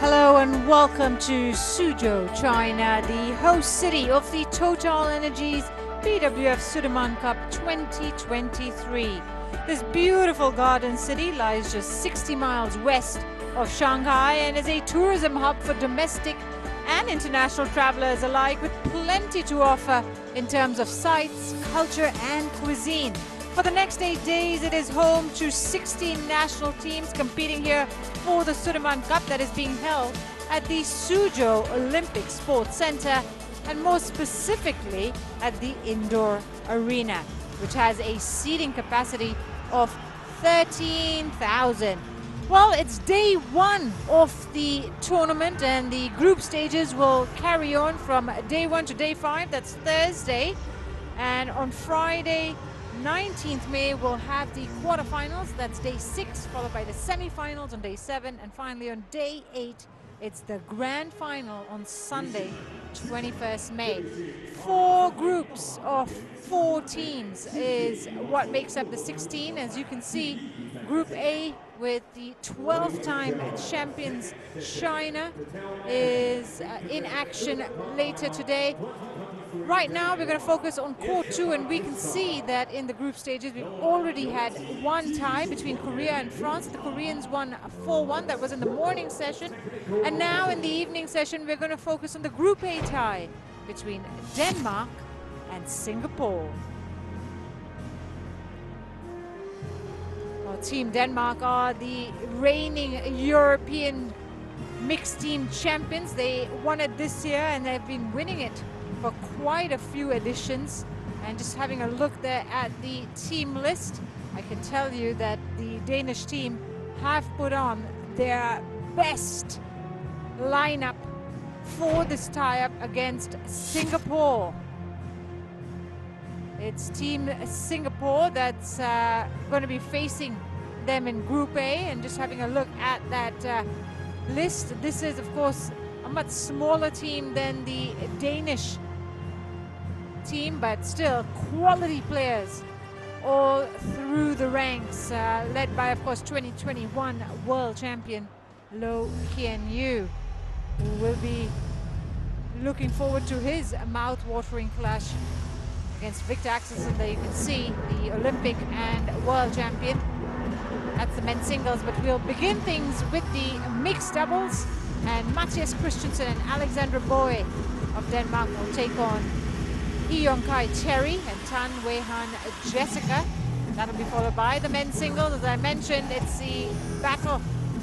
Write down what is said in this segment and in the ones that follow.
Hello and welcome to Suzhou, China, the host city of the TotalEnergies BWF Sudirman Cup 2023. This beautiful garden city lies just 60 miles west of Shanghai and is a tourism hub for domestic and international travelers alike, with plenty to offer in terms of sights, culture and cuisine. For the next 8 days, it is home to 16 national teams competing here for the Sudirman Cup that is being held at the Suzhou Olympic Sports Center, and more specifically at the indoor arena, which has a seating capacity of 13,000. Well, it's day one of the tournament, and the group stages will carry on from day 1 to day 5. That's Thursday. And on Friday, 19th May, we'll have the quarterfinals. That's day 6, followed by the semi-finals on day 7. And finally on day 8, it's the grand final on Sunday, 21st May. 4 groups of 4 teams is what makes up the 16. As you can see, Group A, with the 12-time champions China, is in action later today. Right now we're going to focus on Court 2, and we can see that in the group stages we've already had one tie between Korea and France. The Koreans won 4-1. That was in the morning session. And now in the evening session we're going to focus on the Group A tie between Denmark and Singapore. Well, Team Denmark are the reigning European mixed team champions. They won it this year and they've been winning it for quite a few editions. And just having a look there at the team list, I can tell you that the Danish team have put on their best lineup for this tie-up against Singapore. It's Team Singapore that's going to be facing them in Group A. And just having a look at that list, this is of course a much smaller team than the Danish team, but still quality players all through the ranks, led by of course 2021 world champion Lo Kian-yu, who will be looking forward to his mouth-watering clash against Victor Axelsen. There you can see the Olympic and world champion. That's the men's singles, but we'll begin things with the mixed doubles, and Mathias Christensen and Alexandra Boy of Denmark will take on Hyeong-kai Terry and Tan Wei-han Jessica. That'll be followed by the men's singles. As I mentioned, it's the battle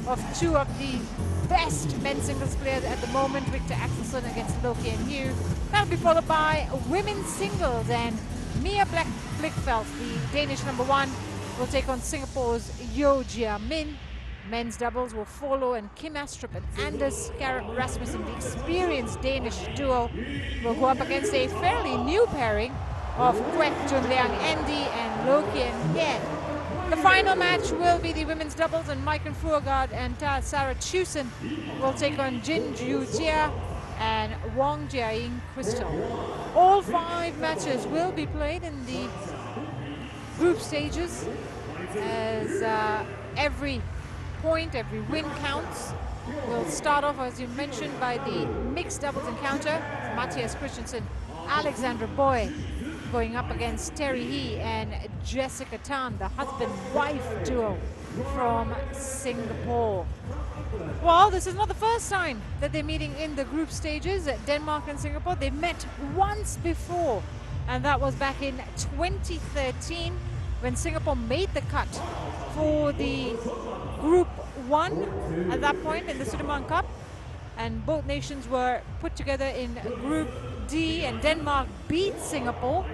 of 2 of the best men's singles players at the moment, Victor Axelsen against Lo Kian-yu. That'll be followed by women's singles, and Mia Blichfeldt, the Danish #1, will take on Singapore's Yo Jia Min. Men's doubles will follow, and Kim Astrup and Anders Skarp Rasmussen, the experienced Danish duo, will go up against a fairly new pairing of Kwek Junliang Andy and Lo Kian-hyen. The final match will be the women's doubles, and Maiken Fruergaard and Sarah Chusen will take on Jin Ju Jia and Wang Jiaying Crystal. All 5 matches will be played in the group stages, as every point, every win counts. We'll start off, as you mentioned, by the mixed doubles encounter. Mathias Christensen, Alexandra Boy going up against Terry He and Jessica Tan, the husband-wife duo from Singapore. Well, this is not the first time that they're meeting in the group stages at Denmark and Singapore. They met once before, and that was back in 2013 when Singapore made the cut for the Group 1 at that point in the Sudirman Cup, and both nations were put together in Group D, and Denmark beat Singapore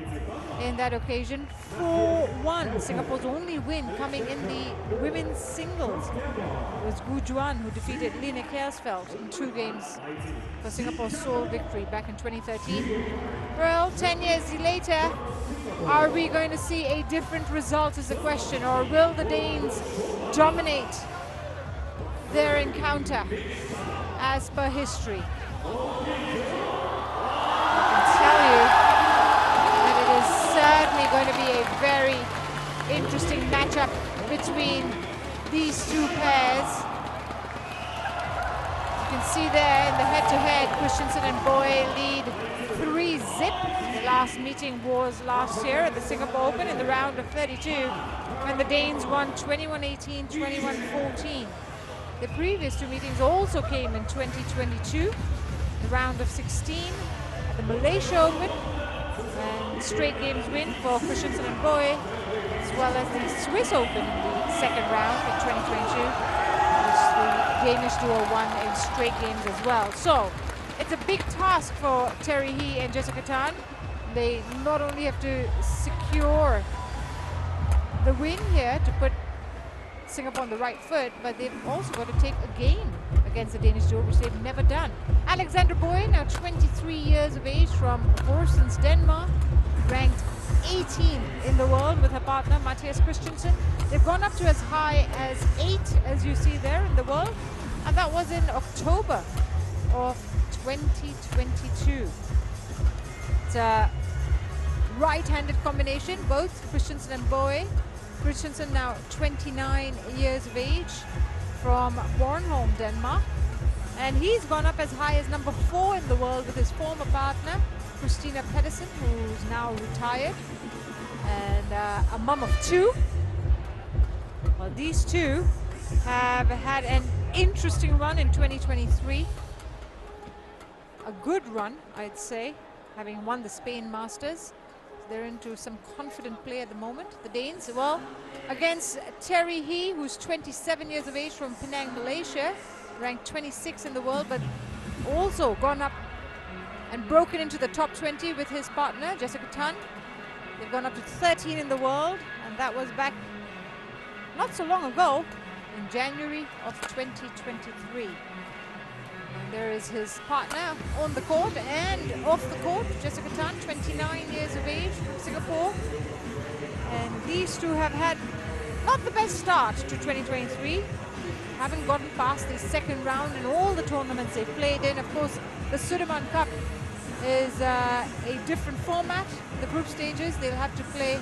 in that occasion 4-1. Singapore's only win coming in the women's singles. It was Gu Juan who defeated Line Kjærsfeldt in 2 games for Singapore's sole victory back in 2013. Well, 10 years later, are we going to see a different result is the question, or will the Danes dominate their encounter as per history? I can tell you that it is certainly going to be a very interesting matchup between these 2 pairs. can see there in the head-to-head, Christensen and Boy lead 3-zip. The last meeting was last year at the Singapore Open in the round of 32, when the Danes won 21-18, 21-14. The previous two meetings also came in 2022, the round of 16 at the Malaysia Open, and straight games win for Christensen and Boy, as well as the Swiss Open in the second round in 2022, which the Danish duo won in straight games as well. So it's a big task for Terry He and Jessica Tan. They not only have to secure the win here to put Singapore on the right foot, but they've also got to take a game against the Danish duo, which they've never done. Alexander Boye, now 23 years of age, from Horsens, Denmark, ranked 18th in the world with her partner Mathias Christensen. They've gone up to as high as 8, as you see there, in the world, and that was in October of 2022. It's a right-handed combination, both Christensen and Boye. Christensen now 29 years of age, from Bornholm, Denmark. And he's gone up as high as number 4 in the world with his former partner, Christina Pedersen, who's now retired, and a mum of 2. Well, these two have had an interesting run in 2023. A good run, I'd say, having won the Spain Masters. They're into some confident play at the moment, the Danes. Well, against Terry He, who's 27 years of age, from Penang, Malaysia, ranked 26 in the world, but also gone up and broken into the top 20 with his partner, Jessica Tan. They've gone up to 13 in the world, and that was back not so long ago, in January of 2023. And there is his partner on the court and off the court, Jessica Tan, 29 years of age, from Singapore. And these two have had not the best start to 2023. Haven't gotten past the second round in all the tournaments they've played in. Of course, the Sudirman Cup is a different format. The group stages, they'll have to play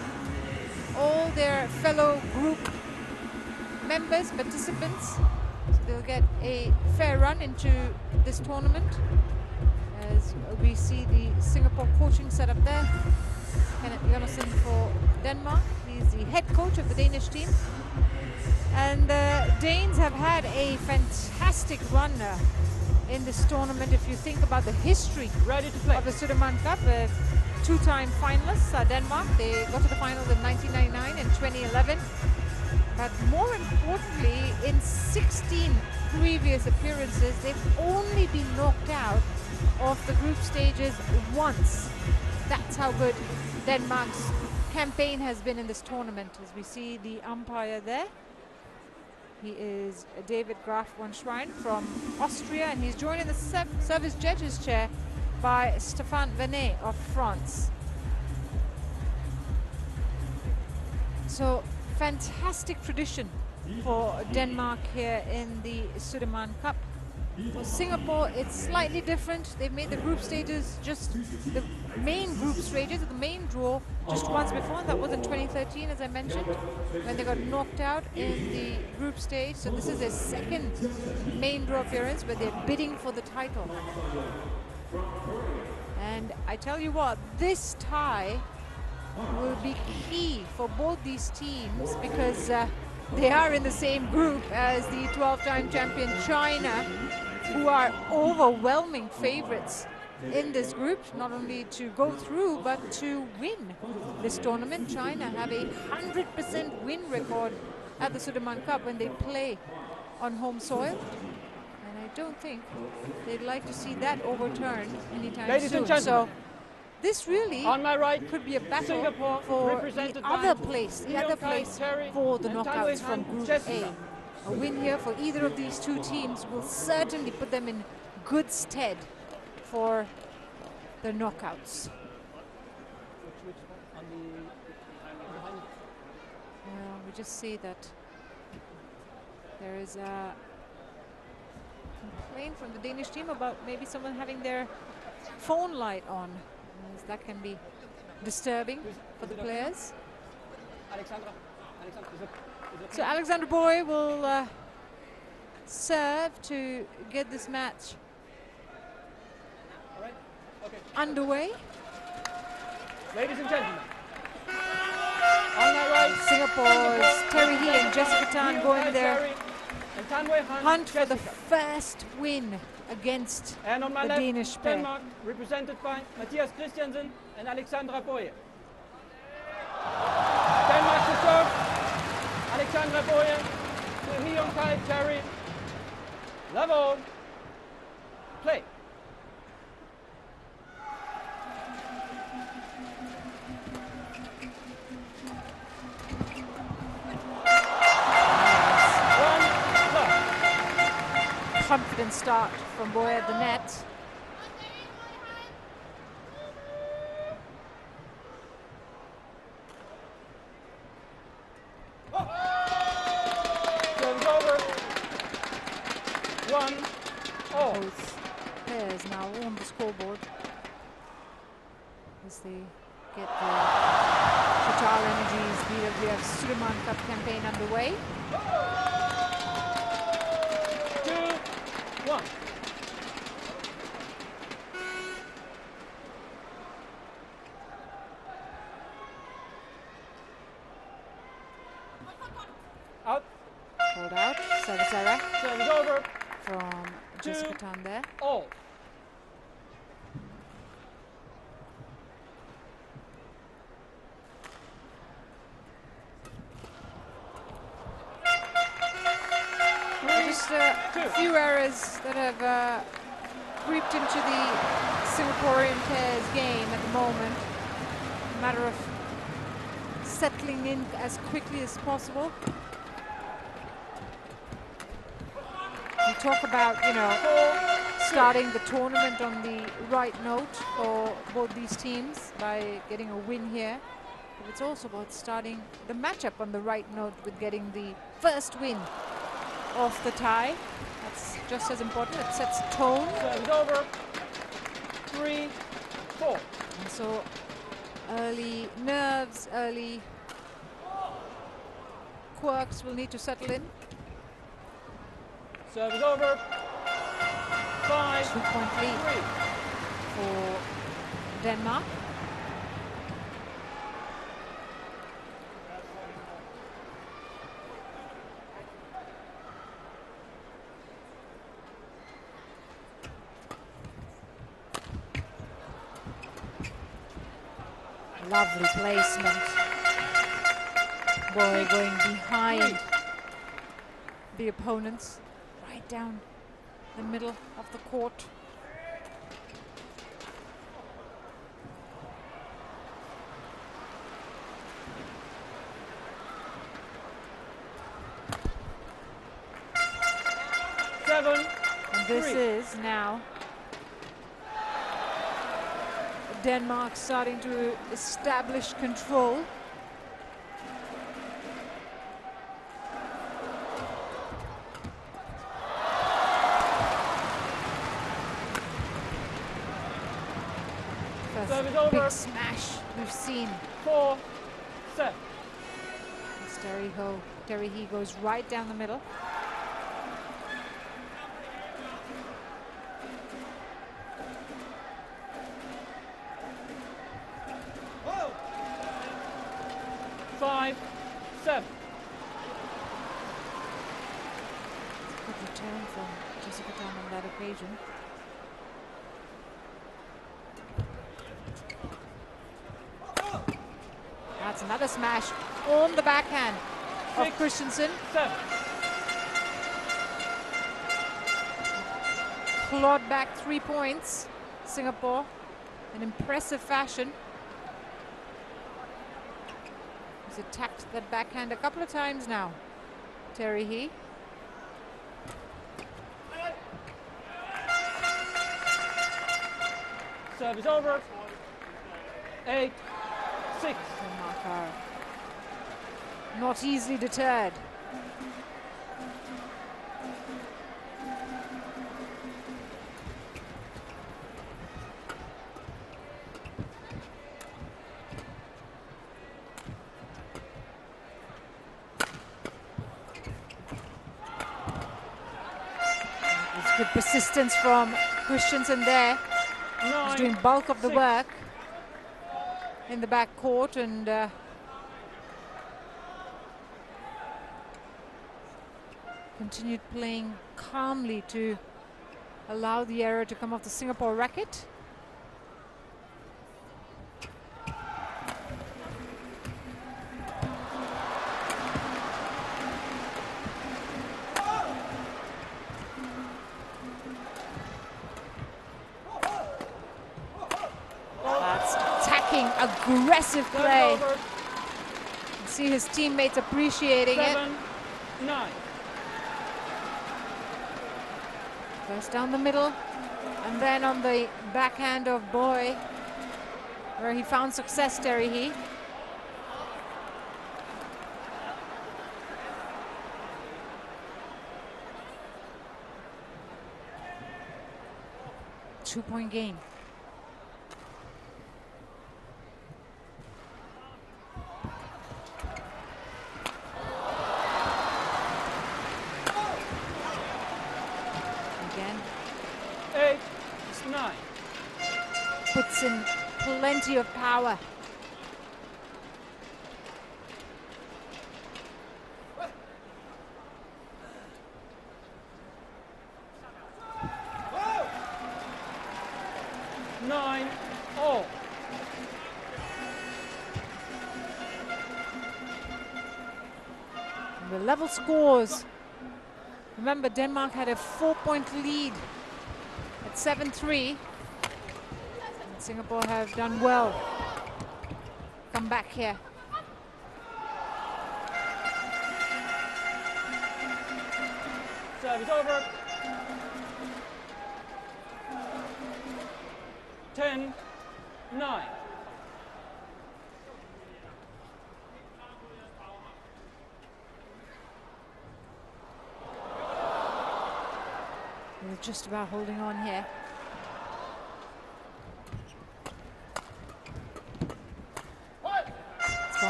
all their fellow group members, participants. So they'll get a fair run into this tournament. As we see the Singapore coaching setup there. Kenneth Jonassen for Denmark. He's the head coach of the Danish team. And the Danes have had a fantastic run in this tournament. If you think about the history of the Sudirman Cup, two-time finalists, Denmark. They got to the finals in 1999 and 2011. But more importantly, in 16 previous appearances, they've only been knocked out of the group stages once. That's how good Denmark's campaign has been in this tournament. As we see the umpire there, he is David Graf von Schrein from Austria, and he's joined in the service judges chair by Stéphane Venet of France. So, fantastic tradition for Denmark here in the Sudirman Cup. For Singapore, it's slightly different. They've made the group stages, just the main group stages, the main draw, just once before, and that was in 2013, as I mentioned, when they got knocked out in the group stage. So this is their second main draw appearance, where they're bidding for the title. And I tell you what, this tie will be key for both these teams, because they are in the same group as the 12-time champion China, who are overwhelming favorites in this group, not only to go through but to win this tournament. China have a 100% win record at the Sudirman Cup when they play on home soil, and I don't think they'd like to see that overturned anytime soon. So this really on my right, could be a battle Singapore, for the other place for the knockouts from Group Jessica. A. A win here for either of these two teams will certainly put them in good stead for the knockouts. Well, we just see that there is a complaint from the Danish team about maybe someone having their phone light on, as that can be disturbing for the players. So Alexander Boye will serve to get this match underway. Ladies and gentlemen, on that right, Singapore's Terry He and Jessica Tan going there hunt for the first win against and on my the left, Danish pair. Denmark, represented by Mathias Christiansen and Alexandra Boye. Denmark to serve, Alexandra Boye to Hyun Kai Terry. Level, play. Confident start from Boy at the net. Service over. 1-0. Both pairs now on the scoreboard as they get the TotalEnergies BWF Sudirman Cup campaign underway. 2-1. Out. Hold out. Service error Service over. from Jessica Tan there. All. Just a few errors that have creeped into the Singaporean pair's game at the moment. A matter of settling in as quickly as possible. We talk about, you know, starting the tournament on the right note for both these teams by getting a win here. But it's also about starting the matchup on the right note with getting the first win off the tie. That's just as important. It sets tone. Service over. 3-4. And so early nerves, early quirks will need to settle in. Service over. 5-3. 2-point lead for Denmark. Lovely placement. Boy going behind the opponents, right down the middle of the court. And this is now Denmark starting to establish control. First big smash we've seen. 4-7. Terry He goes right down the middle. Good return from Jessica Tan on that occasion. That's another smash on the backhand of Christensen. 7. Clawed back 3 points, Singapore, in impressive fashion. He's attacked that backhand a couple of times now, Terry He. Service over. 8-6. Denmark are not easily deterred. Good persistence from Christensen there. He's doing bulk of the work in the back court, and continued playing calmly to allow the error to come off the Singapore racket. Aggressive play. You see his teammates appreciating 7-9. First down the middle, and then on the backhand of Boy, where he found success, Terry He. Two-point game. Puts in plenty of power. Nine all. The level scores. Remember, Denmark had a 4-point lead at 7-3. Singapore have done well. Come back here. Service over. 10-9. We're just about holding on here.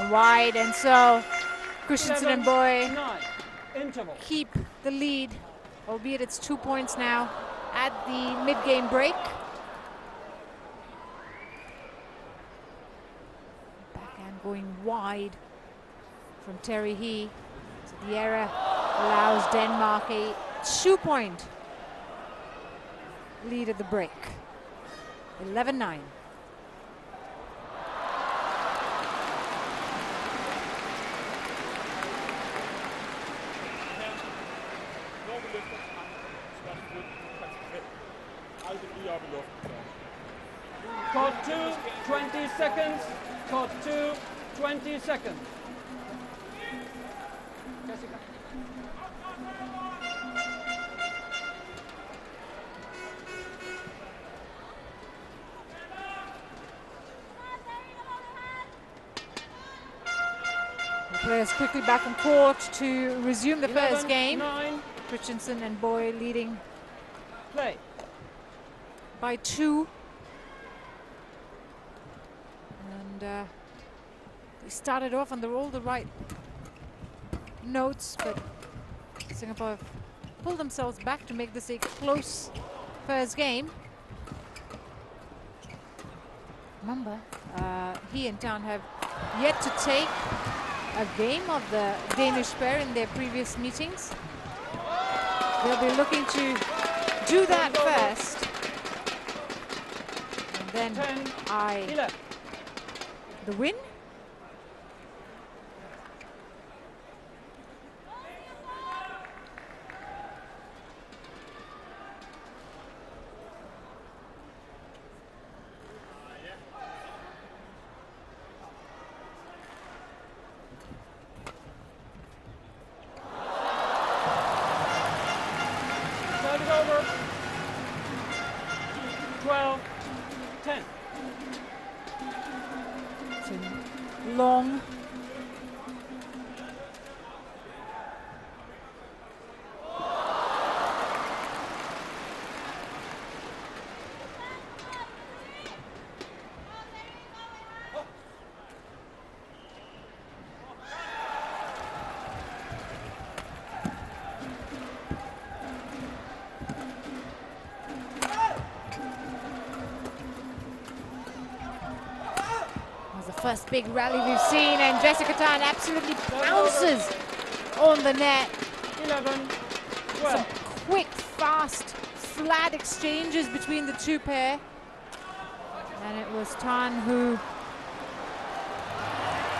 Wide, and so Christensen and Boy keep the lead, albeit it's 2 points now at the mid-game break. Backhand going wide from Terry He. So the error allows Denmark a 2-point lead at the break. 11-9. Court 2, 20 seconds. Court 2, 20 seconds. Jessica. The players quickly back on court to resume the first game. 9. Christensen and Boy leading Play. by 2. And they started off on all the right notes, but Singapore have pulled themselves back to make this a close first game. Remember, He and Tan have yet to take a game of the Danish pair in their previous meetings. They'll be looking to do that first. And then 11. The win. Service over. 12-10. Long. First big rally we've seen, and Jessica Tan absolutely pounces on the net. 11, 12. Some quick, fast, flat exchanges between the two pair. And it was Tan who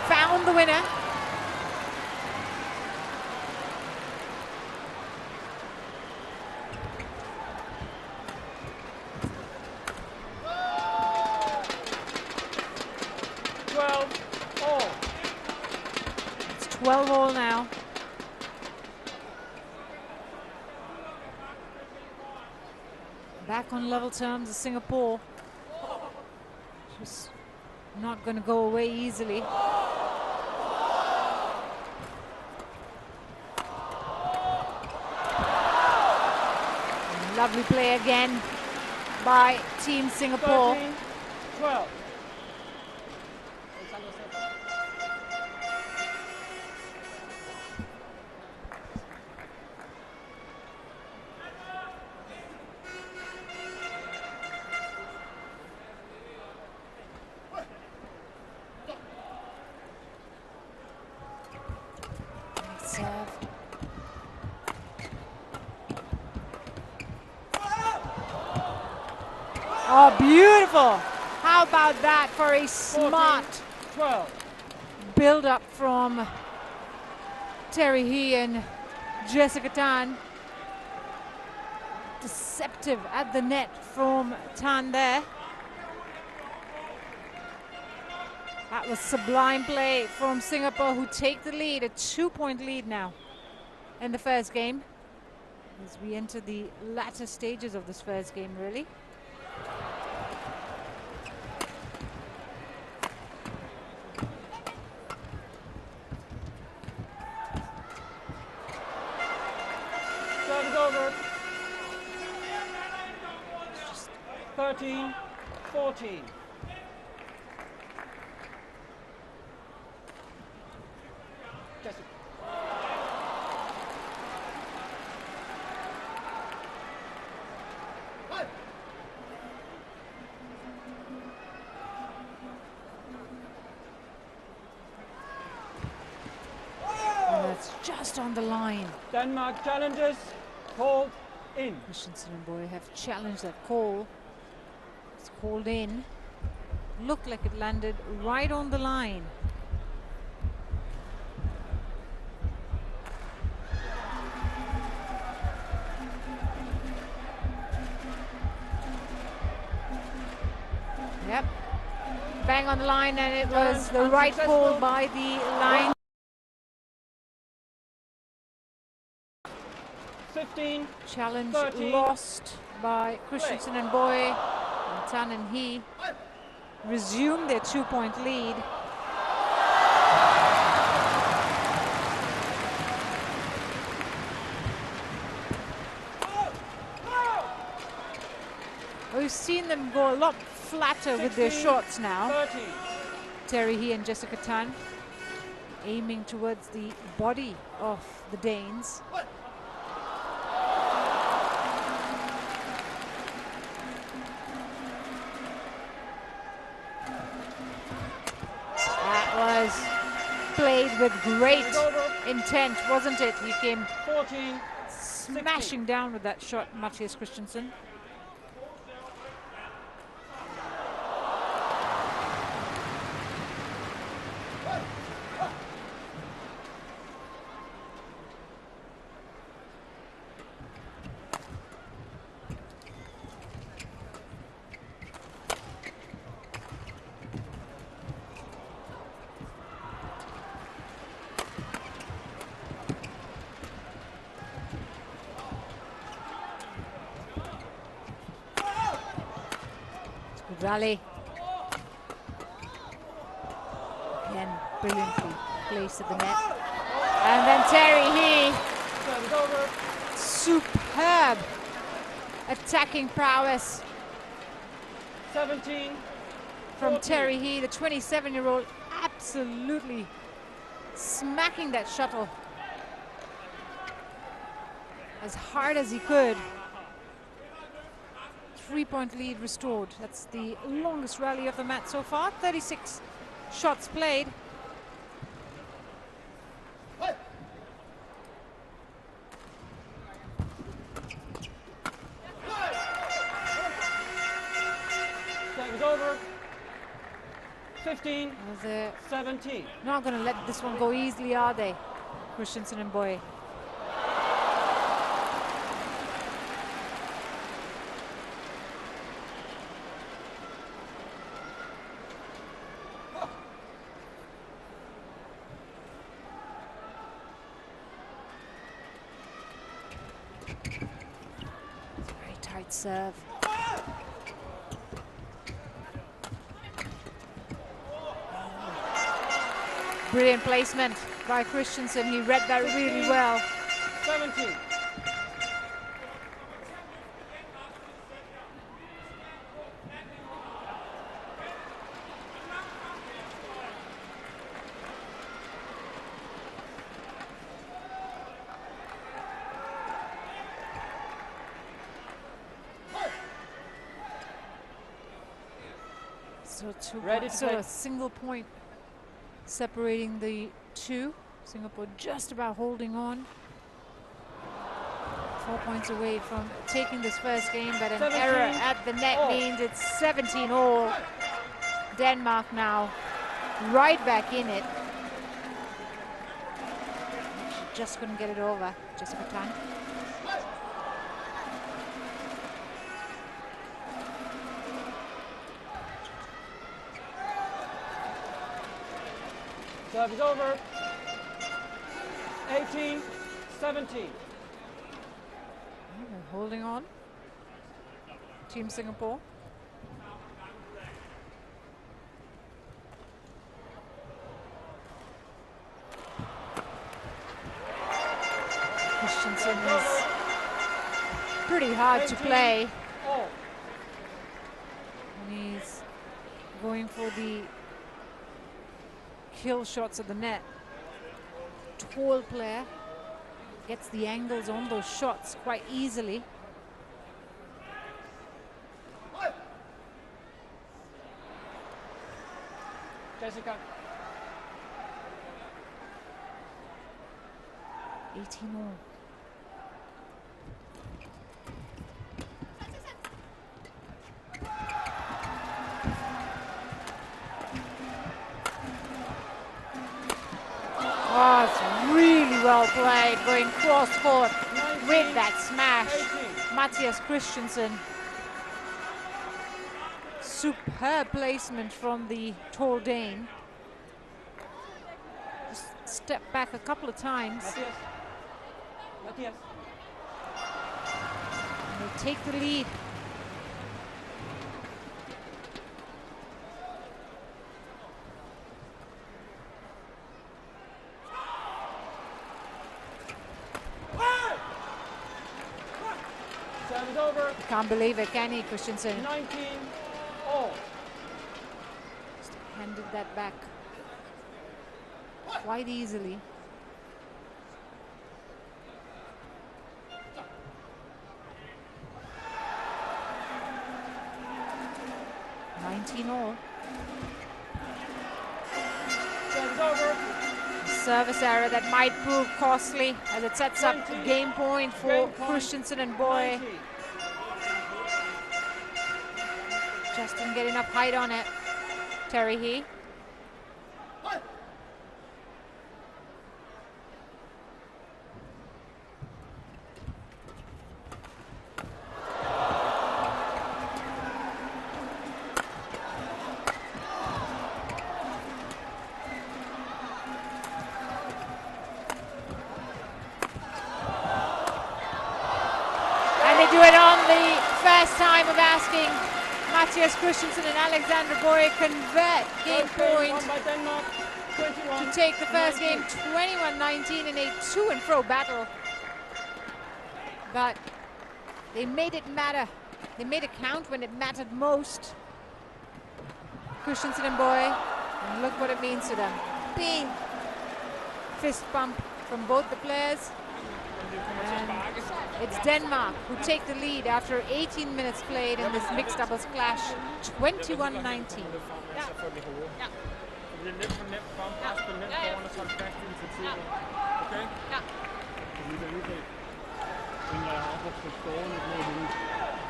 found the winner. It's 12 all now. Back on level terms of Singapore. Just not going to go away easily. Lovely play again by Team Singapore. 13, 12. Oh, beautiful. How about that for a smart 12. build-up from Terry He and Jessica Tan. Deceptive at the net from Tan there. That was sublime play from Singapore, who take the lead, a 2-point lead now in the first game, as we enter the latter stages of this first game, really. Serve over. 13, 14. Jessica. And that's just on the line. Denmark challenges, called in. Christensen and Boy have challenged that call. It's called in. Looked like it landed right on the line. Yep. Bang on the line, and it was the right call by the line. 15. Challenge 13. lost by Christensen and Boy. And Tan and He resume their 2-point lead. We've seen them go a lot flatter with their shots now. 13. Terry He and Jessica Tan aiming towards the body of the Danes. That was played with great intent, wasn't it? He came 14. smashing down with that shot, Matthias Christensen. Rally. Again, brilliantly placed at the net. And then Terry He. Superb attacking prowess 17. from 14. Terry He, the 27-year-old, absolutely smacking that shuttle as hard as he could. 3-point lead restored. That's the longest rally of the match so far. 36 shots played. Time is over. 15, They're 17. not going to let this one go easily, are they? Christensen and Boye. Very tight serve. Brilliant placement by Christensen. He read that really well. 17. So a single point separating the two. Singapore just about holding on. 4 points away from taking this first game, but an 17 error at the net means it's 17-all. Denmark now right back in it. Just couldn't get it over. Jessica Tan. Serve is over. 18, 17. Holding on. Team Singapore. Christensen is pretty hard to play. And he's going for the kill shots at the net. Tall player, gets the angles on those shots quite easily. Jessica. 18-all. Oh, it's really well played, going cross court with that smash. 18. Matthias Christensen. Superb placement from the tall Dane. Just step back a couple of times. Matthias. And they take the lead. Over. Can't believe it, can he, Christensen? 19-all. Just handed that back quite easily. (19-all). Service error that might prove costly as it sets up a game point for Christensen and Boye. Just didn't get enough height on it. Terry He. And they do it on the first time of asking Matthias Christensen and Alexander Boye convert game point to take the first game 21-19 in a to-and-fro battle. But they made it matter. They made it count when it mattered most. Christensen and Boye, and look what it means to them. Big fist bump from both the players. And it's Denmark who take the lead after 18 minutes played in this mixed doubles clash, 21-19. bliver lidt for nemt for ham. Bare spille nemt foran og så holde fast i initiativet. Okay? Ja. Fordi der ikke tænker jeg op og få stående på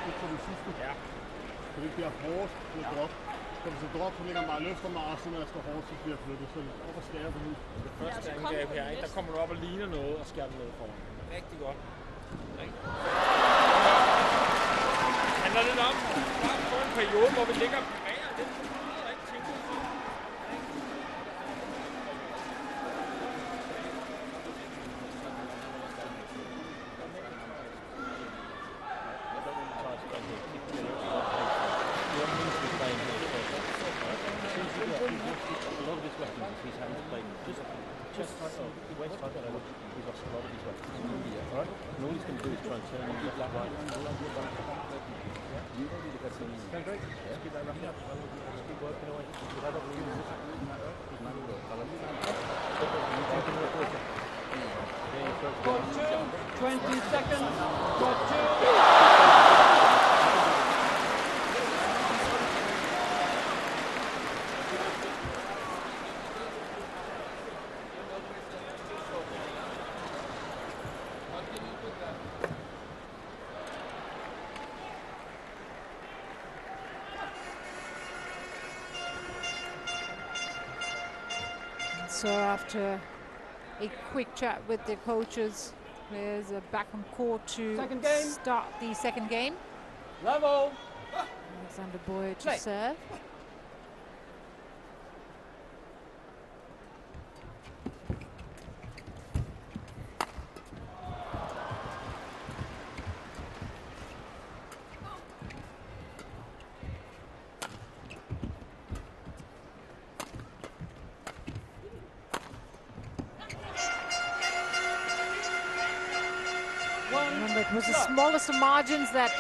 det på den sidste. Ja. Så det bliver hårdt med drop. Så hvis jeg drop, så ligger meget løfter mig, og så når jeg skal hårdt, så bliver jeg flyttet. Så op og skære på nu. Det første angreb her, der kommer du op og ligner noget og skærer ned foran. Rigtig godt. Handler lidt om at få en periode, hvor vi ligger bag og lidt for meget og ikke tænker på. A lot of his weapons he's having to play just waist tight, he's lost a lot of his weapons in India, right? And all he's going to do is try and turn him left, right. Going great. Just keep that wrapping up. Just keep working away. Court 2, 20 seconds. Court 2. So after a quick chat with the coaches, players are back on court to start the second game. Level. Alexander Boyer to serve. Remember, it was the smallest of margins that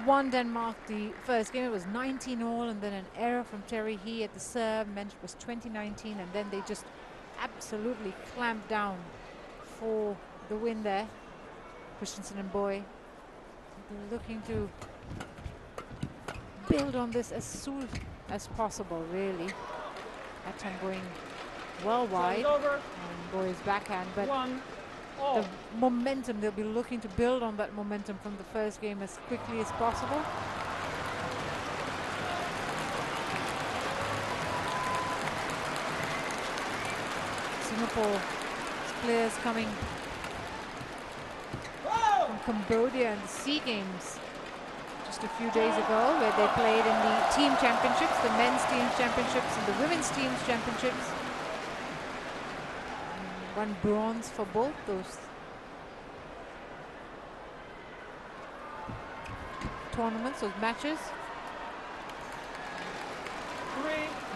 won Denmark the first game. It was 19-all, and then an error from Terry He at the serve meant it was 20-19, and then they just absolutely clamped down for the win there. Christensen and Boy, they're looking to build on this as soon as possible, really. That time going well wide, and Boy's backhand, but the momentum, they'll be looking to build on that momentum from the first game as quickly as possible. Singapore's players coming from Cambodia and the SEA Games just a few days ago, where they played in the team championships, the men's team championships and the women's teams championships. Won bronze for both those tournaments, those matches.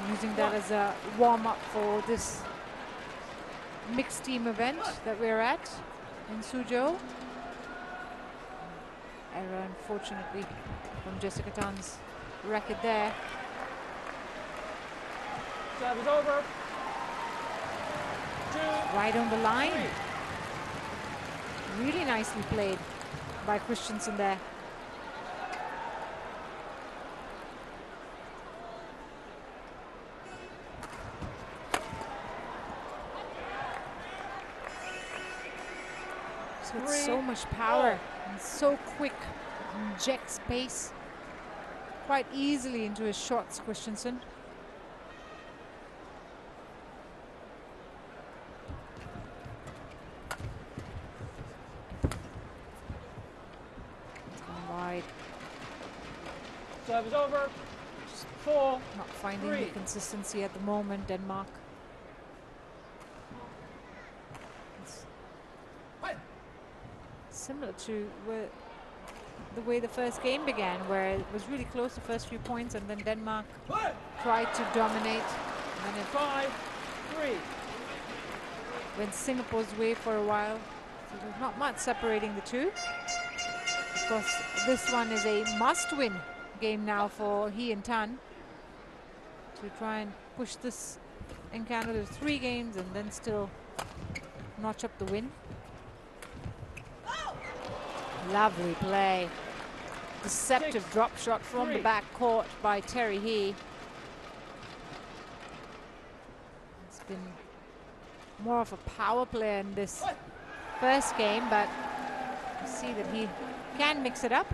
Using that as a warm-up for this mixed team event that we're at in Suzhou. Error, unfortunately, from Jessica Tan's racket there. Serve is over. Right on the line. Really nicely played by Christensen there. So it's so much power and so quick, injects pace quite easily into his shots, Christensen. Serve is over. 4. Not finding the consistency at the moment, Denmark. It's similar to the way the first game began, where it was really close the first few points, and then Denmark tried to dominate. And then it 5-3. went Singapore's way for a while. So there's not much separating the two. Of course, this one is a must-win game now for He and Tan to try and push this encounter to 3 games and then still notch up the win. Lovely play. Deceptive drop shot from the back court by Terry He. been more of a power player in this first game, but you see that he can mix it up.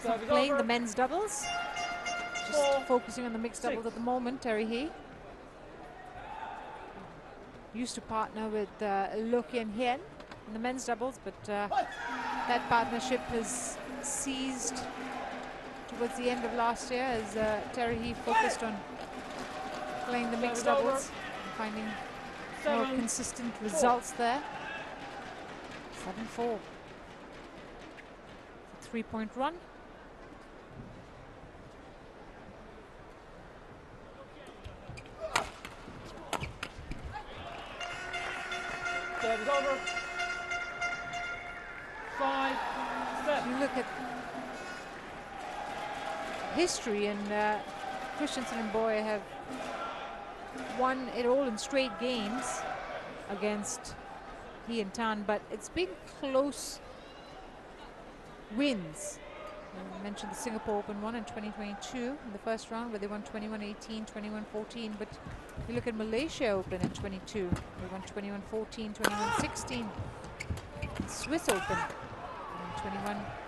So playing the men's doubles, just focusing on the mixed doubles at the moment. Terry He used to partner with Lo Kien Hien in the men's doubles, but that partnership has ceased towards the end of last year as Terry He focused on playing the mixed doubles and finding more consistent results there. 7-4. 3-point run. Serve is over. 5-7. You look at history, and Christensen and Boy have won it all in straight games against He and Tan, but it's been close wins. I mentioned the Singapore Open one in 2022 in the first round where they won 21-18, 21-14, but if you look at Malaysia Open in 22, they won 21-14, 21-16. Swiss Open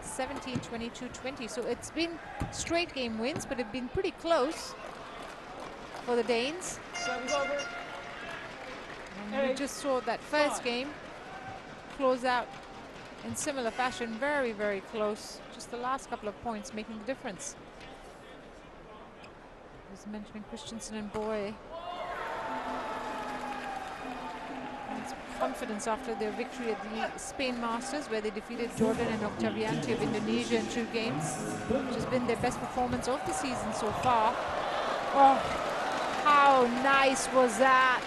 21-17, 22-20. So it's been straight game wins, but it's been pretty close for the Danes. And we just saw that first game close out in similar fashion, very, very close. Just the last couple of points making the difference. I was mentioning Christensen and Boy. And confidence after their victory at the Spain Masters, where they defeated Jordan and Octavianti of Indonesia in 2 games, which has been their best performance of the season so far. Oh, how nice was that?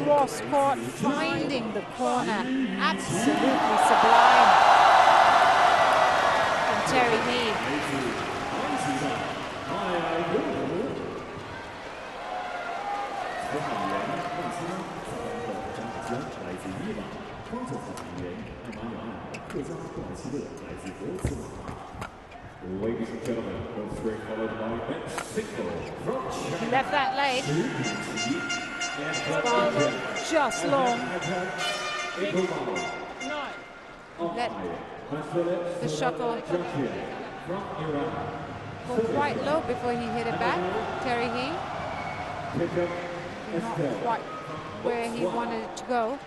Cross court, finding the corner, absolutely sublime from Terry He. Ladies and gentlemen, goes straight followed by Mexico. He left that late. Just long. Let the shuttle go quite low before he hit it back. Terry He, not quite where he wanted it to go.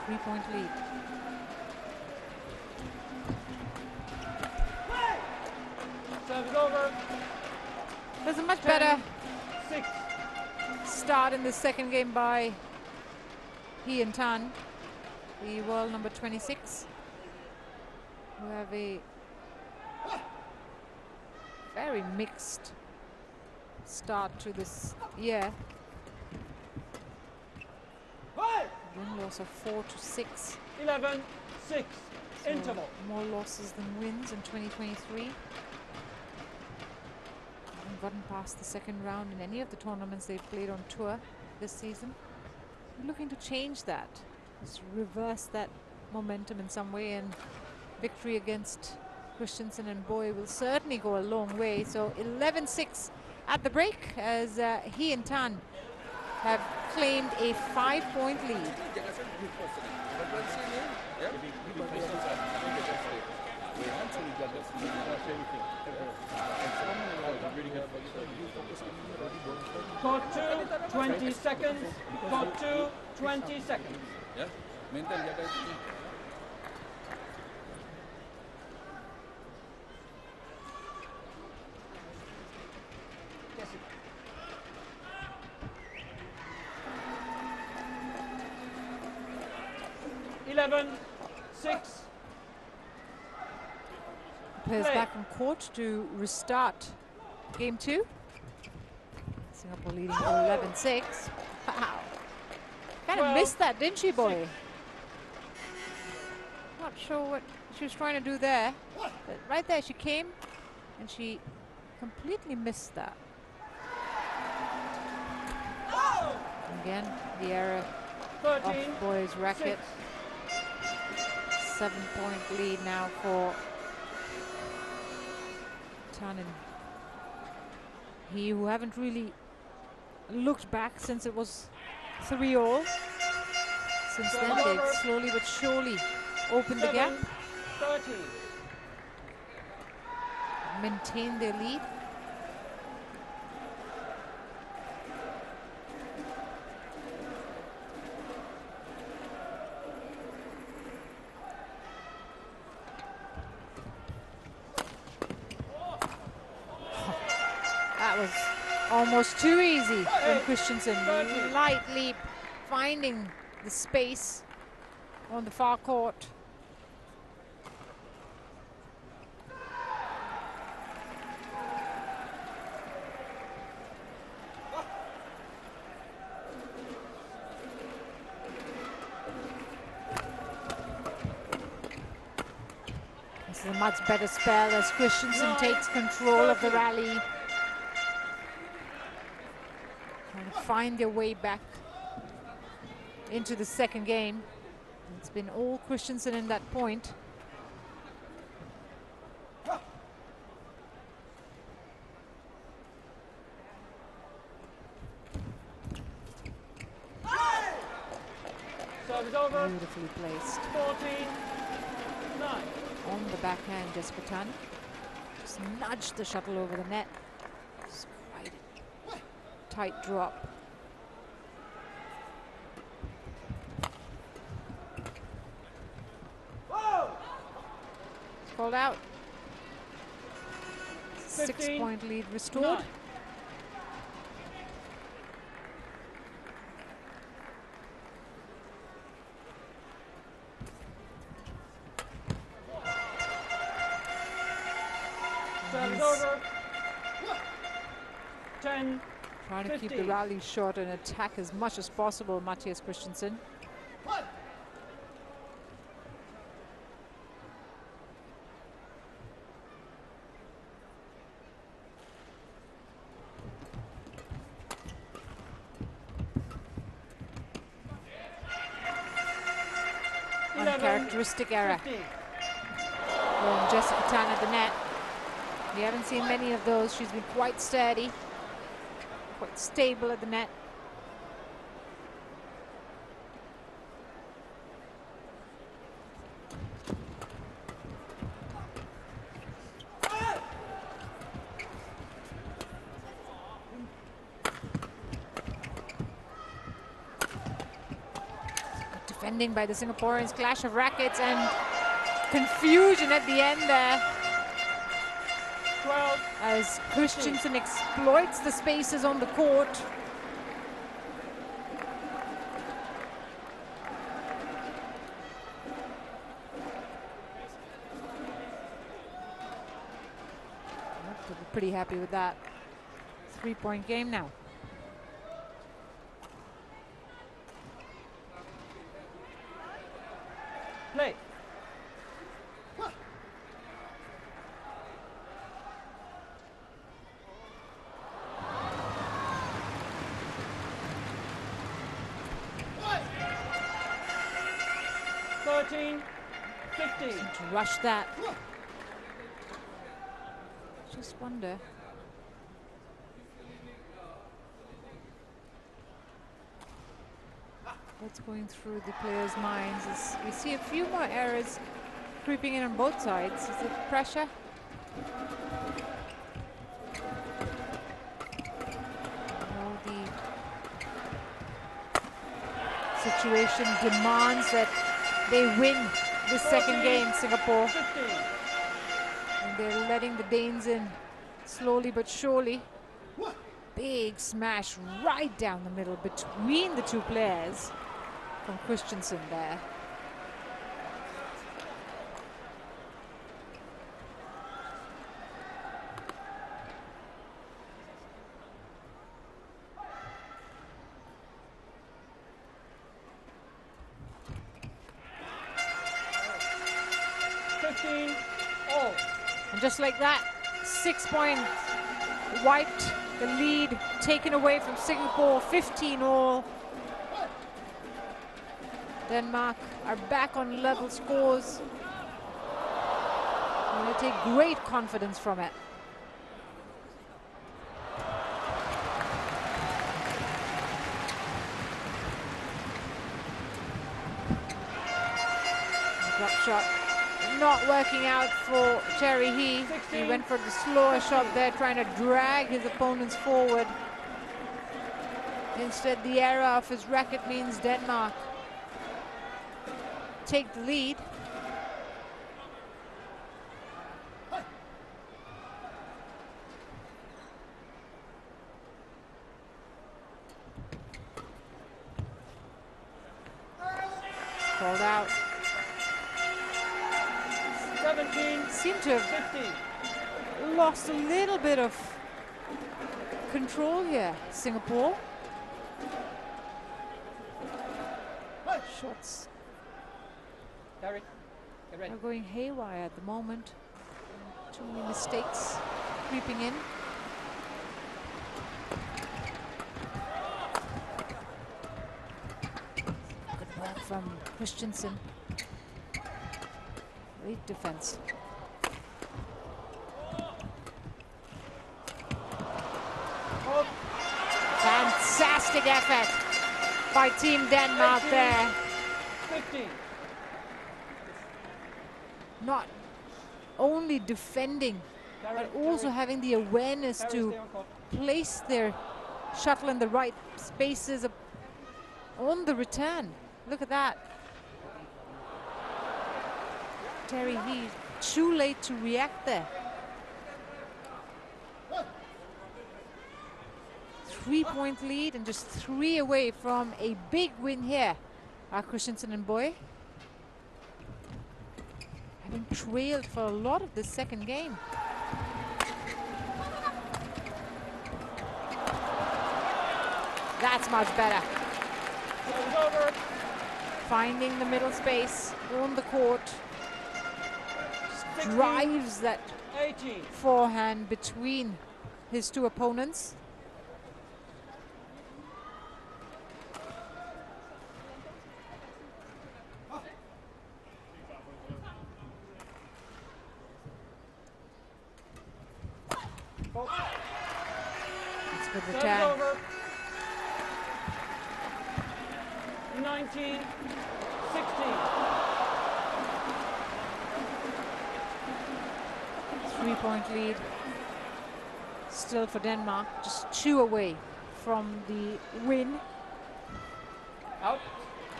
Three-point lead. Serve is over. There's a much better start in the second game by He and Tan, the world number 26, who have a very mixed start to this year. Win-loss of 4-6. 11-6. Interval. More losses than wins in 2023. Haven't gotten past the second round in any of the tournaments they've played on tour this season. I'm looking to change that, just reverse that momentum in some way, and victory against Christensen and Boy will certainly go a long way. So 11-6 at the break as He and Tan have claimed a 5-point lead. Court 2, 20 seconds. Court 2, 20 seconds. Ja, mental jaga itu. Players back on court to restart game 2. Singapore leading 11-6. Wow. Kind of missed that, didn't she, Boy? Not sure what she was trying to do there. But right there, she came and she completely missed that. Again, the error 13. Off boys racket. 7-point lead now for Tannen. He who haven't really looked back since it was 3-all. Since then, they've slowly but surely opened the gap, 13. maintained their lead. That was almost too easy from Christensen. Light leap, finding the space on the far court. This is a much better spell as Christensen takes control of the rally. Trying to find their way back into the second game. It's been all Christensen in that point. Serve is over. Beautifully placed. 14-9. On the backhand, Jesper Tannen. Just nudged the shuttle over the net. Just quite a tight drop. Called out. 6-point lead restored. 9. Serve over. 10. Trying to keep the rally short and attack as much as possible, Matthias Christensen. Uncharacteristic error from Jessica Tannen at the net. We haven't seen many of those. She's been quite steady, quite stable at the net. Defending by the Singaporeans, clash of rackets and confusion at the end there. 12. As Christensen exploits the spaces on the court. They'll be pretty happy with that. 3-point game now. Play. To rush that. Just wonder. What's going through the players' minds is we see a few more errors creeping in on both sides. Is it pressure? The situation demands that they win the second game, Singapore. And they're letting the Danes in slowly but surely. Big smash right down the middle between the two players from Christensen there. And just like that, 6-point wiped the lead, taken away from Singapore, 15-all. Denmark are back on level scores. And they take great confidence from it. Drop shot not working out for Terry He. He went for the slower shot there, trying to drag his opponents forward. Instead, the error of his racket means Denmark take the lead. Called out. 17. Seem to have 15. lost a little bit of control here, Singapore. Shots Gary, get ready. are going haywire at the moment. Too many mistakes creeping in. Good work from Christensen. Great defense. Fantastic effort by Team Denmark there. 15. Not only defending, but also having the awareness to place their shuttle in the right spaces on the return. Look at that. Terry He, too late to react there. 3-point lead and just 3 away from a big win here. Christensen and Boy, having trailed for a lot of the second game. That's much better. Over. Finding the middle space on the court. Just drives that 18. forehand between his two opponents. That's good return. Over. 19. 16. 3-point lead still for Denmark, just 2 away from the win. Out.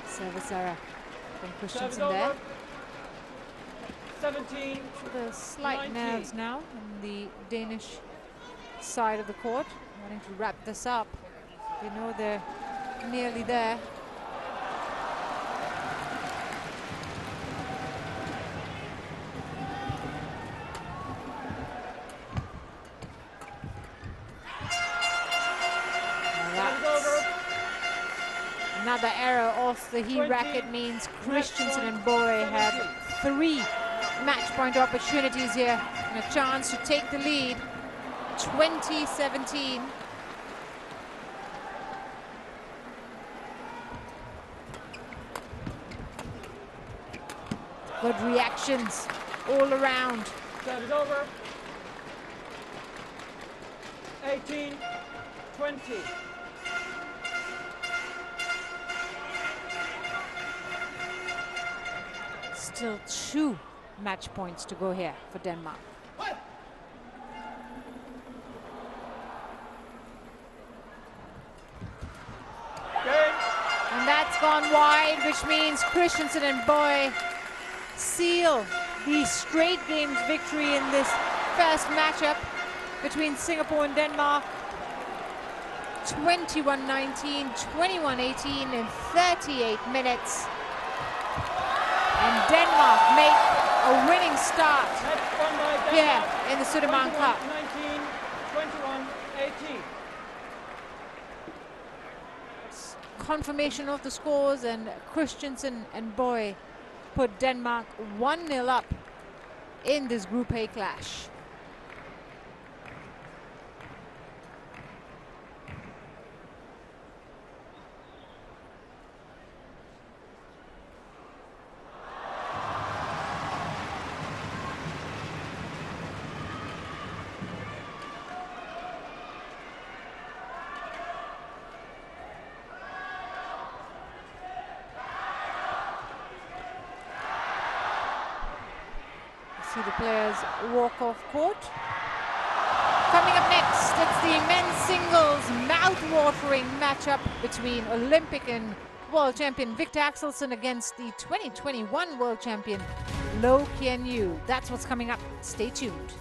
Service error from Service Christensen over. there. 17. The slight 19. nerves now on the Danish side of the court, wanting to wrap this up. They know they're nearly there. Another error off the He racket means Christensen and Boy have 3 match point opportunities here and a chance to take the lead. 20-17. Good reactions all around. Service over. 18. 20. Still 2 match points to go here for Denmark. And that's gone wide, which means Christensen and Boy seal the straight games victory in this first matchup between Singapore and Denmark. 21-19, 21-18 in 38 minutes. And Denmark make a winning start here in the Sudirman Cup. 19, 21, 18. Confirmation of the scores, and Christensen and Boy put Denmark 1-0 up in this Group A clash. see the players walk off court. Coming up next, it's the men's singles mouth-watering matchup between Olympic and world champion Victor Axelsen against the 2021 world champion Lo Kien Yu. That's what's coming up. Stay tuned.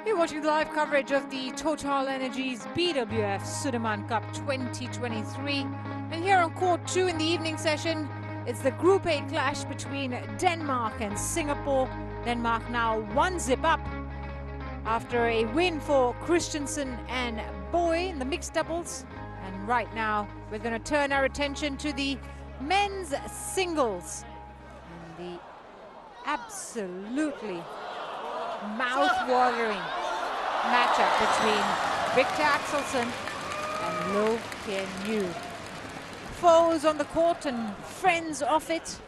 You're watching the live coverage of the TotalEnergies BWF Sudirman Cup 2023. And here on court 2 in the evening session, it's the Group A clash between Denmark and Singapore. Denmark now 1-0 up after a win for Christensen and Boy in the mixed doubles. And right now, we're going to turn our attention to the men's singles. And the absolutely mouth-watering matchup between Victor Axelsen and Lo Kien Yu. Foes on the court and friends off it.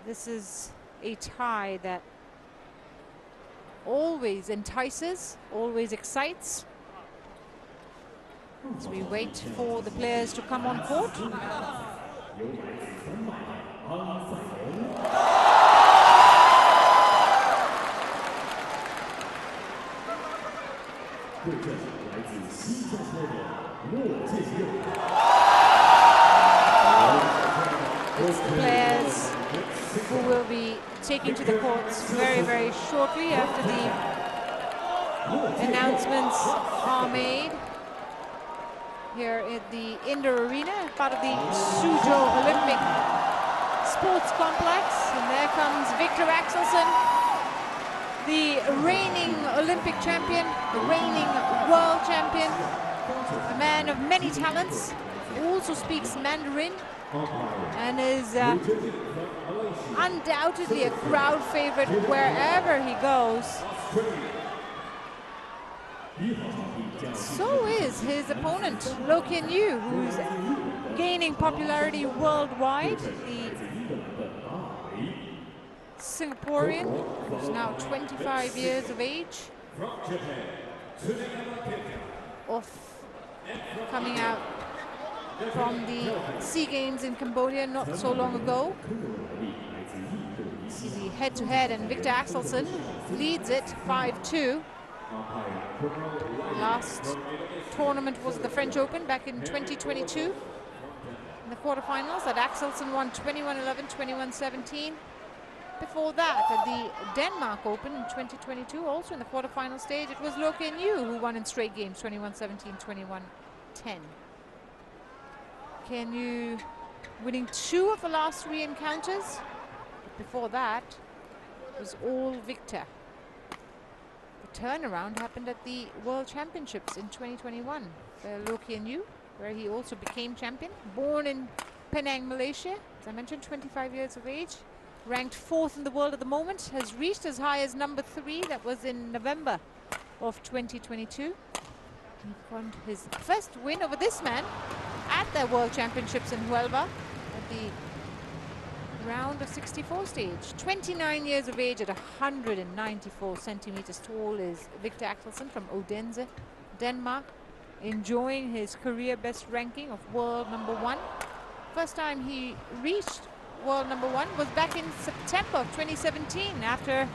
This is a tie that always entices, always excites. As we wait for the players to come on court. It's the players who will be taking to the courts very, very shortly after the announcements are made here at the indoor arena, part of the Suzhou Olympic Sports Complex. And there comes Victor Axelsen, the reigning Olympic champion, the reigning world champion, a man of many talents, also speaks Mandarin, and is undoubtedly a crowd favorite wherever he goes. So is his opponent, Lo Kien Yu, who's gaining popularity worldwide. The Singaporean, who's now 25 years of age, coming out from the SEA Games in Cambodia not so long ago. You see the head-to-head, and Victor Axelsen leads it 5-2. Last tournament was the French Open back in 2022. In the quarterfinals, that Axelsen won 21-11, 21-17. Before that, at the Denmark Open in 2022, also in the quarterfinal stage, it was Lo Kien Yu who won in straight games, 21-17, 21-10. Kien Yu winning 2 of the last 3 encounters. But before that, it was all Victor. The turnaround happened at the World Championships in 2021, where Lo Kien Yu where he also became champion. Born in Penang, Malaysia, as I mentioned, 25 years of age. Ranked 4th in the world at the moment. Has reached as high as number 3. That was in November of 2022. He won his first win over this man at the World Championships in Huelva at the round of 64 stage. 29 years of age at 194 centimeters tall is Victor Axelsen from Odense, Denmark, enjoying his career best ranking of world number 1. First time he reached world number 1 was back in September of 2017 after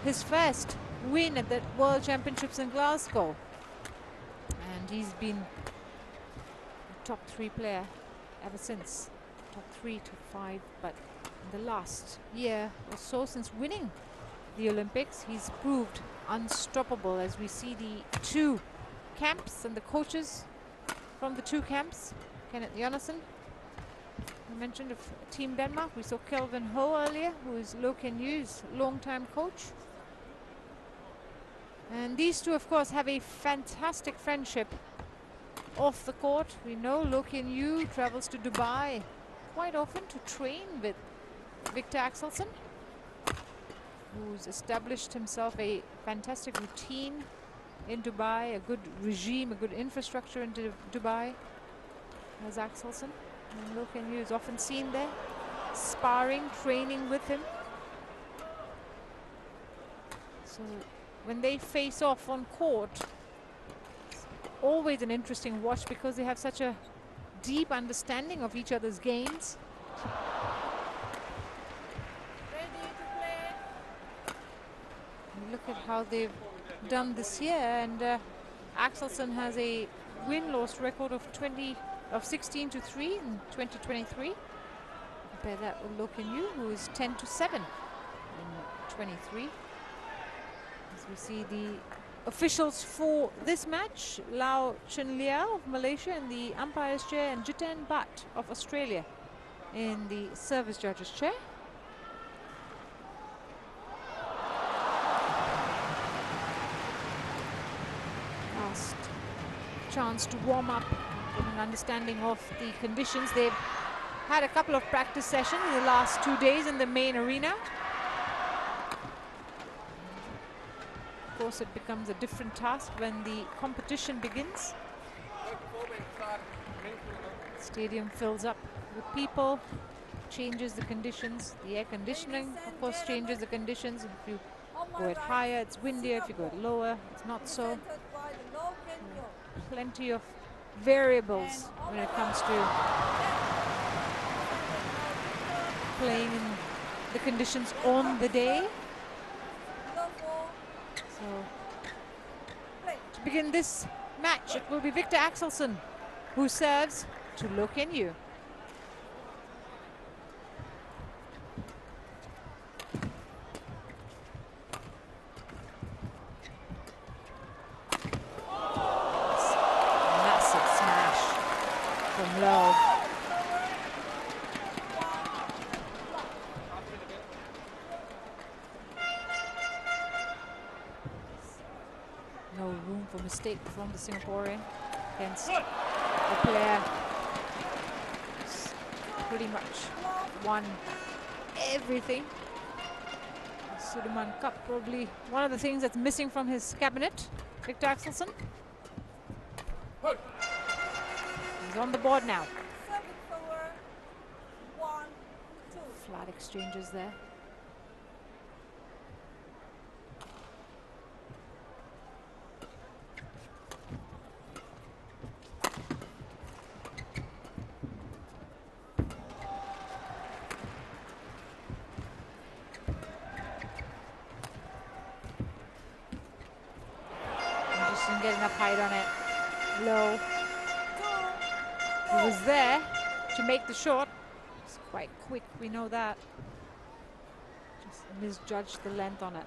his first win at the World Championships in Glasgow. And he's been a top 3 player ever since. Top 3 to 5, but in the last year or so since winning the Olympics, he's proved unstoppable, as we see the 2 camps and the coaches from the 2 camps. Kenneth Jonassen, I mentioned of Team Denmark. We saw Kelvin Ho earlier, who is Lo Ken Yu's long-time coach. And these 2, of course, have a fantastic friendship off the court. We know Lo Ken Yu travels to Dubai quite often to train with Victor Axelsen, who's established himself a fantastic routine in Dubai, a good regime, a good infrastructure in Dubai, as Axelsen. And Lo Ken Yu is often seen there, sparring, training with him. So when they face off on court, it's always an interesting watch because they have such a deep understanding of each other's games. And look at how they've done this year, and Axelsen has a win-loss record of 16 to 3 in 2023. Compare that with Lo Ken Yu, who is 10 to 7 in 23. As we see the officials for this match, Lau Chun Liao of Malaysia in the umpire's chair, and Jitan Bhatt of Australia in the service judge's chair. Last chance to warm up, get an understanding of the conditions. They've had a couple of practice sessions in the last 2 days in the main arena. Of course, it becomes a different task when the competition begins. The stadium fills up with people, changes the conditions. The air conditioning, of course, changes the conditions. If you go it higher, it's windier. If you go it lower, it's not so. Plenty of variables when it comes to playing in the conditions on the day. So, to begin this match, it will be Victor Axelsen who serves to Lo Ken Yu. Massive smash from Lo. No room for mistake from the Singaporean against the player who's pretty much won everything. Sudirman Cup, probably one of the things that's missing from his cabinet. Victor Axelsen. He's on the board now. Flat exchanges there. Didn't get enough height on it. Low. He was there to make the shot. It's quite quick, we know that. Just misjudged the length on it.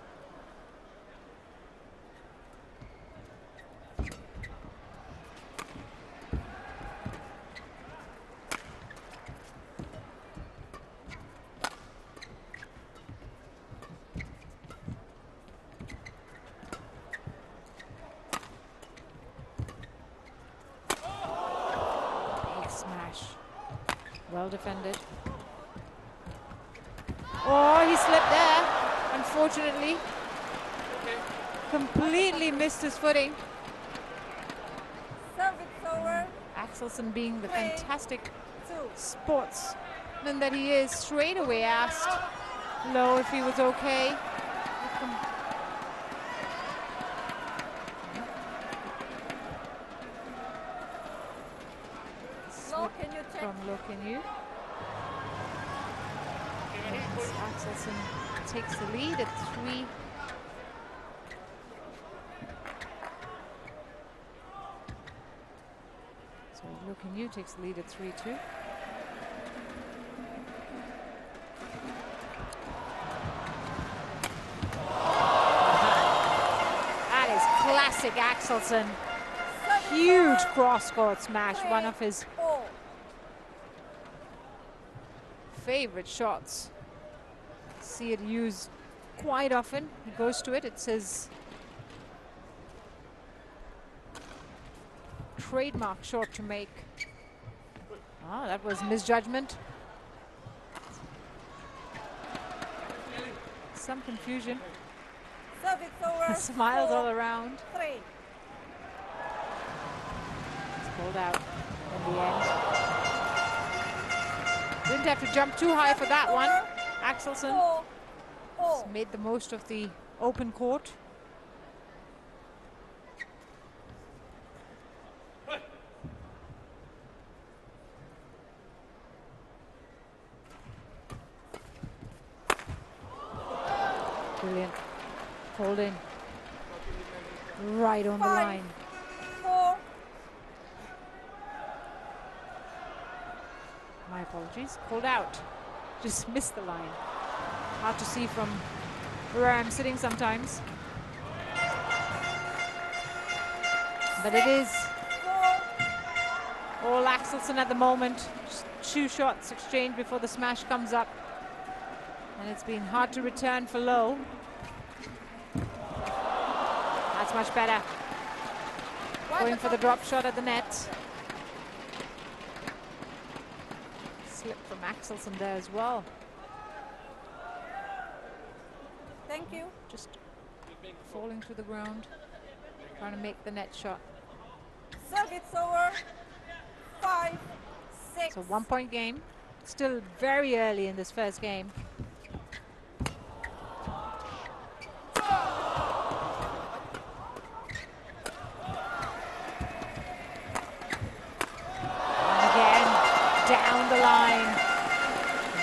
Well defended. Oh, he slipped there, unfortunately. Completely missed his footing. Service over. Axelsen, being the 3, fantastic 2. sportsman that he is, straight away asked Lowe if he was okay. Lowe, can you check? From Lowe, can you? Axelsen takes the lead at 3. So Lowe, can you takes the lead at 3-2. That is classic Axelsen. Huge cross-court smash, one of his favorite shots. See it used quite often. He goes to it. It's his trademark shot to make. Oh, that was misjudgment. Some confusion. Service over. Smiles all around. 3. It's pulled out in the end. Didn't have to jump too high for that one. Axelsen has made the most of the open court. Brilliant. Hold in. Right on the 5, line. 4. My apologies. Pulled out. Just missed the line. Hard to see from where I'm sitting sometimes. But it is all Axelsen at the moment. Just 2 shots exchanged before the smash comes up. And it's been hard to return for Lowe. That's much better. Going for the drop shot at the net. Slip from Axelsen there as well. Thank you. Just falling to the ground, trying to make the net shot. Service over. 5, 6. So 1-point game. Still very early in this first game.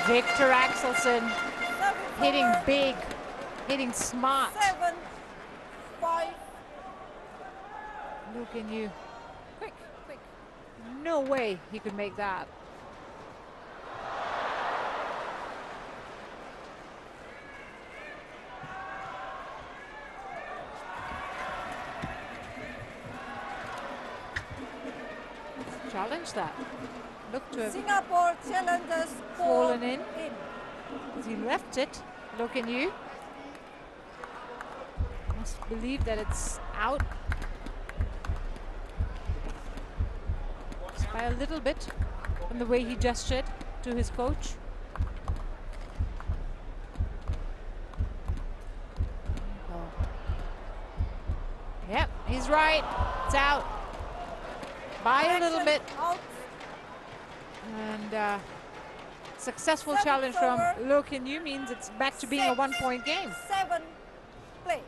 Victor Axelsen hitting big, hitting smart. 7, 5. Look at you. Quick, quick. No way he could make that. Challenge that. Look to have Singapore challenges fallen in. As he left it. Look at you. Must believe that it's out. Just by a little bit from the way he gestured to his coach. Oh. Yep, he's right. It's out. By a little bit. Out. And successful challenge from Loh Kin Yew means it's back to being a 1-point game. 7, play.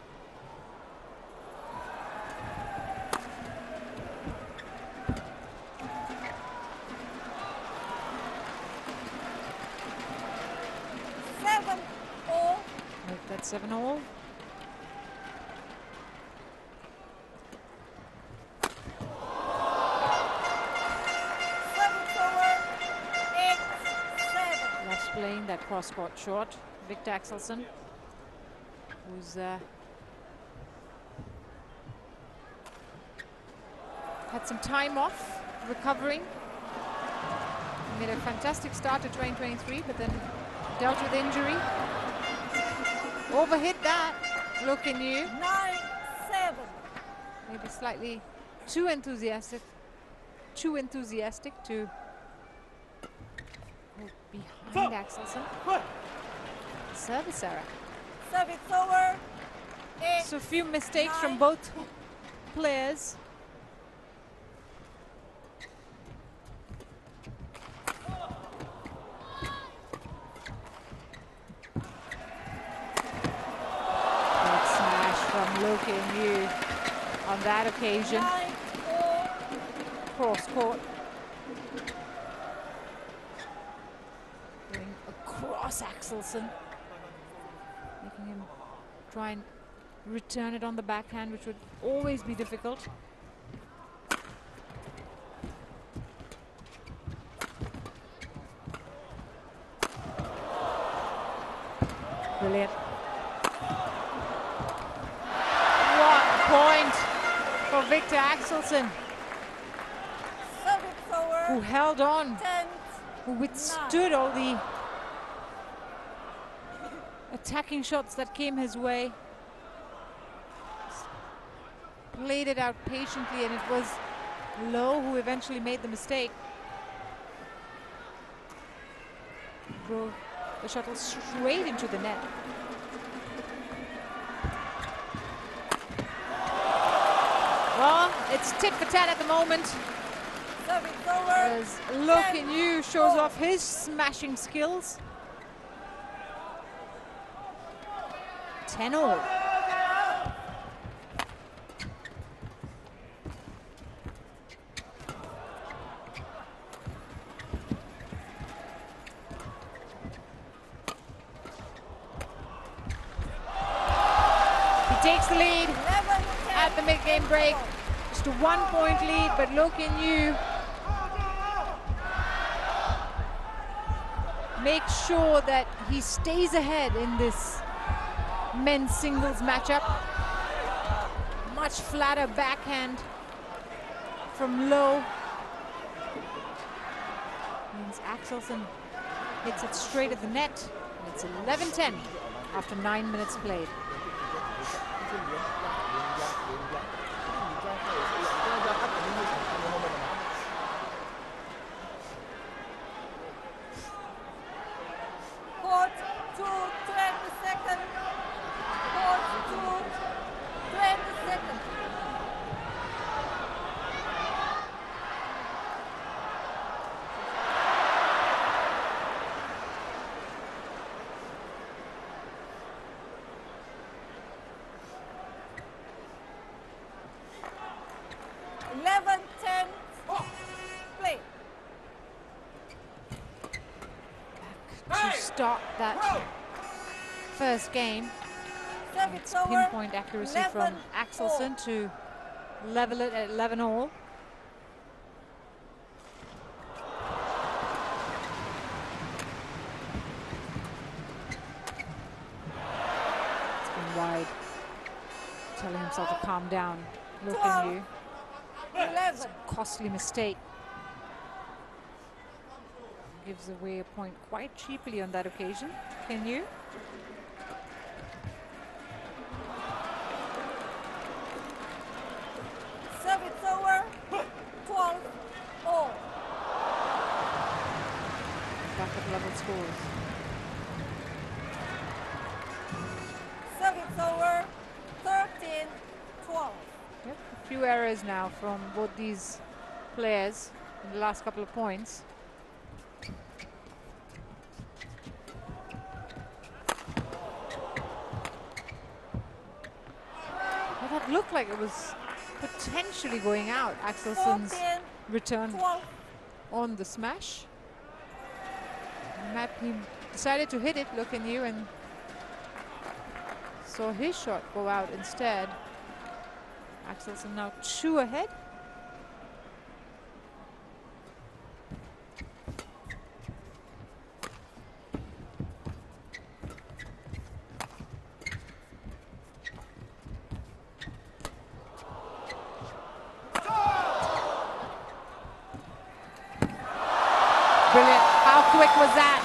Make that 7-all. Playing that cross-court short. Victor Axelsen, who's had some time off recovering. He made a fantastic start to 2023, but then dealt with injury. Overhit that. Loh Kin Yew. 9-7. Maybe slightly too enthusiastic to behind Axelsen. Service error. Service over. So a few mistakes from both players. Good smash from Loki and Yu on that occasion. 9-4. Cross court. Going across Axelsen. Making him try and return it on the backhand, which would always be difficult. Brilliant. What a point for Victor Axelsen, Service over. who held on, 10. who withstood all the attacking shots that came his way. Played it out patiently, and it was Low who eventually made the mistake. Drove the shuttle straight into the net. Well, it's tit for tat at the moment, Service over. as Look in You shows off his smashing skills. 10-all. Takes the lead 11-10. at the mid-game break. Just a 1-point lead, but Look in You makes sure that he stays ahead in this men's singles matchup. Much flatter backhand from Low. Means Axelsen hits it straight at the net. And it's 11-10 after 9 minutes played. Court 2, 20 seconds. Court 2, 20 seconds. Play. To start that first game. Service It's over. pinpoint accuracy from 11-all. Axelsen to level it at 11-all. It's been wide. Telling himself to calm down. Look at you. 11. Costly mistake. Gives away a point quite cheaply on that occasion. Can you? Service over. 12-all. Backup level scores. Service over. 13-12. Yep, a few errors now from both these players in the last couple of points. Well, that looked like it was potentially going out. Axelsen's 14, return 12. on the smash. He decided to hit it, Look in You, and saw his shot go out instead. Axelsen now 2 ahead. Brilliant. How quick was that?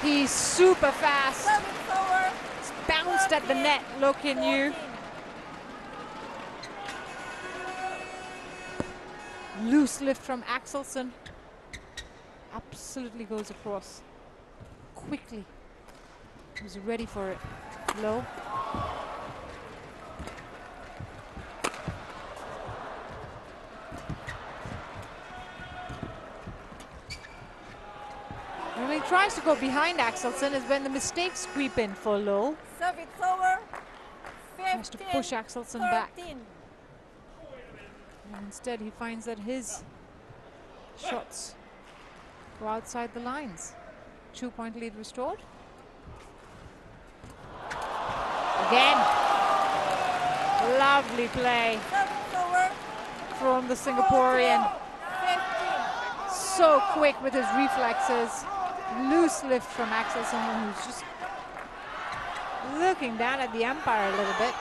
He's super fast. Service over. It's bounced at the net, Look in You. 14. Loose lift from Axelsen. absolutely goes across quickly. He was ready for it. Low. And when he tries to go behind Axelsen is when the mistakes creep in for Low. Serve it's over. Tries to push 15, Axelsen back. 13. And instead he finds that his shots go outside the lines. 2-point lead restored. Again. Lovely play Serve it's over. from the Singaporean. 15. So quick with his reflexes. Loose lift from Axelsen, who's just looking down at the umpire a little bit.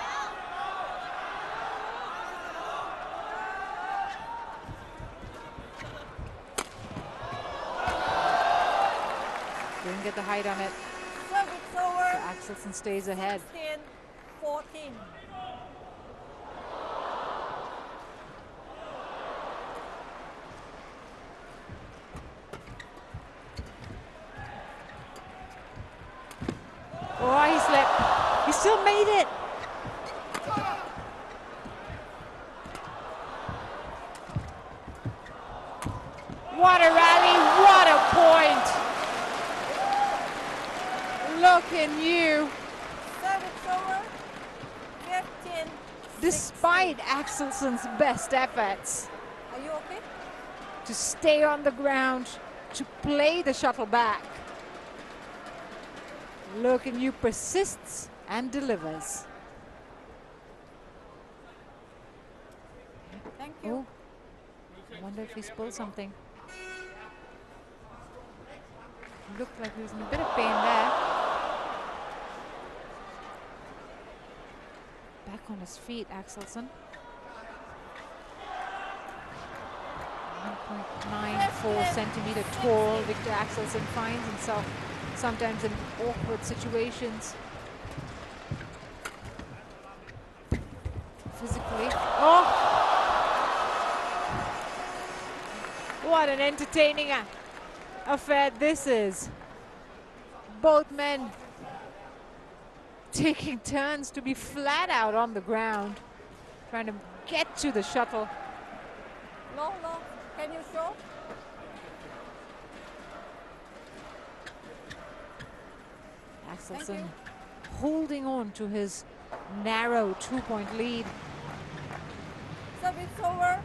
Didn't get the height on it. Serve it's over. Axelsen stays ahead. 16, 14. Oh, he slipped. He still made it. What a rally, what a point. Look at you. Serve it's over. 15. Despite Axelsen's best efforts Are you okay? to stay on the ground, to play the shuttle back, look at you, persists and delivers. Thank you. Oh, I wonder if he spilled something. Looked like he was in a bit of pain there. Back on his feet, Axelsen. 1.94 centimeter tall. Victor Axelsen finds himself sometimes in awkward situations. Physically. Oh! What an entertaining affair this is. Both men taking turns to be flat out on the ground, trying to get to the shuttle. No, no. Can you show? Axelsen holding on to his narrow 2-point lead. Serve it's over.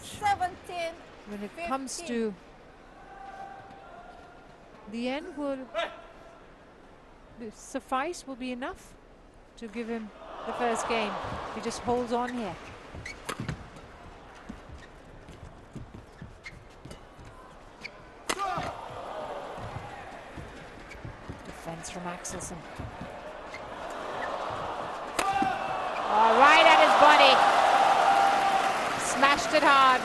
17. When it comes to the end, will suffice, will be enough to give him the first game. He just holds on here. Defense from Axelsen. Oh, right at his body. Smashed it hard.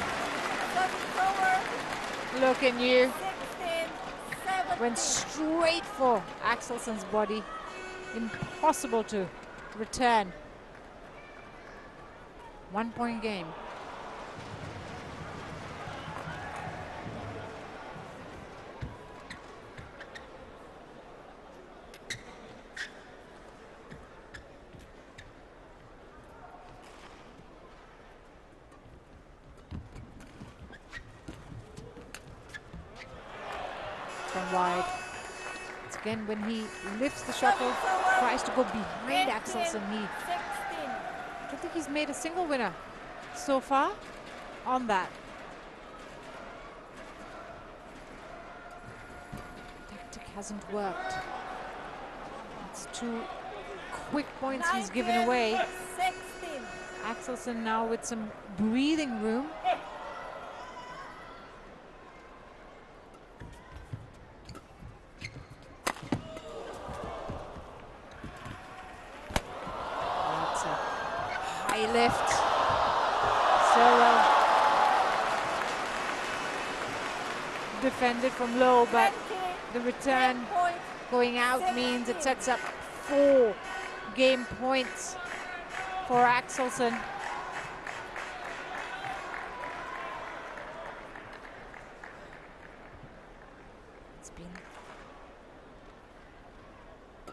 Serve it's over. Look at you. 16, 17. Went straight for Axelsen's body. Impossible to return. 1-point game. From wide. It's again when he lifts the shuttle, tries to go behind Axelsen. He 16. I don't think he's made a single winner so far on that. Tactic hasn't worked. It's 2 quick points he's given away. 16. Axelsen now with some breathing room. That's a high lift. So well defended from low, but 20. the return 10 points. going out means it sets up 4 game points for Axelsen. been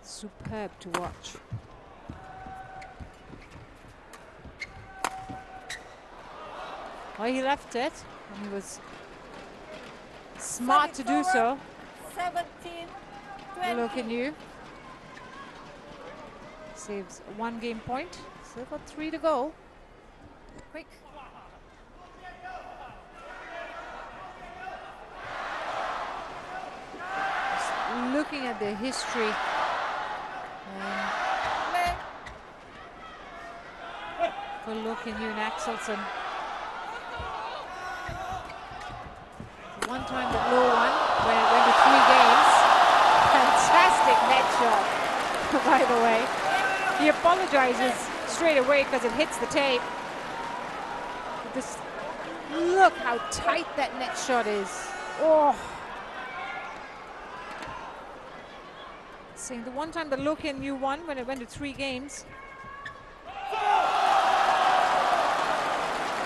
superb to watch. Well, he left it, and he was smart to do so. 17, 20. Look at you. Saves 1 game point. Still got 3 to go. Quick. Just looking at the history. For looking you and Axelsen. One time that low one when it went to 3 games. Fantastic net shot, by the way. He apologizes straight away because it hits the tape. But just look how tight that net shot is. Oh. Seeing the one time the Loken you won when it went to 3 games.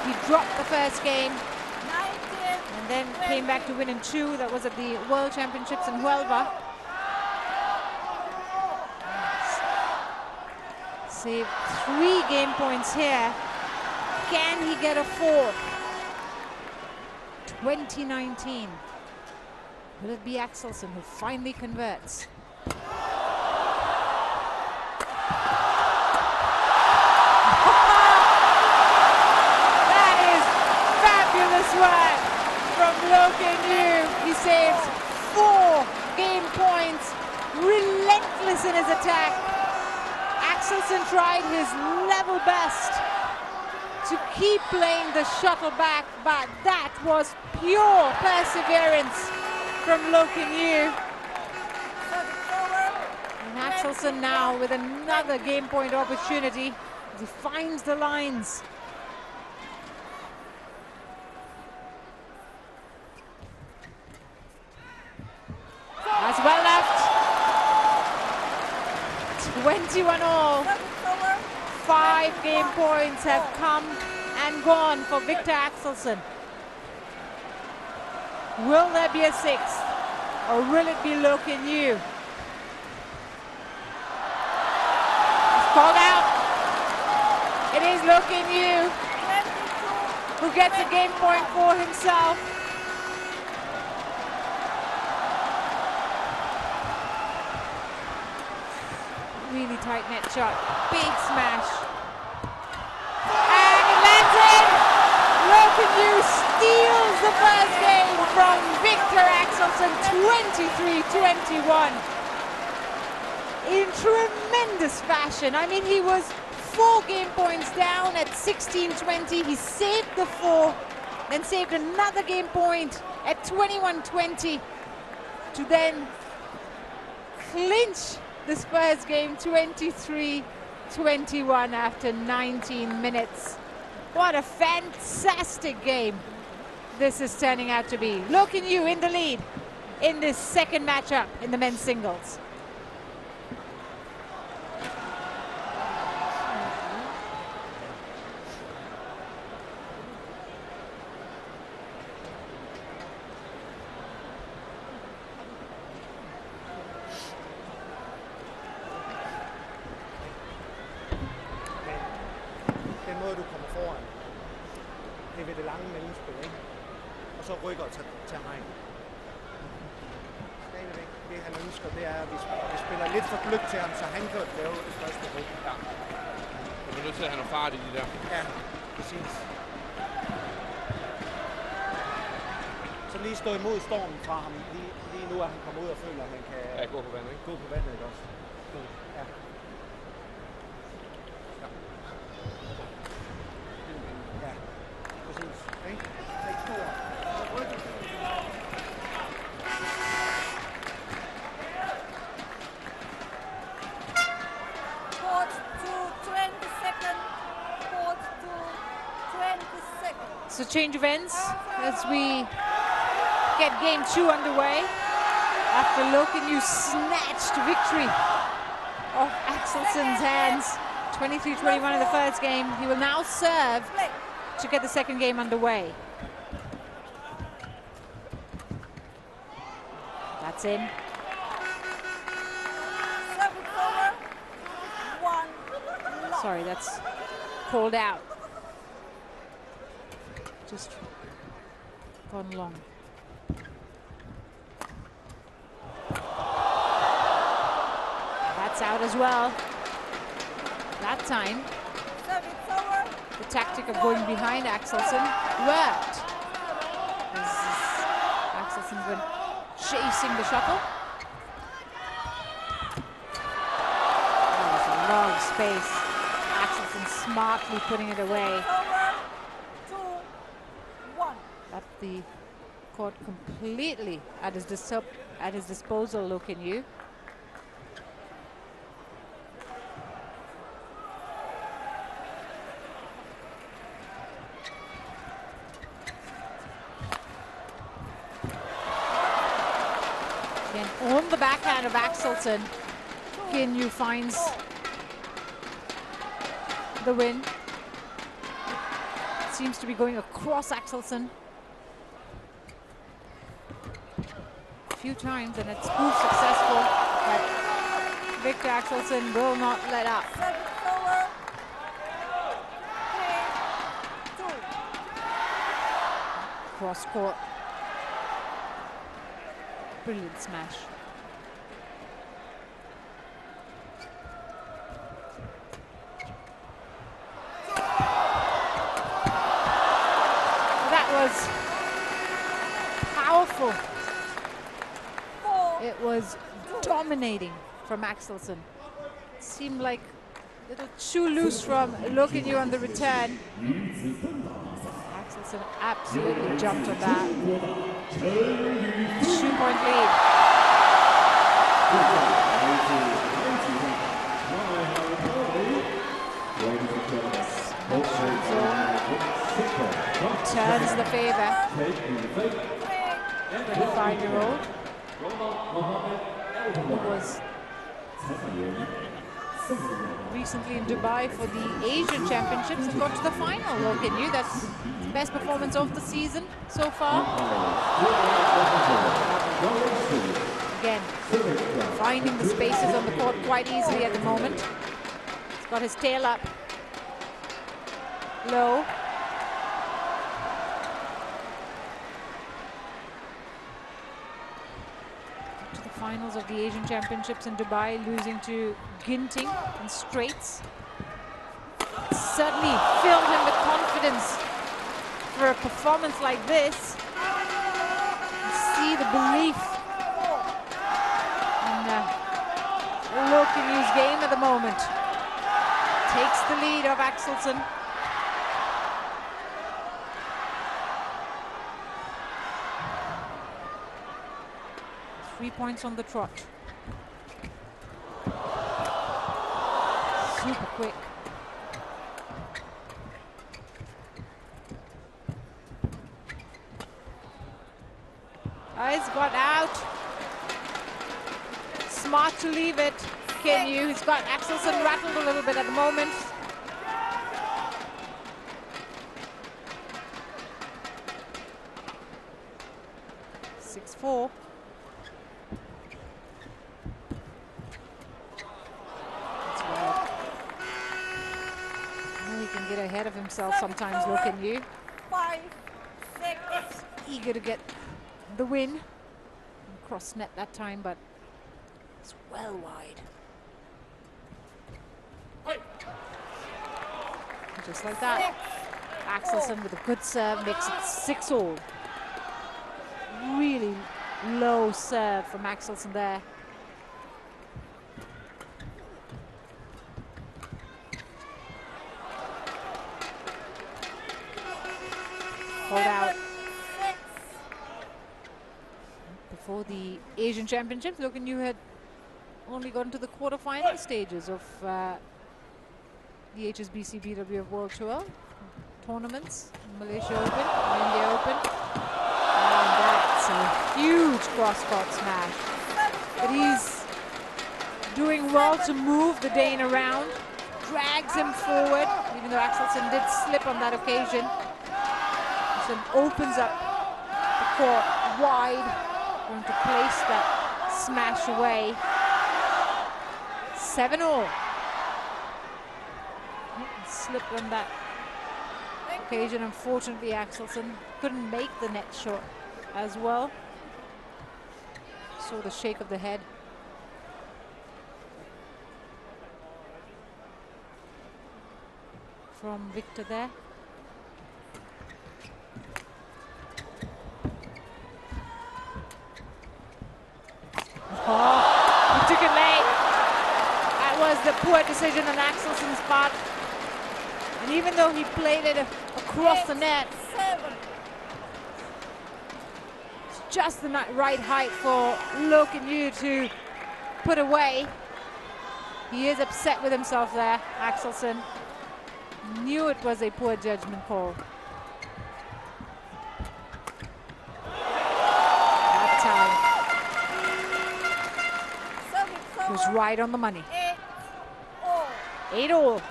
He dropped the first game. 19, And then came back to win in 2. That was at the World Championships in Huelva. Saved 3 game points here. Can he get a 4th? 2019. Will it be Axelsen who finally converts? That is fabulous work from Loken Yu. He saves 4 game points. Relentless in his attack. Axelsen tried his level best to keep playing the shuttle back, but that was pure perseverance from Loken Yu. And Axelsen now with another game point opportunity as he finds the lines. That's well left. 21 all. 5 game points have come and gone for Victor Axelsen. Will there be a 6th, or will it be Loken Yu? It's called out. It is Loken Yu who gets a game point for himself. Really tight net shot. Big smash. And it lands in! Loken Yu steals the first game from Victor Axelsen, 23-21. In tremendous fashion. I mean, he was 4 game points down at 16-20. He saved the 4, then saved another game point at 21-20 to then clinch this first game 23-21 after 19 minutes. What a fantastic game this is turning out to be. Loken Yu in the lead in this second matchup in the men's singles. Du kommer foran. Det er ved det lange mellemspil, ikke? Og så rykker til regn. Stadigvæk, det han ønsker, det er, at vi spiller lidt for gløb til ham, så han kan lave det første ryg. Ja. Men vi er nødt til at have noget fart i de der. Ja, præcis. Så lige stå imod stormen fra ham, lige nu, at han kommer ud og føler, at han kan gå på vandet, ikke? Gå på vandet, ikke også? Ja. So change of ends as we get game 2 underway. After Loken Yu snatched victory off Axelsen's hands, 23-21 in the first game. He will now serve to get the second game underway. That's in. Service over. 1 loss. Sorry, that's called out. Just gone long. That's out as well. That time, Service over. the tactic of going behind Axelsen worked. Axelsen's been chasing the shuttle. That was a lot of space. Axelsen smartly putting it away. Over. 2-1. Got the court completely at his disposal, look in you. Again, on the backhand of Axelsen, Kinyu finds the win. Seems to be going across Axelsen a few times, and it's proved successful, but Victor Axelsen will not let up. Service over. 3-2. Cross court. Brilliant smash. That was powerful. It was dominating from Axelsen. Seemed like a little too loose from looking you on the return. Axelsen absolutely jumped on that. 2-point lead. Turns the favor. 25-year-old who was recently in Dubai for the Asian Championships and got to the final. Look at you, that's the best performance of the season so far. Again, finding the spaces on the court quite easily at the moment. He's got his tail up low. To the finals of the Asian Championships in Dubai, losing to Ginting in straights. Certainly filled him with confidence for a performance like this. You see the belief in Lokinu's game at the moment. Takes the lead of Axelsen. Three points on the trot. Super quick. He's got out. Smart to leave it. Kinyu, he's got Axelsen rattled a little bit at the moment. Four. He can get ahead of himself sometimes, look at you. 5, 6. Eager to get the win. Cross net that time, but it's well wide. Just like that. Axelsen with a good serve makes it 6-all. Really low serve from Axelsen there. Hold out. Before the Asian Championships, looking you had only gotten to the quarterfinal stages of the HSBC BWF World Tour tournaments, Malaysia Open, India Open. And that's a huge cross-court smash. But he's doing well to move the Dane around, drags him forward, even though Axelsen did slip on that occasion. Axelsen opens up the court wide, going to place that smash away. 7-all. Slipped on that occasion, unfortunately. Axelsen couldn't make the net shot as well. Saw the shake of the head. From Victor there. Oh, he took it late. That was the poor decision on Axelsen's part. And even though he played it across the net, it's just the right height for Loh Kin-yew to put away. He is upset with himself there, Axelsen. Knew it was a poor judgment call. That time. It was right on the money. 8-all.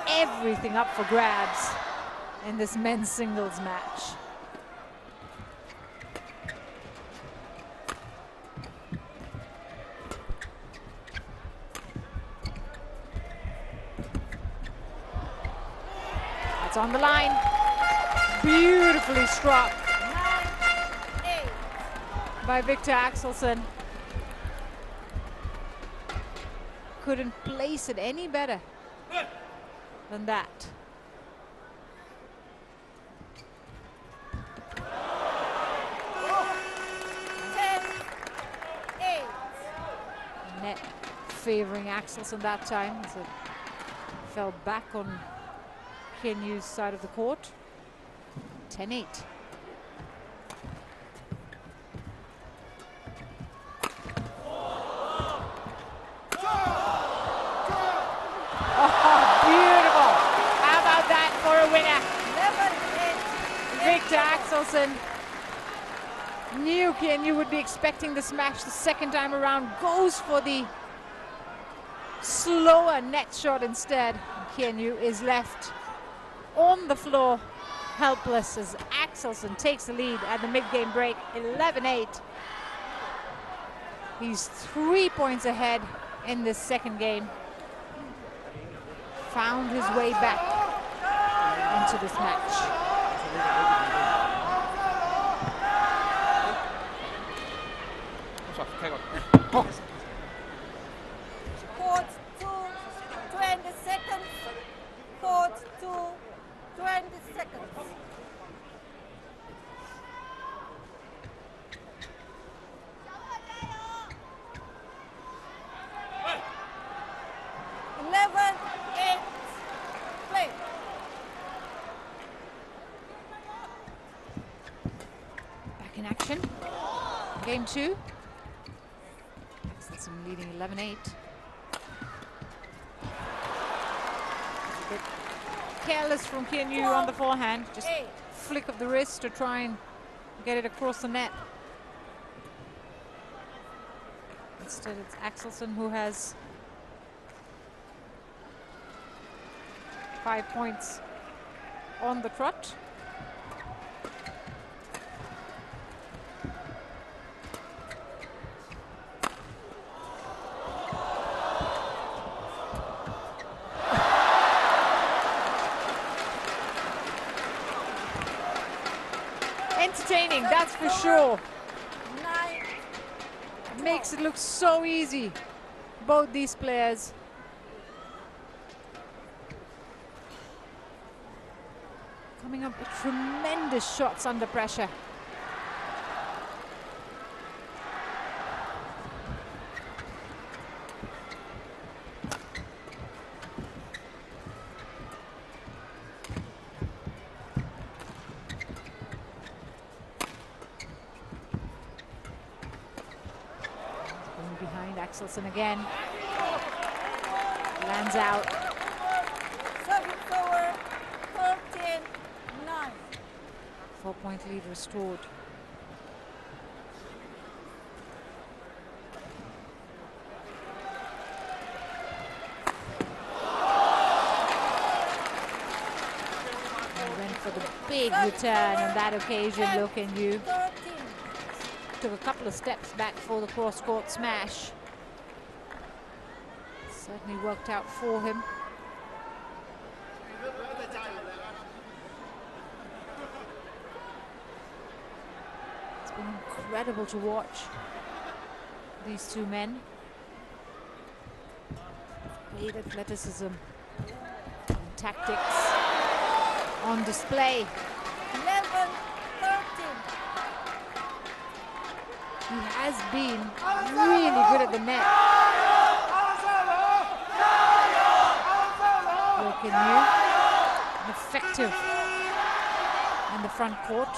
Everything up for grabs in this men's singles match. That's on the line. Beautifully struck by Victor Axelsen. Couldn't place it any better than that. Net favoring Axelsen that time as it fell back on Kin-yew's side of the court. 10-8. Victor Axelsen knew Kin-yew would be expecting the smash the second time around. Goes for the slower net shot instead. Kin-yew is left on the floor helpless as Axelsen takes the lead at the mid-game break, 11-8. He's 3 points ahead in this second game. Found his way back into this match. Court 2, 20 seconds. Court 2, 20 seconds. Play. Back in action. Game 2. Axelsen leading 11-8. A bit careless from Kin-yew on the forehand. Just flick of the wrist to try and get it across the net. Instead, it's Axelsen who has 5 points on the trot. Entertaining, that's for sure. Makes it look so easy, both these players. Coming up with tremendous shots under pressure. Axelsen again. Lands out. Service over, 13-9. 4-point lead restored. He went for the big return on that occasion, Loh Kin-yew. Took a couple of steps back for the cross-court smash. Certainly worked out for him. It's been incredible to watch these two men. Great athleticism and tactics on display. 11-13. He has been really good at the net. Looking new and effective in the front court.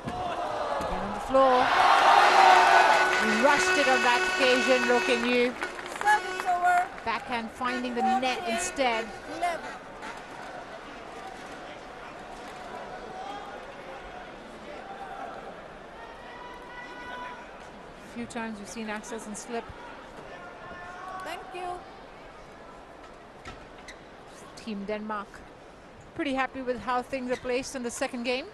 And on the floor. He rushed it on that occasion, looking new. Service over. Backhand finding the net instead. 11. A few times we've seen Axelsen slip. Thank you. Team Denmark pretty happy with how things are placed in the second game.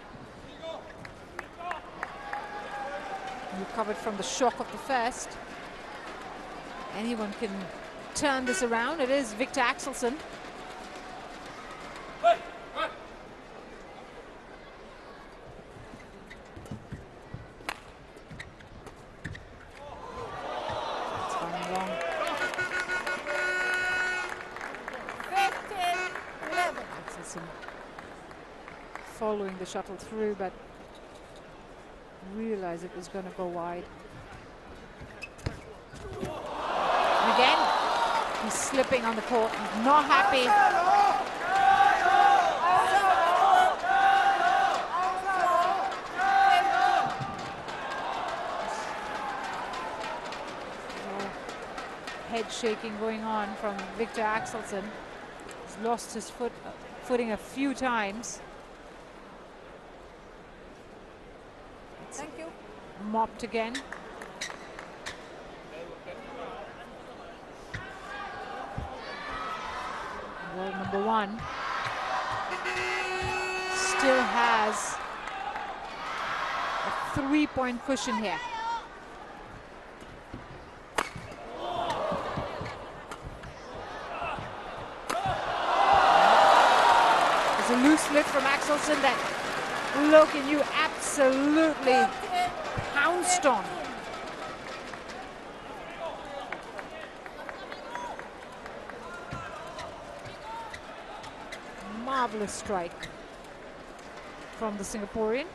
Recovered from the shock of the first. Anyone can turn this around. It is Victor Axelsen. Following the shuttle through, but realized it was going to go wide. And again, he's slipping on the court. He's not happy. Head shaking going on from Victor Axelsen. He's lost his footing a few times. Thank you. Mopped again. World number one still has a 3-point cushion here. There's a loose lift from Axelsen that look at you absolutely pounced on. Marvelous strike from the Singaporean.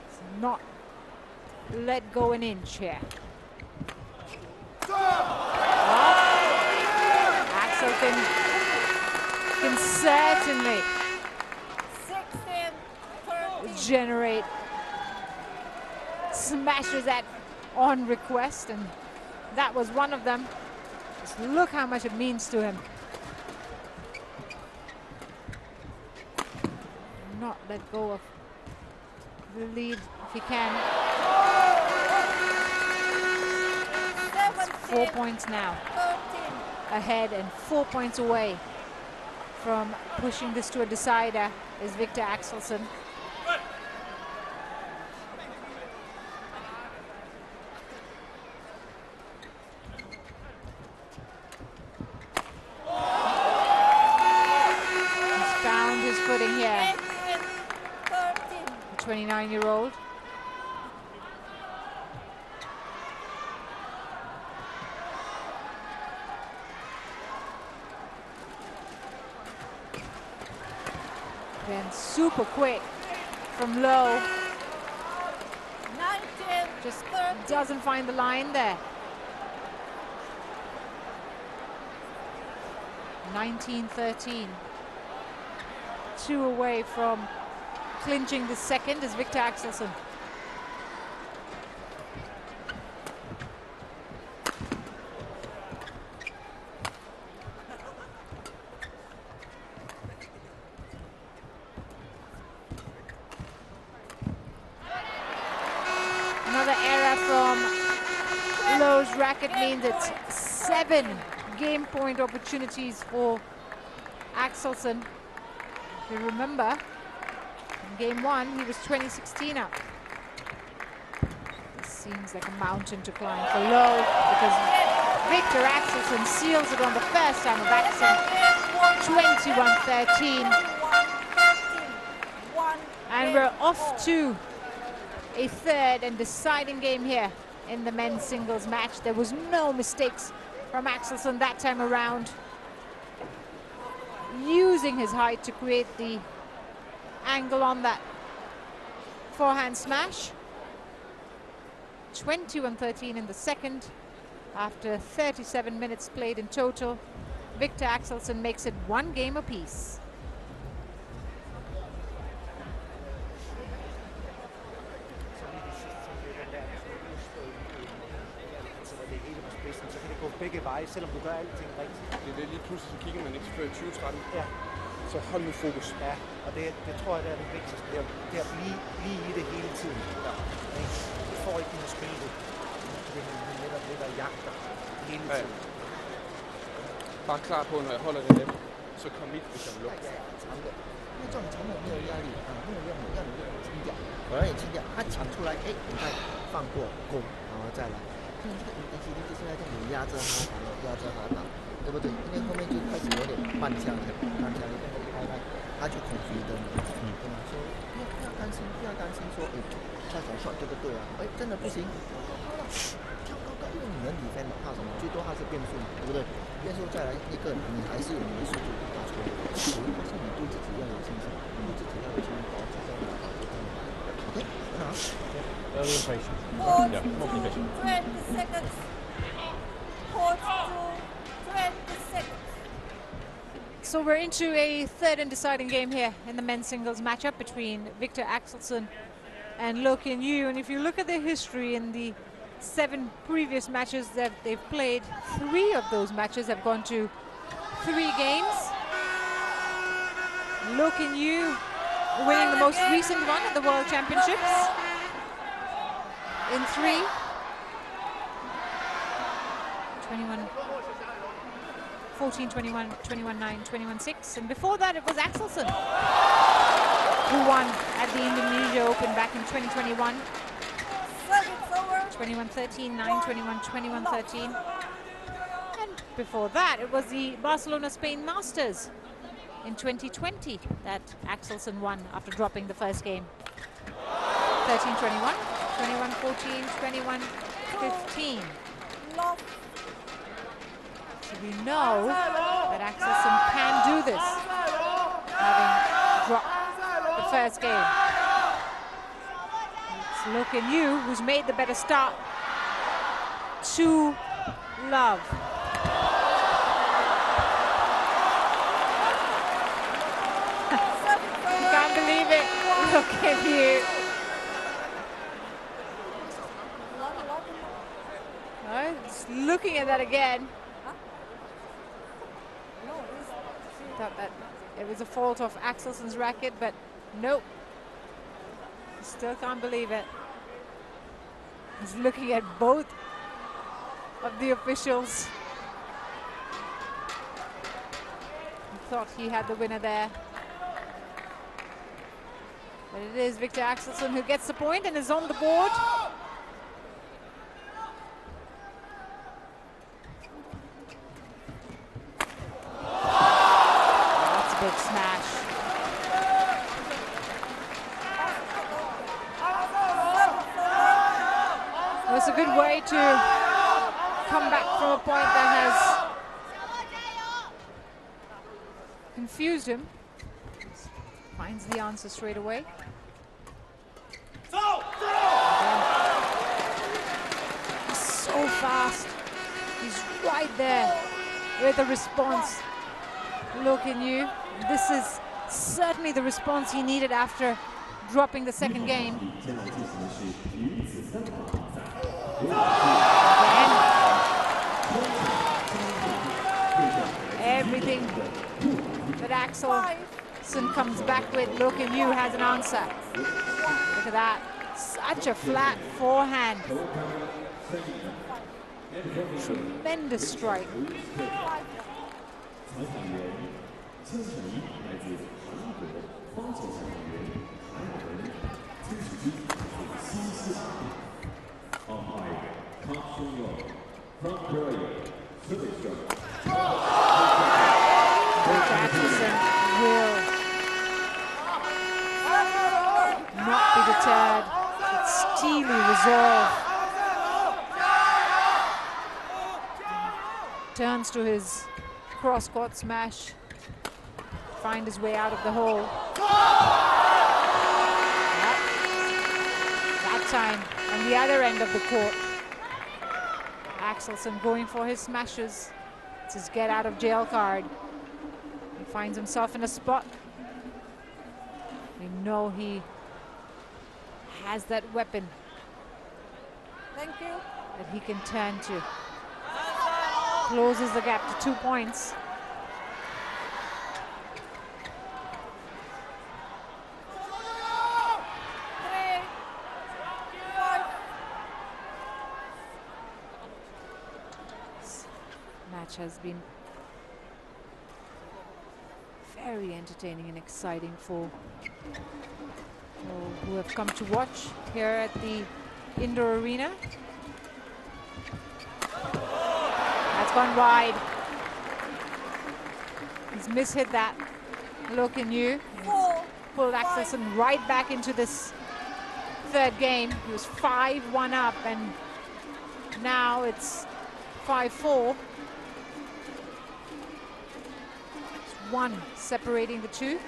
It's not let go an inch here. Axel can certainly generate smashes at on request, and that was one of them. Just look how much it means to him. Not let go of the lead if he can. It's 4 points now ahead and 4 points away from pushing this to a decider is Victor Axelsen. He's found his footing here. 29-year-old. Then super quick from low. 19, just doesn't find the line there. 19-13. 2 away from clinching the second is Victor Axelsen. Another error from Lowe's racket means it's 7 game point opportunities for Axelsen. If you remember, in game 1, he was 20-16 up. This seems like a mountain to climb for Low, because Victor Axelsen seals it on the first time of action, 21-13. And we're off to a third and deciding game here in the men's singles match. There was no mistakes from Axelsen that time around, using his height to create the angle on that forehand smash. 21-13 in the second, after 37 minutes played in total. Victor Axelsen makes it 1 game apiece. Begge veje, selvom du gør alting rigtigt. Det er det, lige pludselig så kigger man ikke før i 2013. Ja. Så hold nu fokus. Ja, og det tror jeg, det er det vigtigste. Det er at blive i det hele tiden. Ja. Du får ikke noget spil det. Det er netop det, der jagter hele tiden. Ja. Bare klar på, når jeg holder det let, så kom mit, hvis jeg vil lukke. Ja, 长的，因为这种长的没有压力啊，没有让你轻掉，反而也轻掉，他抢出来，哎，你看放过攻，然后再来。 这个其实就是在这里压着他打，压着他打，对不对？因为后面就开始有点慢下来，他就恐惧的，对吗？说不要担心，不要担心说，哎，下手shot对不对啊？哎，真的不行，跳高高，因为你能defend嘛，怕什么？最多它是变速嘛，对不对？变速再来一个，你还是有你的速度打出来，只不过是你对自己要有信心，对自己要有信心，保持这样打就可以了。OK， 很好。 Early impatient. Yeah, more impatient. 20 seconds. Pause to 20 seconds. So we're into a third and deciding game here in the men's singles matchup between Victor Axelsen and Loh Kin Yew. And if you look at their history in the 7 previous matches that they've played, 3 of those matches have gone to 3 games. Loh Kin Yew winning the most recent one at the World Championships in 3. 14, 21, 21-9, 21-6. And before that, it was Axelsen who won at the Indonesia Open back in 2021. 21-13, 9-21, 21-13. And before that, it was the Barcelona Spain Masters in 2020 that Axelsen won after dropping the first game. 13-21, 21-14, 21-15. So we know that Axelsen can do this, having dropped the first game. It's Loh Kin Yew who's made the better start to love. You can't believe it. Loh Kin Yew. Just looking at that again. Thought that it was a fault of Axelsen's racket, but nope. Still can't believe it. He's looking at both of the officials. He thought he had the winner there. But it is Victor Axelsen who gets the point and is on the board. Big smash. It was a good way to come back from a point that has confused him. Finds the answer straight away. He's so fast. He's right there with the response. Loh Kin Yew. This is certainly the response he needed after dropping the second game. Again. Everything that Axelsen comes back with, Loh Kin Yew has an answer. Look at that. Such a flat forehand. Tremendous strike. Axelsen will not be deterred. It's steely resolve. Turns to his cross-court smash. Find his way out of the hole. That time on the other end of the court. Axelsen going for his smashes. It's his get out of jail card. He finds himself in a spot. We know he has that weapon. Thank you. That he can turn to. Closes the gap to 2 points. Match has been very entertaining and exciting for who have come to watch here at the indoor arena. That's gone wide. He's mishit that. Look in you. Pulled Axelsen right back into this third game. He was 5-1 up, and now it's 5-4. One separating the two.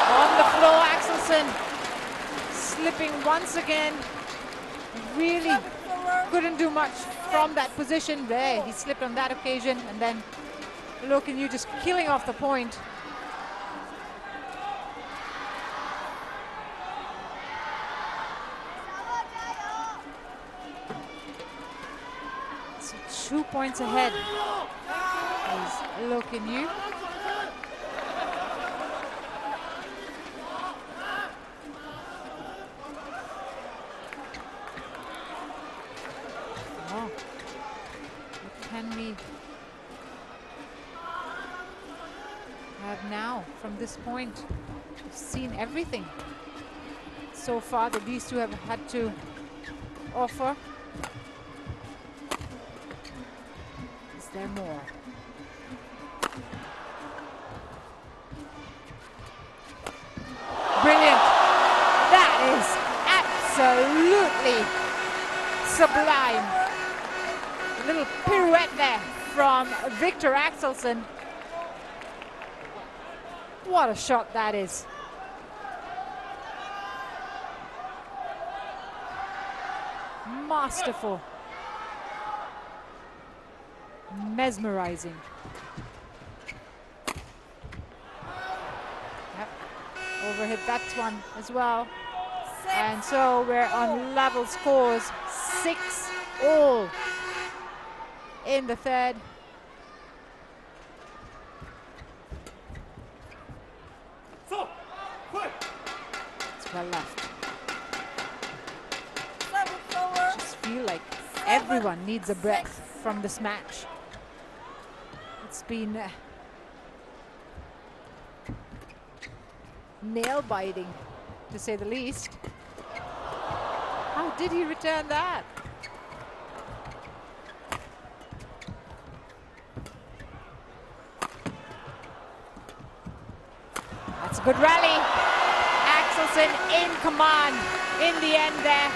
On the floor, Axelsen slipping once again. Really couldn't do much from that position there. He slipped on that occasion, and then look, and you just killing off the point. So 2 points ahead is Look in you. Oh, what can we have now from this point? We've seen everything so far that these two have had to offer. Is there more? Brilliant. That is absolutely sublime. A little pirouette there from Victor Axelsen. What a shot that is. Masterful. Mesmerizing. Yep. Overhit that one as well. And so we're on level scores, 6-all in the third. It's well left. I just feel like everyone needs a breath from this match. It's been nail-biting, to say the least. How did he return that? That's a good rally. Axelsen in command in the end there.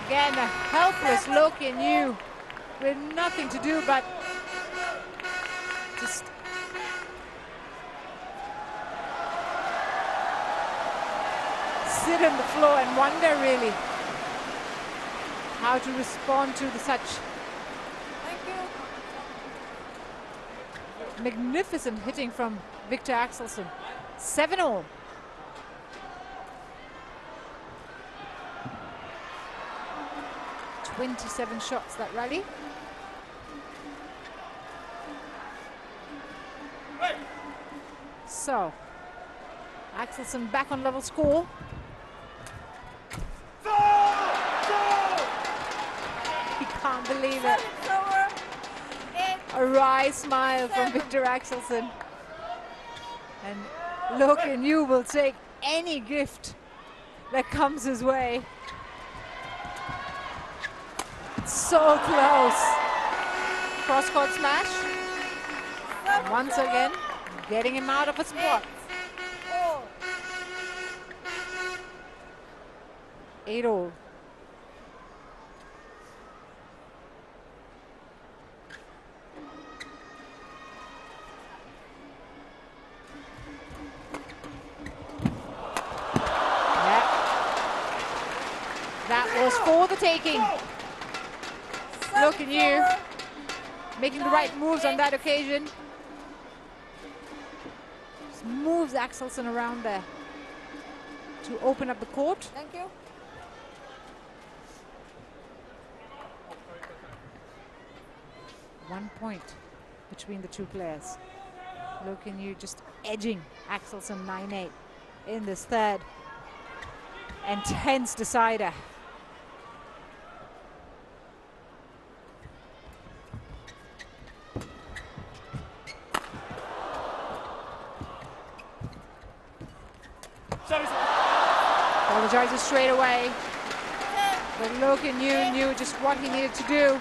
Again, a helpless look in you with nothing to do but just sit on the floor and wonder really how to respond to such magnificent hitting from Victor Axelsen. 7-all. "27 shots that rally. So, Axelsen back on level score. He can't believe it. A wry smile from Victor Axelsen. And look, and you will take any gift that comes his way. So close. Cross-court smash. And once again, getting him out of a spot. 8-all. That was for the taking. Look at you, making the right moves on that occasion. Just moves Axelsen around there to open up the court. Thank you. One point between the two players. Look at you, just edging Axelsen 9-8 in this third and tense decider. Apologizes straight away. But look at you, knew just what he needed to do.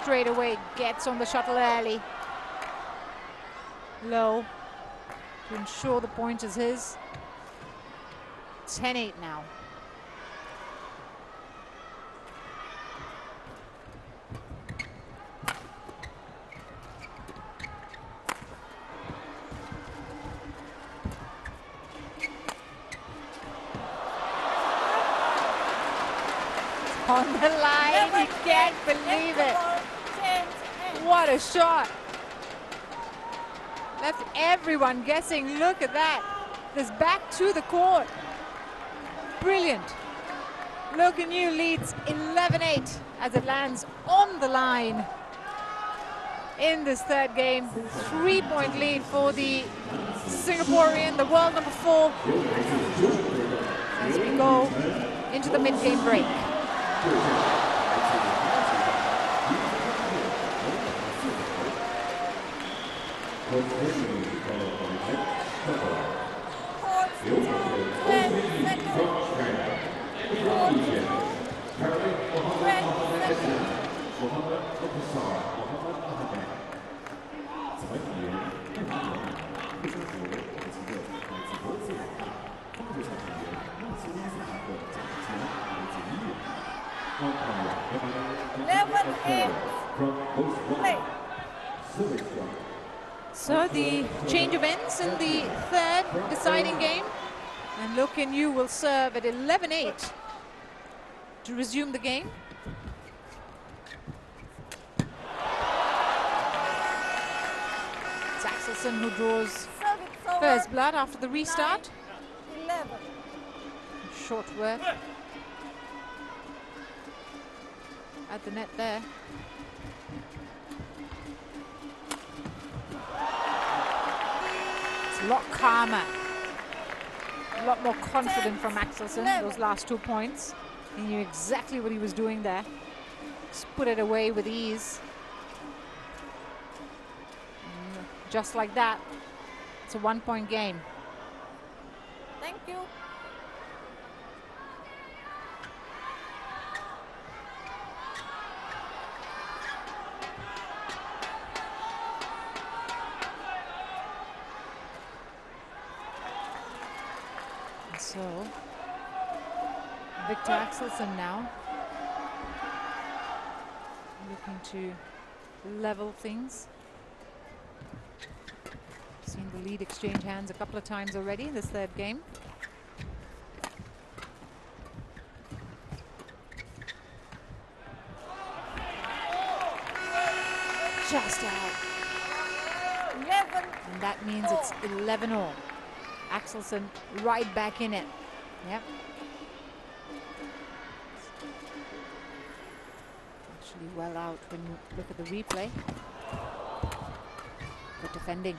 Straight away gets on the shuttle early. Low to ensure the point is his. 10-8 now. On the line, he can't believe it. What a shot. Left everyone guessing. Look at that. This back to the court. Brilliant. Look at you, leads 11-8 as it lands on the line in this third game. 3-point lead for the Singaporean, the world number 4, as we go into the mid-game break. So the change of ends in the third deciding game, and Look and You will serve at 11-8 to resume the game. It's Axelsen who draws first blood after the restart. 11. Short work at the net there. It's a lot calmer, a lot more confident from Axelsen. Those last 2 points. He knew exactly what he was doing there. Just put it away with ease. And just like that, it's a 1-point game. Thank you. So, Victor Axelsen now looking to level things. Seen the lead exchange hands a couple of times already in this third game. Just out. 11. And that means it's 11-all. Axelsen right back in it. Yep. Really well out when you look at the replay. Good defending.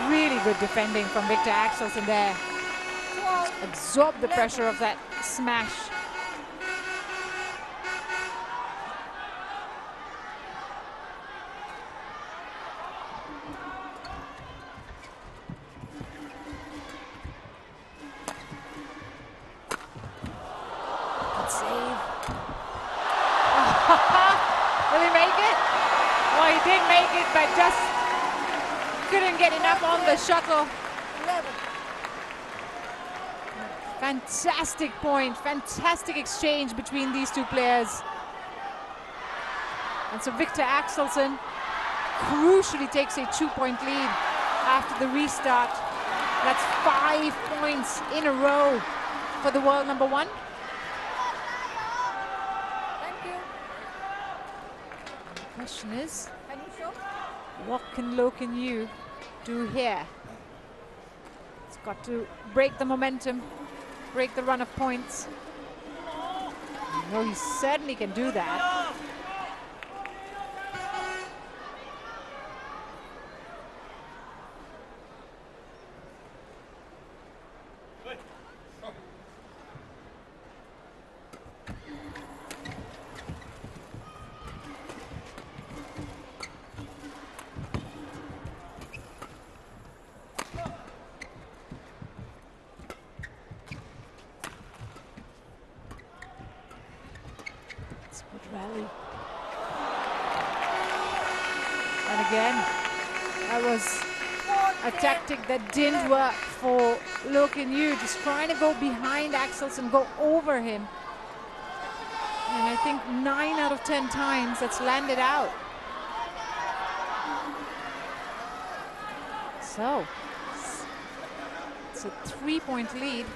Really good defending from Victor Axelsen there. Absorb the pressure of that smash. Good save. Will he make it? Oh, he did make it, but just couldn't get enough on the shuttle. 11. Fantastic point, fantastic exchange between these two players. And so Victor Axelsen crucially takes a 2-point lead after the restart. That's 5 points in a row for the world number one. Thank you. The question is, Can you show? what can Loh Kin Yew do here? It's got to break the momentum, break the run of points. No, he certainly can do that. Rally. And again, that was a tactic that didn't work for Loh Kin Yew, just trying to go behind Axelsen, go over him. And I think 9 out of 10 times that's landed out. So, it's a 3-point lead,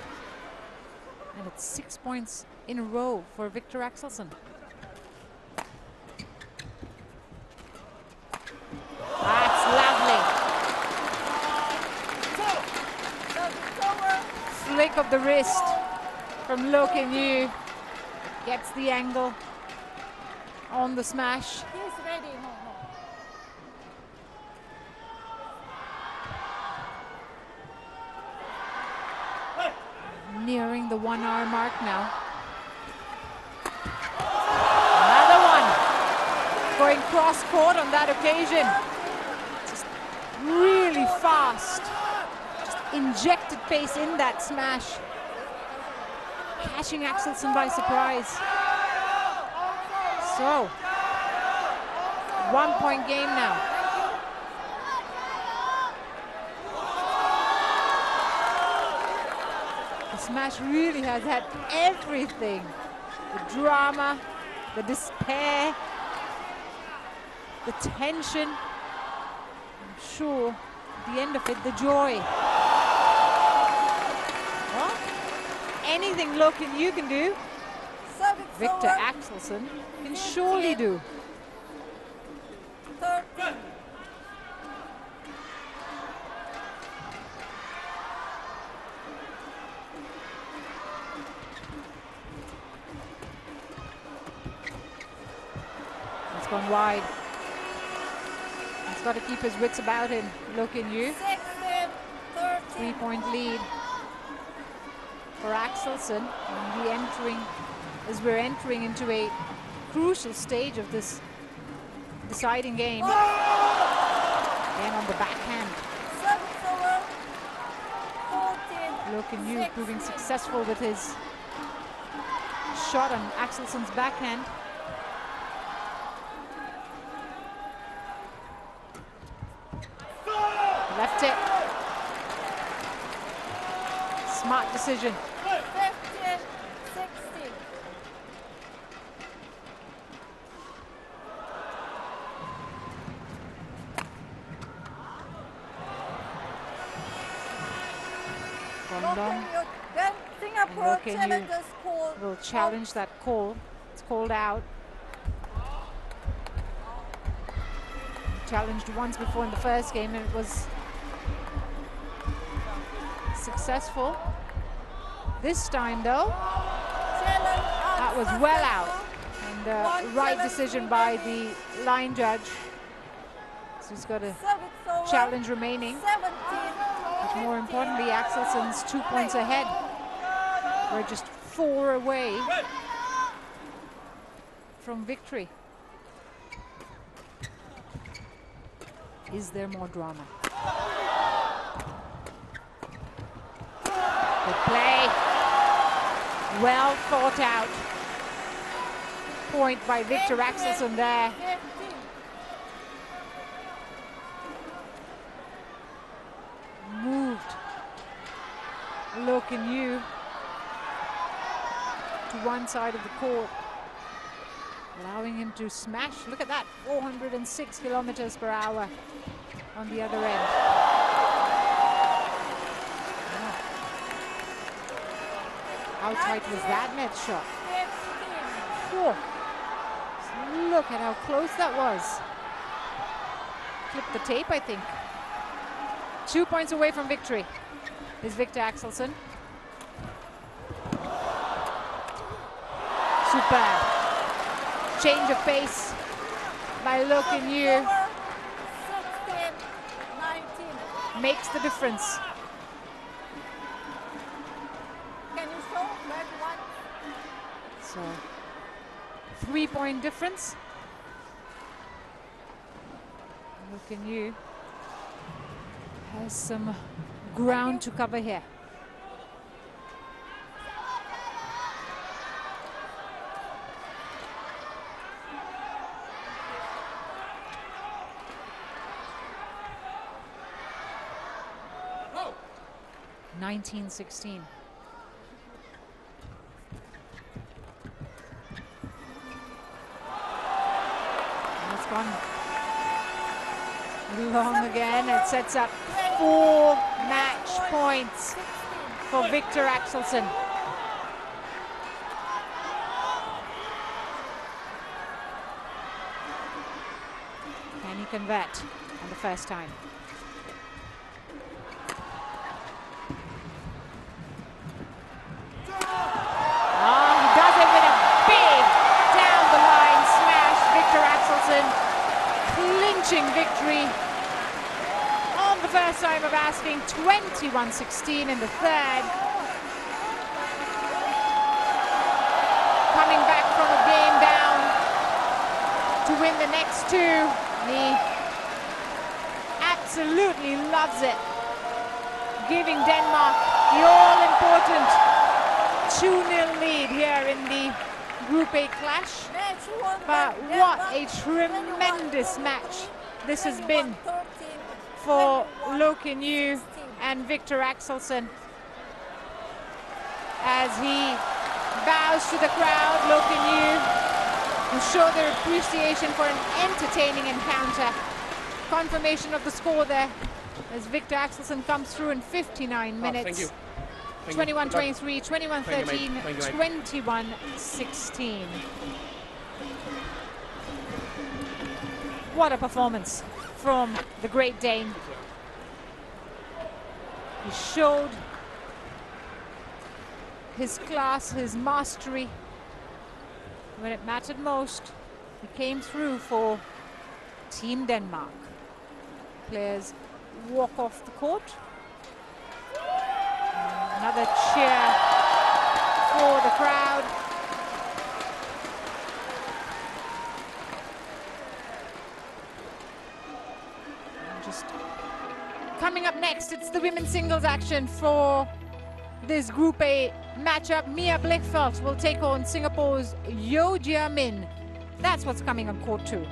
and it's 6 points in a row for Victor Axelsen. That's lovely. Flick of the wrist from Loh Kin Yew. Gets the angle on the smash. He's ready. No. Nearing the 1 hour mark now. Another one. Going cross court on that occasion. Just really fast. Just injected pace in that smash. Catching Axelsen by surprise. So, 1-point game now. The smash really has had everything. The drama, the despair, the tension. I'm sure at the end of it, the joy. Well, anything Loh Kin Yew can do, Victor Axelsen can surely do. 13. It's gone wide. He's got to keep his wits about him, Loh Kin Yew. 3-point lead for Axelsen. And as we're entering into a crucial stage of this deciding game. Again on the backhand. Loh Kin Yew proving successful with his shot on Axelsen's backhand. Left it. Smart decision. 15-16. Guangdong Then Singapore Loh Kin Yew challengers call. will challenge that call. It's called out. Challenged once before in the first game and it was successful. This time though, that was well out. And And right decision by the line judge. So he's got a challenge remaining. But more importantly, Axelson's 2 points ahead. We're just 4 away from victory. Is there more drama? Good play. Well thought out. Point by Victor Axelson there. Moved Loken Yu to one side of the court, allowing him to smash. Look at that, 406 kilometers per hour on the other end. Oh. How tight was that net shot? Oh. Look at how close that was. Clip the tape, I think. 2 points away from victory is Victor Axelson. Super. Change of pace by Loken Yu. Makes the difference. Can you show that one? So, 3-point difference. Loken Yu has some ground to cover here. Oh. 19-16. That's gone long again. It sets up 4 match points for Victor Axelson. Can he convert on the first time? Oh, he does it with a big down the line smash. Victor Axelson clinching victory on the first time of asking, 21-16 in the third. Coming back from a game down to win the next 2. He absolutely loves it. Giving Denmark the all-important 2-0 lead here in the Group A clash. But what a tremendous match this has been for Loken Yu and Victor Axelson. As he bows to the crowd, Loken Yu will show their appreciation for an entertaining encounter. Confirmation of the score there as Victor Axelson comes through in 59 minutes. 21-23, 21-13, 21-16. What a performance from the Great Dane. He showed his class, his mastery. When it mattered most, he came through for Team Denmark. Players walk off the court. Another cheer for the crowd. And just coming up next, it's the women's singles action for this Group A matchup. Mia Blichfeldt will take on Singapore's Yo Jia Min. That's what's coming on court 2.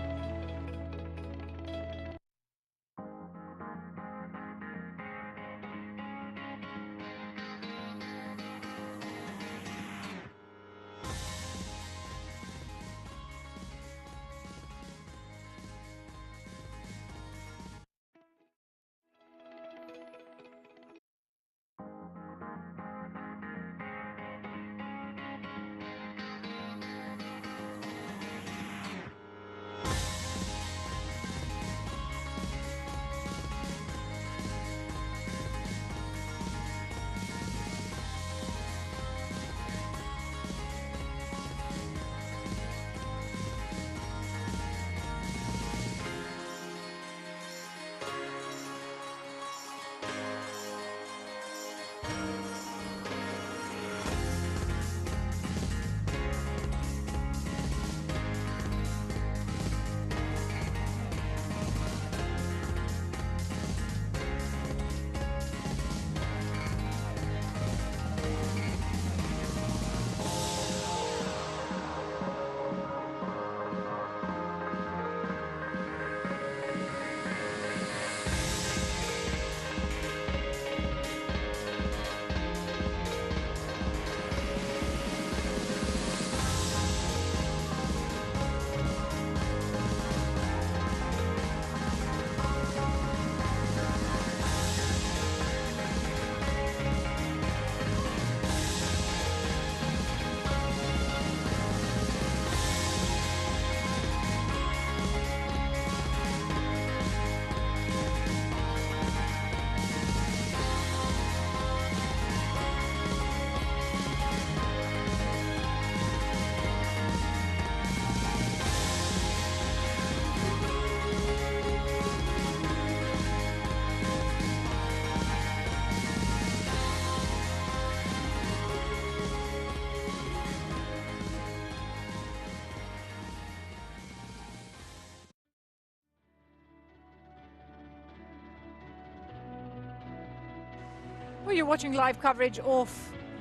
Well, you're watching live coverage of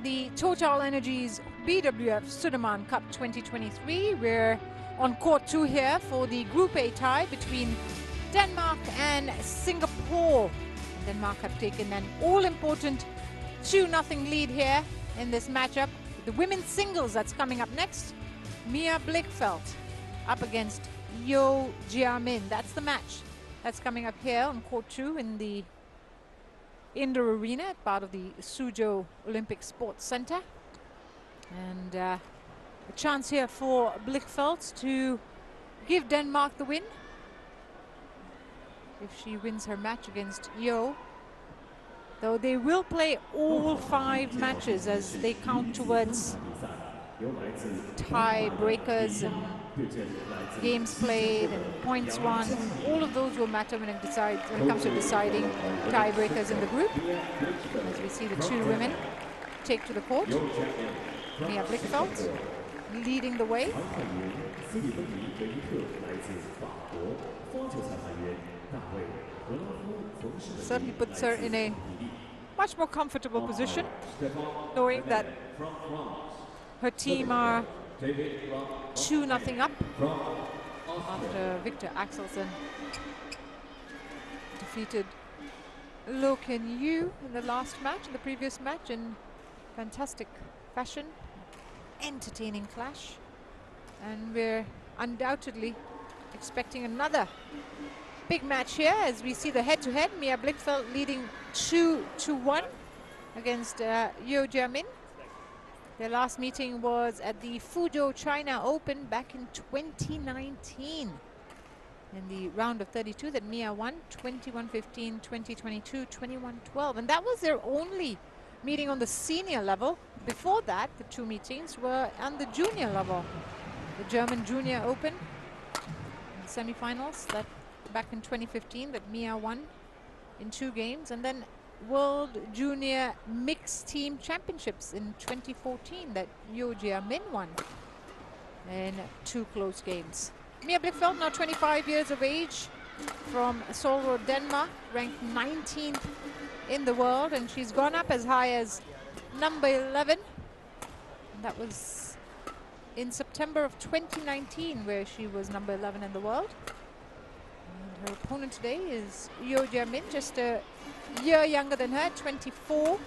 the TotalEnergies BWF Sudirman Cup 2023. We're on court 2 here for the Group A tie between Denmark and Singapore. Denmark have taken an all-important 2-0 lead here in this matchup. The women's singles that's coming up next. Mia Blichfeldt up against Yo Jia-min. That's the match that's coming up here on court 2 in the indoor arena, part of the Suzhou Olympic Sports Center. And a chance here for Blichfeldt to give Denmark the win if she wins her match against Yo. Though they will play all 5 matches as they count towards tie-breakers and games played and points won. All of those will matter when it comes to deciding tiebreakers in the group. As we see the 2 women take to the court. Mia Blichfeldt leading the way. Certainly puts her in a much more comfortable position, knowing that her team are 2-0 up after Victor Axelsen defeated Lo Ken Yu in the last match, in the previous match, in fantastic fashion. Entertaining clash. And we're undoubtedly expecting another big match here as we see the head-to-head. Mia Blichfeldt leading 2-1 against Yo Jia-min. Their last meeting was at the Fuzhou China Open back in 2019. In the round of 32 that Mia won, 21-15, 2022, 21-12. And that was their only meeting on the senior level. Before that, the 2 meetings were on the junior level. The German Junior Open semi-finals that back in 2015 that Mia won in 2 games, and then World Junior Mixed Team Championships in 2014 that Yo Jia-min won in 2 close games. Mia Blichfeldt, now 25 years of age, from Solrød, Denmark, ranked 19th in the world, and she's gone up as high as number 11. And that was in September of 2019 where she was number 11 in the world. And her opponent today is Yo Jia-min, just a year younger than her, 24,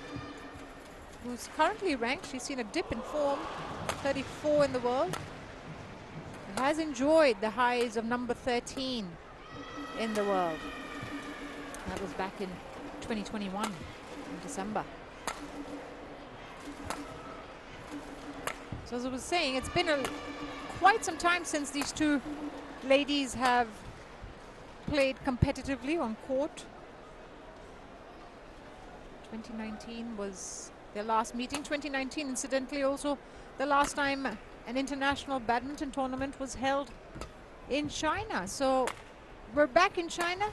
who's currently ranked, she's seen a dip in form, 34 in the world, and has enjoyed the highs of number 13 in the world. That was back in 2021 in December. So as I was saying, it's been quite some time since these 2 ladies have played competitively on court. 2019 was their last meeting. 2019, incidentally, also the last time an international badminton tournament was held in China. So we're back in China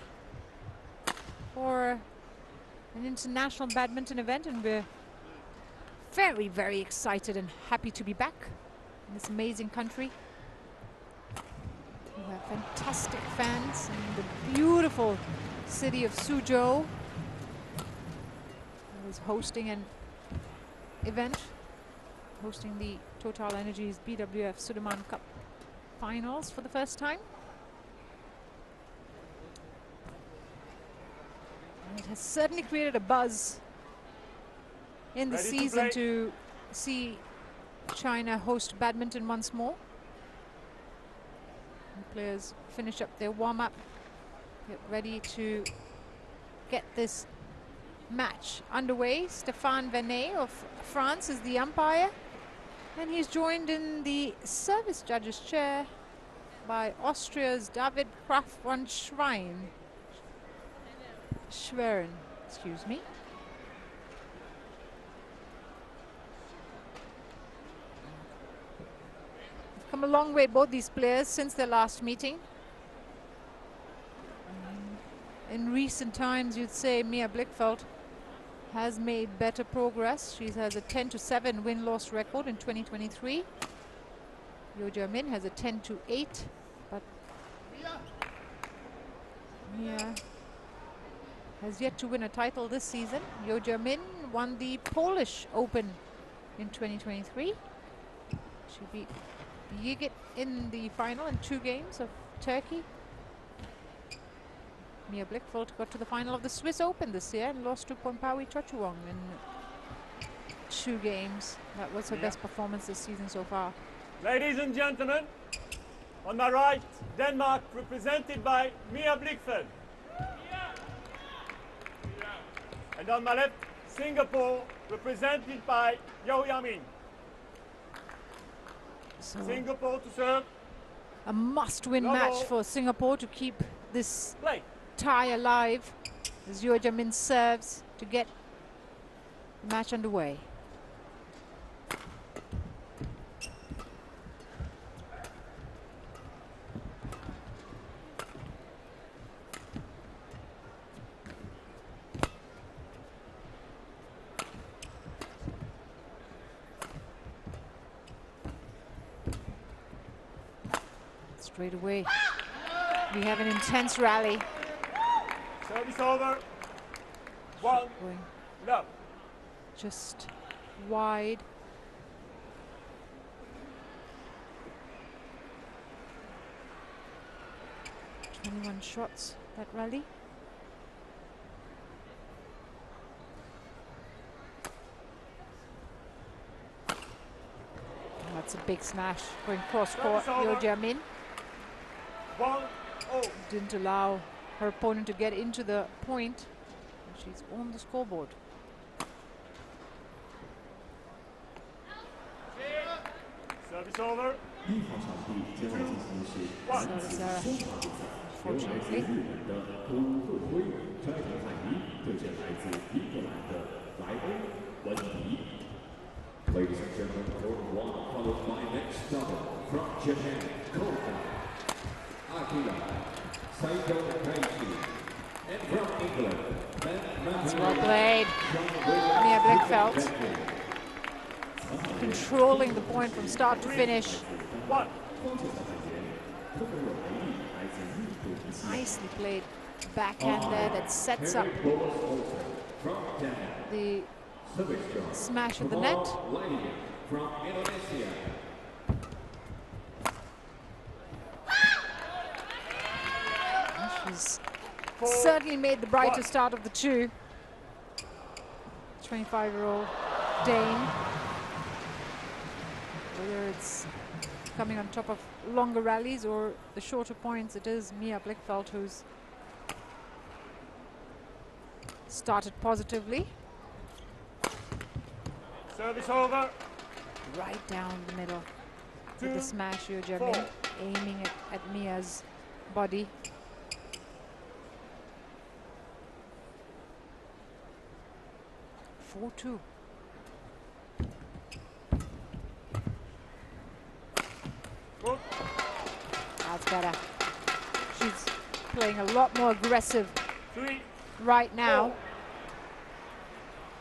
for an international badminton event, and we're very, very excited and happy to be back in this amazing country. We have fantastic fans in the beautiful city of Suzhou. Is hosting an event, hosting the TotalEnergies BWF Sudirman Cup finals for the first time. And it has certainly created a buzz in the season to see China host badminton once more. And players finish up their warm-up, get ready to get this match underway. Stéphane Venet of France is the umpire, and he's joined in the service judge's chair by Austria's David Kraf von Schwerin, excuse me. They've come a long way, both these players, since their last meeting. In recent times, you'd say Mia Blichfeldt has made better progress. She has a 10-7 win-loss record in 2023. Yo Jia-min has a 10-8, but Mia has yet to win a title this season. Yo Jia-min won the Polish Open in 2023. She beat Yigit in the final in 2 games of Turkey. Mia Blichfeld got to the final of the Swiss Open this year and lost to Pompawi Chochuong in 2 games. That was her best performance this season so far. Ladies and gentlemen, on my right, Denmark, represented by Mia Blichfeld. And on my left, Singapore, represented by Yeo Yamin. So Singapore to serve. a must-win match for Singapore to keep this tie alive as Yeo Jamin serves to get the match underway. Straight away, we have an intense rally. Service over. 1 love. Just wide. "21 shots, that rally. That's a big smash going cross court. Yeo Jamin didn't allow her opponent to get into the point. She's on the scoreboard. Service over. Sarah, unfortunately. Ladies and gentlemen, court 1 followed by next double from Japan, Koka, Akira, Saito Kaishi, and from England, That's well played. Mia Blichfeld controlling the point from start to finish. Nicely played backhand there that sets up the smash of the net. from Indonesia. She's certainly made the brighter start of the 2. 25-year-old Dane. Whether it's coming on top of longer rallies or the shorter points, it is Mia Blichfeld who's started positively. Service over. Right down the middle with the smash, Yeo Jamin aiming at Mia's body. (4-2). That's better. She's playing a lot more aggressive right now.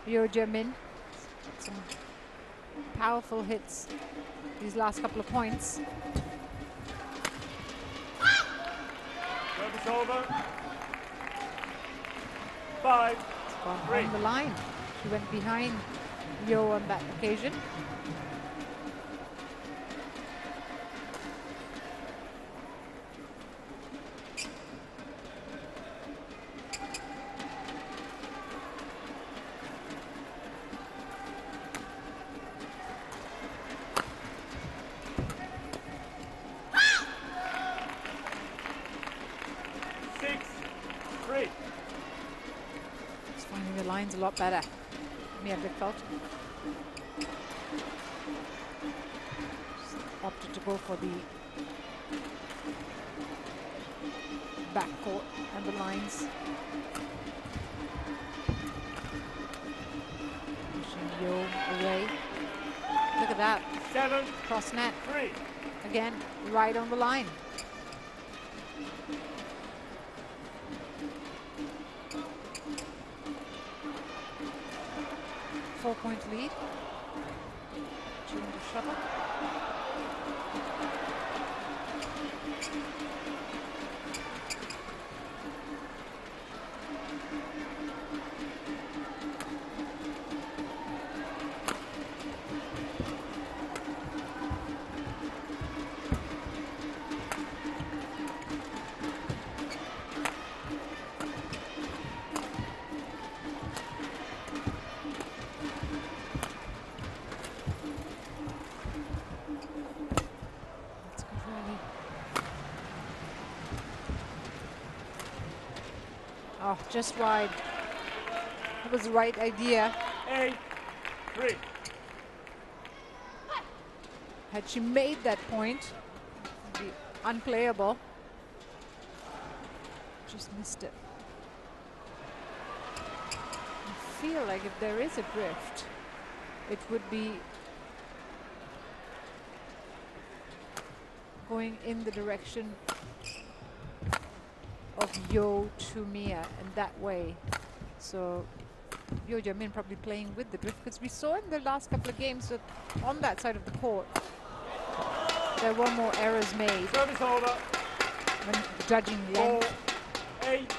Yeo Jamin. Some powerful hits these last couple of points. Service over. 5, Gone on the line. She went behind Yeo on that occasion. A lot better. Mia Blichfeld opted to go for the backcourt and the lines. Pushing Yeo away. Look at that. 7, cross net. 3. Again, right on the line. Four-point lead. Change of shuttle. Oh, just wide. It was the right idea. 8-3. Had she made that point, it would be unplayable. Just missed it. I feel like if there is a drift, it would be going in the direction of Yo to Mia and that way. So Yo Jamin probably playing with the drift, because we saw in the last couple of games that on that side of the court there were more errors made Service over. when judging length. 4-8.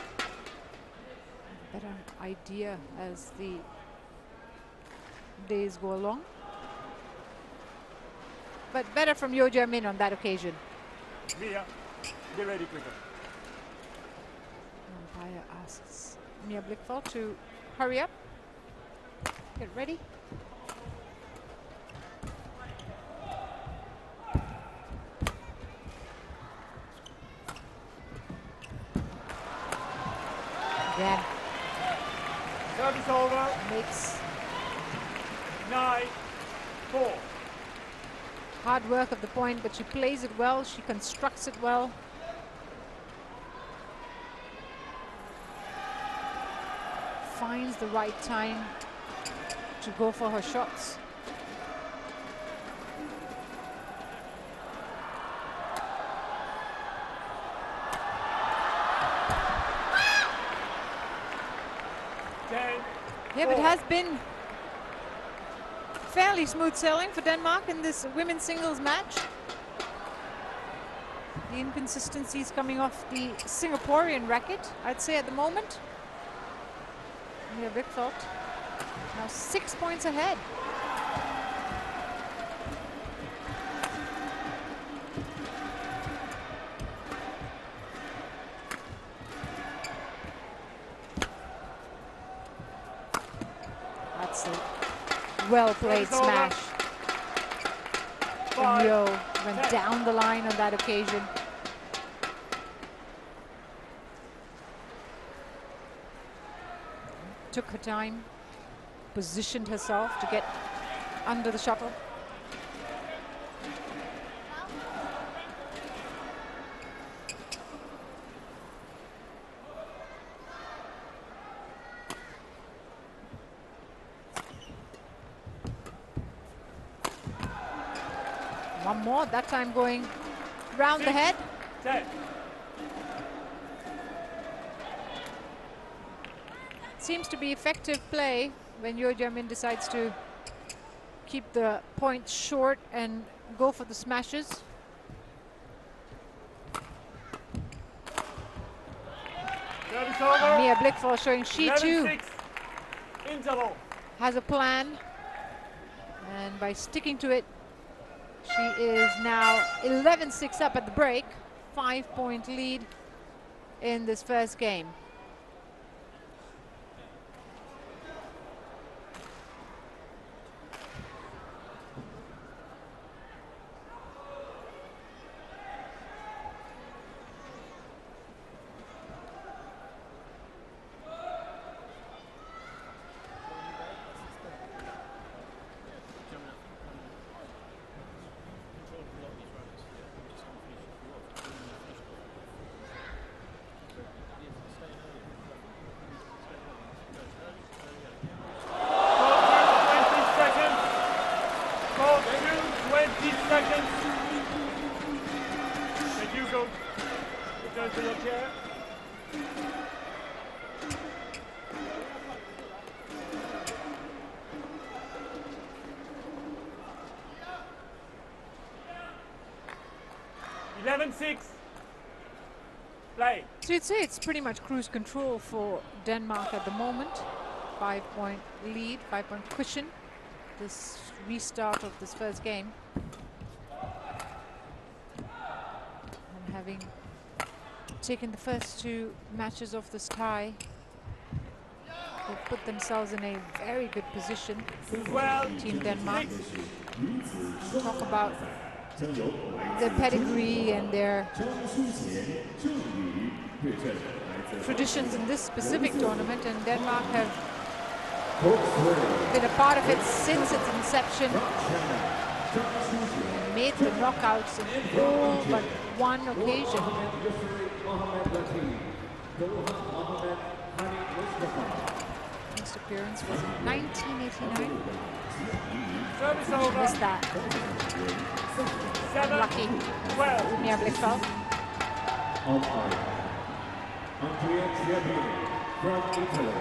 Better idea as the days go along. But better from Yo Jamin on that occasion. Mia, get ready quicker. Umpire asks Mia Blickfeld to hurry up. Get ready. Again. Service over. Makes 9-4. hard work of the point, but she plays it well. She constructs it well. Finds the right time to go for her shots. Yeah, but it has been fairly smooth sailing for Denmark in this women's singles match. The inconsistencies coming off the Singaporean racket, I'd say, at the moment. Mia Blickfeld now 6 points ahead. That's a well-played smash. And Yo went down the line on that occasion. Took her time, positioned herself to get under the shuttle. One more, that time going round the head. 10. Seems to be effective play when Yo Jamin decides to keep the points short and go for the smashes. Mia Blickfeld showing she too has a plan, and by sticking to it, she is now 11-6 up at the break, 5-point lead in this first game. Play. So you'd say it's pretty much cruise control for Denmark at the moment. 5-point lead, 5-point cushion. This restart of this first game. And having taken the first two matches of this tie, they've put themselves in a very good position. Team Denmark. Talk about their pedigree and their traditions in this specific tournament, and Denmark have been a part of it since its inception. And made the knockouts in all but one occasion. Next appearance was in 1989. Service over. Missed that. 7, Lucky. 12. Mia Blichfeld. Andrea Chiappini from Italy.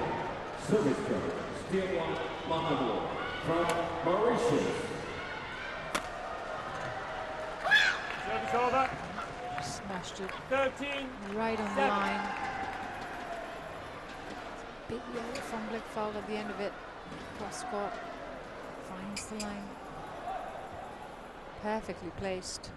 Service coach, Stefan Mahadur from Mauritius. Service over. Smashed it 13. right on the 7. line. Big yellow from Blichfeld at the end of it. Cross court. Finds the line. Perfectly placed.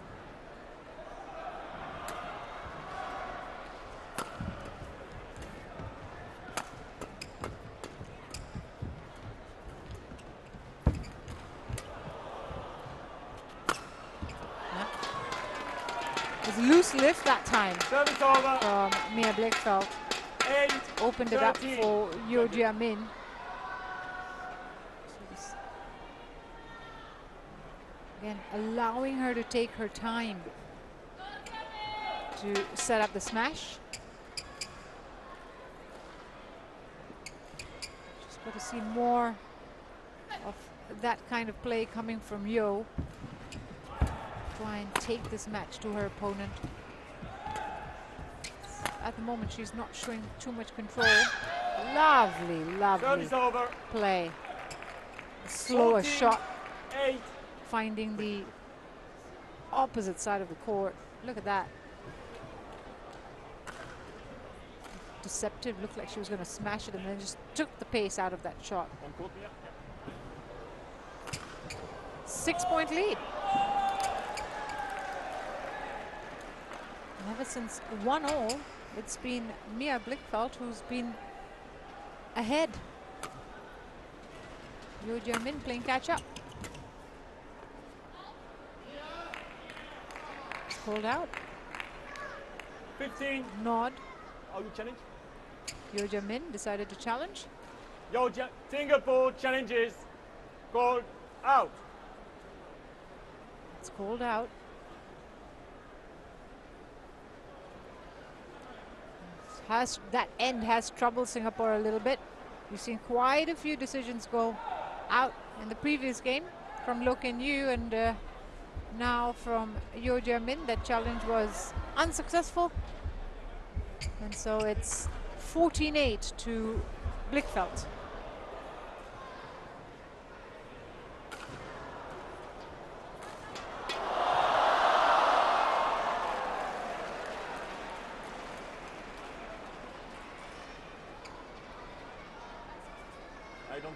It was loose lift that time Service over. from Mia Blichfeld. 8. Opened it up 13. for Yo Jia-min. Again, allowing her to take her time to set up the smash. Just got to see more of that kind of play coming from Yo. Try and take this match to her opponent. At the moment, she's not showing too much control. Lovely, lovely Service over. play. A slower 14, shot, 8. finding the opposite side of the court. Look at that. Deceptive, looked like she was going to smash it and then just took the pace out of that shot. 6-point lead. And ever since 1-all, it's been Mia Blichfeld who's been ahead. Yo Jia-min playing catch up. It's called out. 15. Nod. Are you challenge? Yo Jia-min decided to challenge. Singapore challenges called out. It's called out. That end has troubled Singapore a little bit. We've seen quite a few decisions go out in the previous game from Loh Ken Yew and now from Yo Jia-min. That challenge was unsuccessful. And so it's 14-8 to Blichfeld.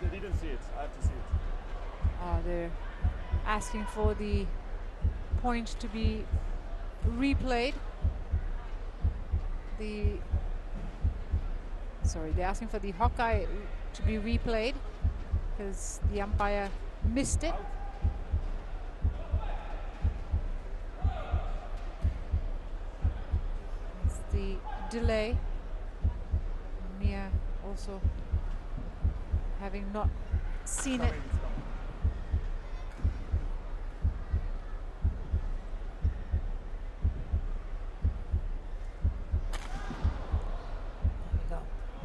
I didn't see it. I have to see it. They're asking for the point to be replayed. They're asking for the Hawkeye to be replayed because the umpire missed it. It's the delay. Mia also having not seen it.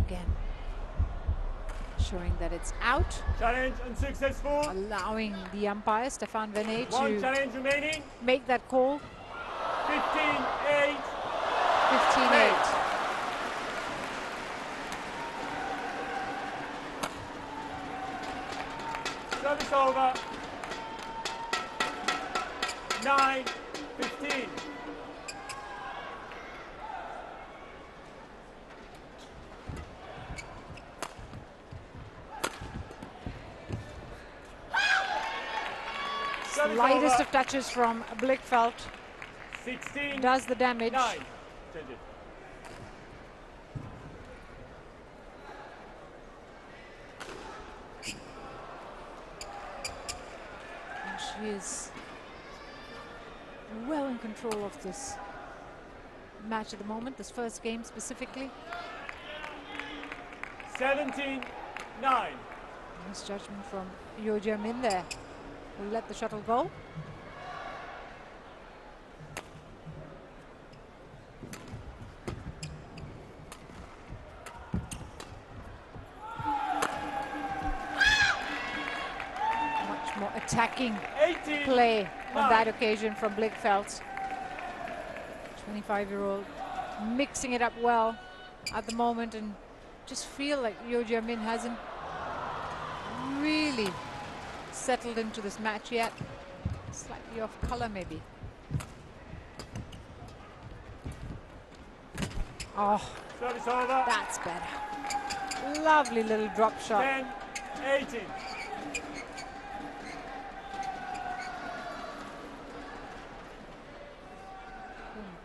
Again, showing that it's out. Challenge unsuccessful. Allowing the umpire, Stefan Venet, One to challenge remaining. make that call. 15-8. 15-8. Service over. 9-15. Lightest of touches from Blichfeld 16 does the damage. 9. Change it. And she is well in control of this match at the moment, this first game specifically. 17-9. Nice judgment from Yo Jae-min there, who let the shuttle go. Much more attacking play on that occasion from Blichfeldt. 25-year-old mixing it up well at the moment, and just feel like Yo Jae-min hasn't really settled into this match yet. Slightly off color maybe. Oh, Service over. that's better. Lovely little drop shot. 10-18.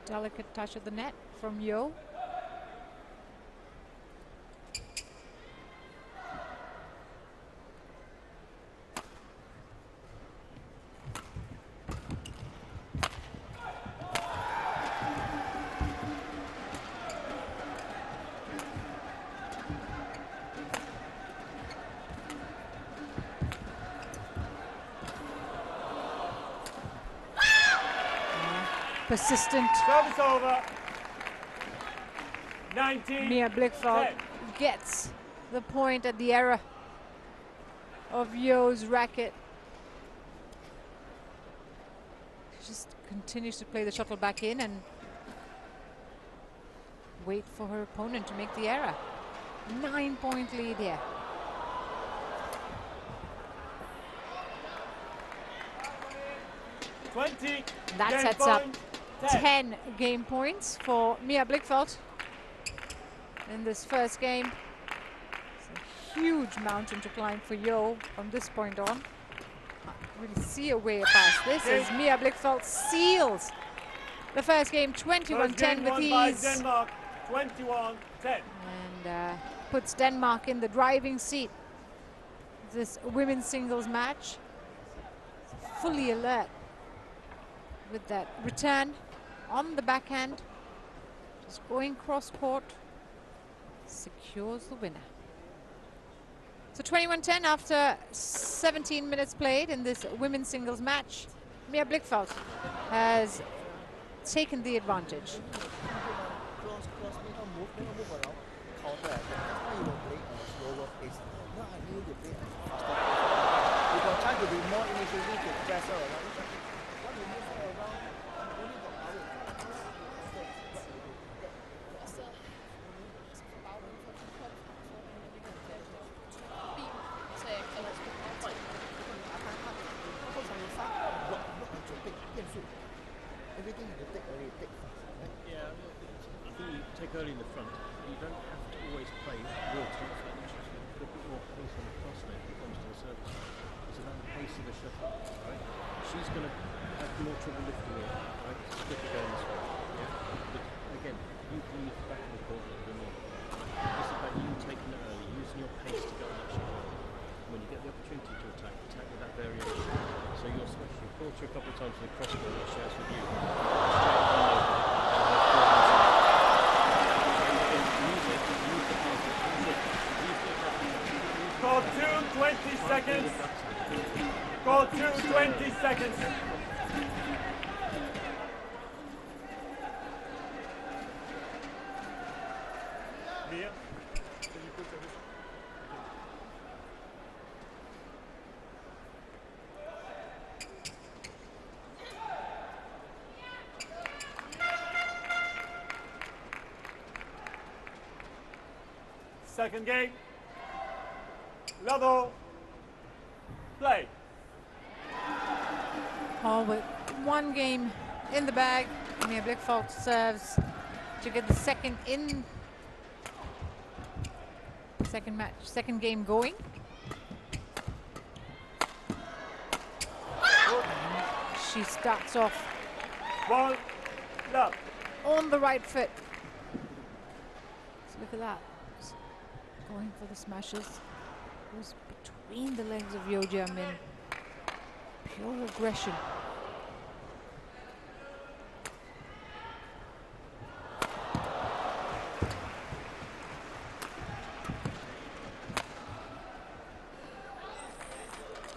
Delicate touch of the net from Yo. Persistent. Service over. 19. Mia Blichfeldt gets the point at the error of Yo's racket. She just continues to play the shuttle back in and wait for her opponent to make the error. 9-point lead here. That sets up 10 game points for Mia Blichfeldt in this first game. It's a huge mountain to climb for Yo from this point on. Can't really see a way past this as Mia Blichfeldt seals the first game 21-10 with ease. Denmark, 21-10. And puts Denmark in the driving seat. This women's singles match. Fully alert with that return on the backhand, just going cross court, secures the winner. So 21-10 after 17 minutes played in this women's singles match. Mia Blichfeldt has taken the advantage. Early in the front, you don't have to always play real top finish. Put a bit more pace on the cross net when it comes to the service. It's about the pace of the shuttle, right? She's going to have more trouble lifting it, right? Stick it going this way, yeah? But again, you can use the back of the court a little bit more. It's about you taking it early, using your pace to go on that shuttle. When you get the opportunity to attack with that variation. So you'll smash your quarter a couple of times to the cross court, it shares with you. Call 20 seconds. Call 20 seconds. Mia, can you put service? Second game. Level. Play. All with one game in the bag. Mia Blichfeldt serves to get the second game going. She starts off One love on the right foot. So look at that. Just going for the smashes. Goes between the legs of Yo Jae-min. Pure aggression.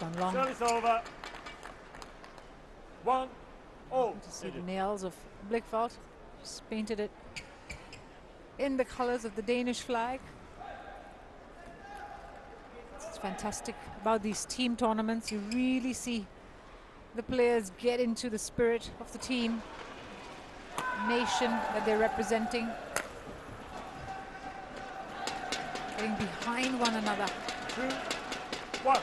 gone long. Service over. 1-0. To see the nails of Blichfeldt. Just painted it in the colors of the Danish flag. It's fantastic about these team tournaments. You really see the players get into the spirit of the team, nation that they're representing, getting behind one another. 2-1.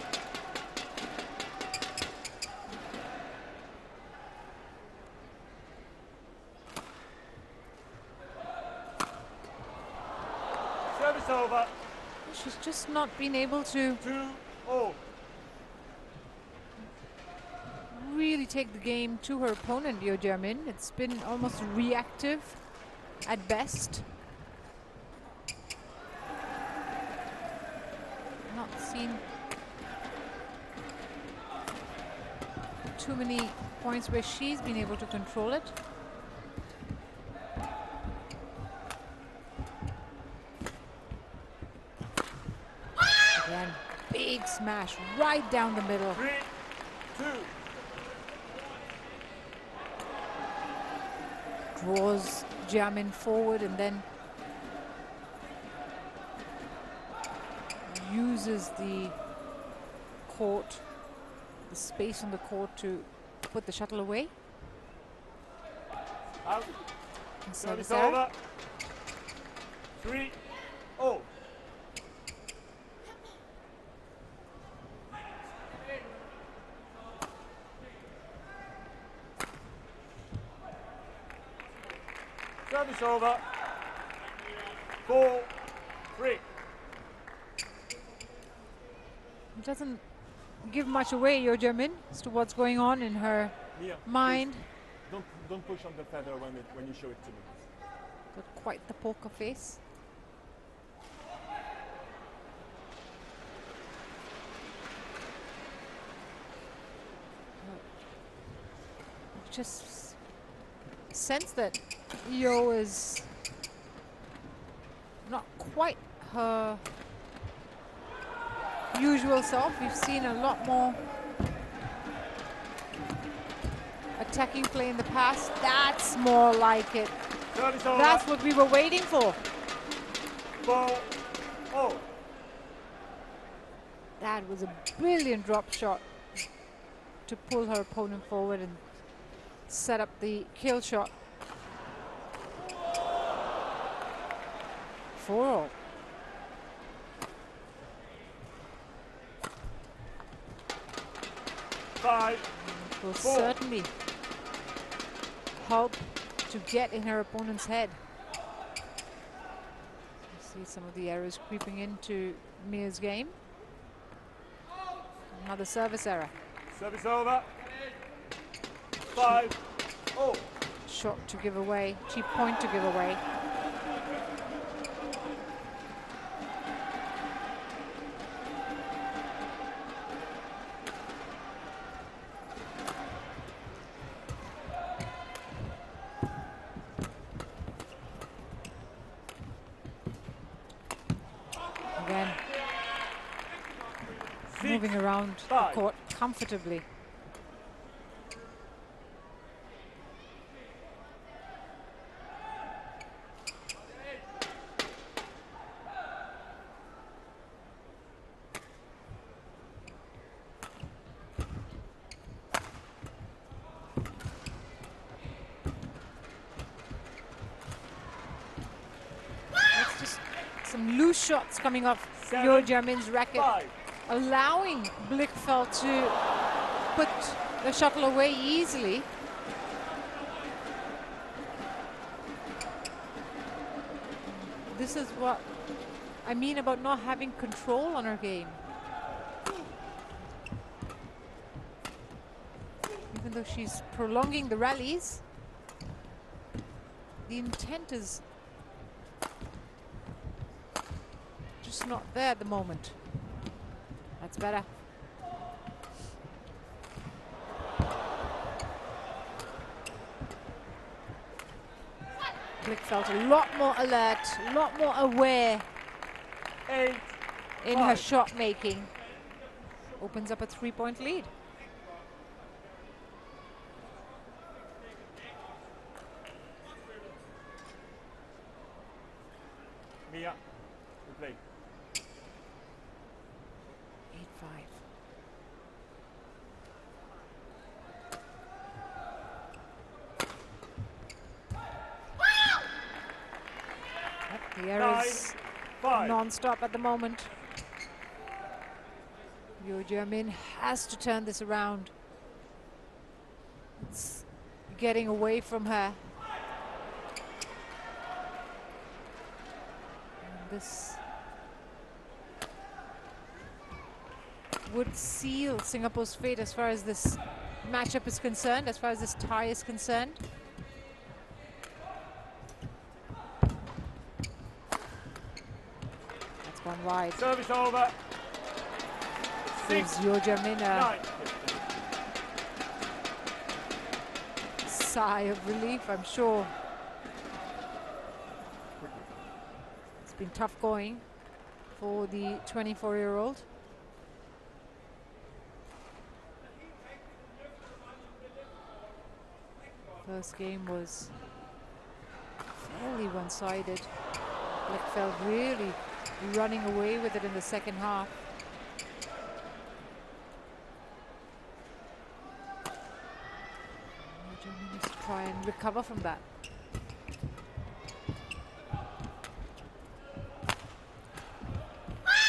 Service over. She's just not been able to 2-0. really take the game to her opponent, Sudirman. It's been almost reactive at best. Not seen too many points where she's been able to control it. Again, big smash right down the middle. 3-2. Draws Sudirman forward and then uses the court, the space on the court to put the shuttle away. Out. And Service service error. over. 3-0. Service over. 4-3. It doesn't give much away, Sudirman, as to what's going on in her Mia, mind. please, don't push on the feather when you show it to me. Got quite the poker face. Just sense that Io is not quite her usual self. We've seen a lot more attacking play in the past. That's more like it. That's what we were waiting for. 4-0. That was a brilliant drop shot to pull her opponent forward and set up the kill shot. 4-0. Will certainly help to get in her opponent's head. You see some of the errors creeping into Mia's game. Another service error. Service over. 5-0. Shot to give away, cheap point to give away. Again, moving around the court comfortably. Loose shots coming off Sudirman's racket, allowing Blichfeldt to put the shuttle away easily. This is what I mean about not having control on her game. Even though she's prolonging the rallies, the intent is just not there at the moment. That's better. Blichfeldt a lot more alert, a lot more aware in her shot making. opens up a 3-point lead. Mia, we play. 8-5. The errors non-stop at the moment. Yo Jae-min has to turn this around. It's getting away from her. And this would seal Singapore's fate as far as this matchup is concerned, as far as this tie is concerned. That's gone wide. Service over. Gives Yo Jae-min a sigh of relief, I'm sure. It's been tough going for the 24-year-old. First game was fairly one-sided. Blichfeld really running away with it in the second half. Just try and recover from that.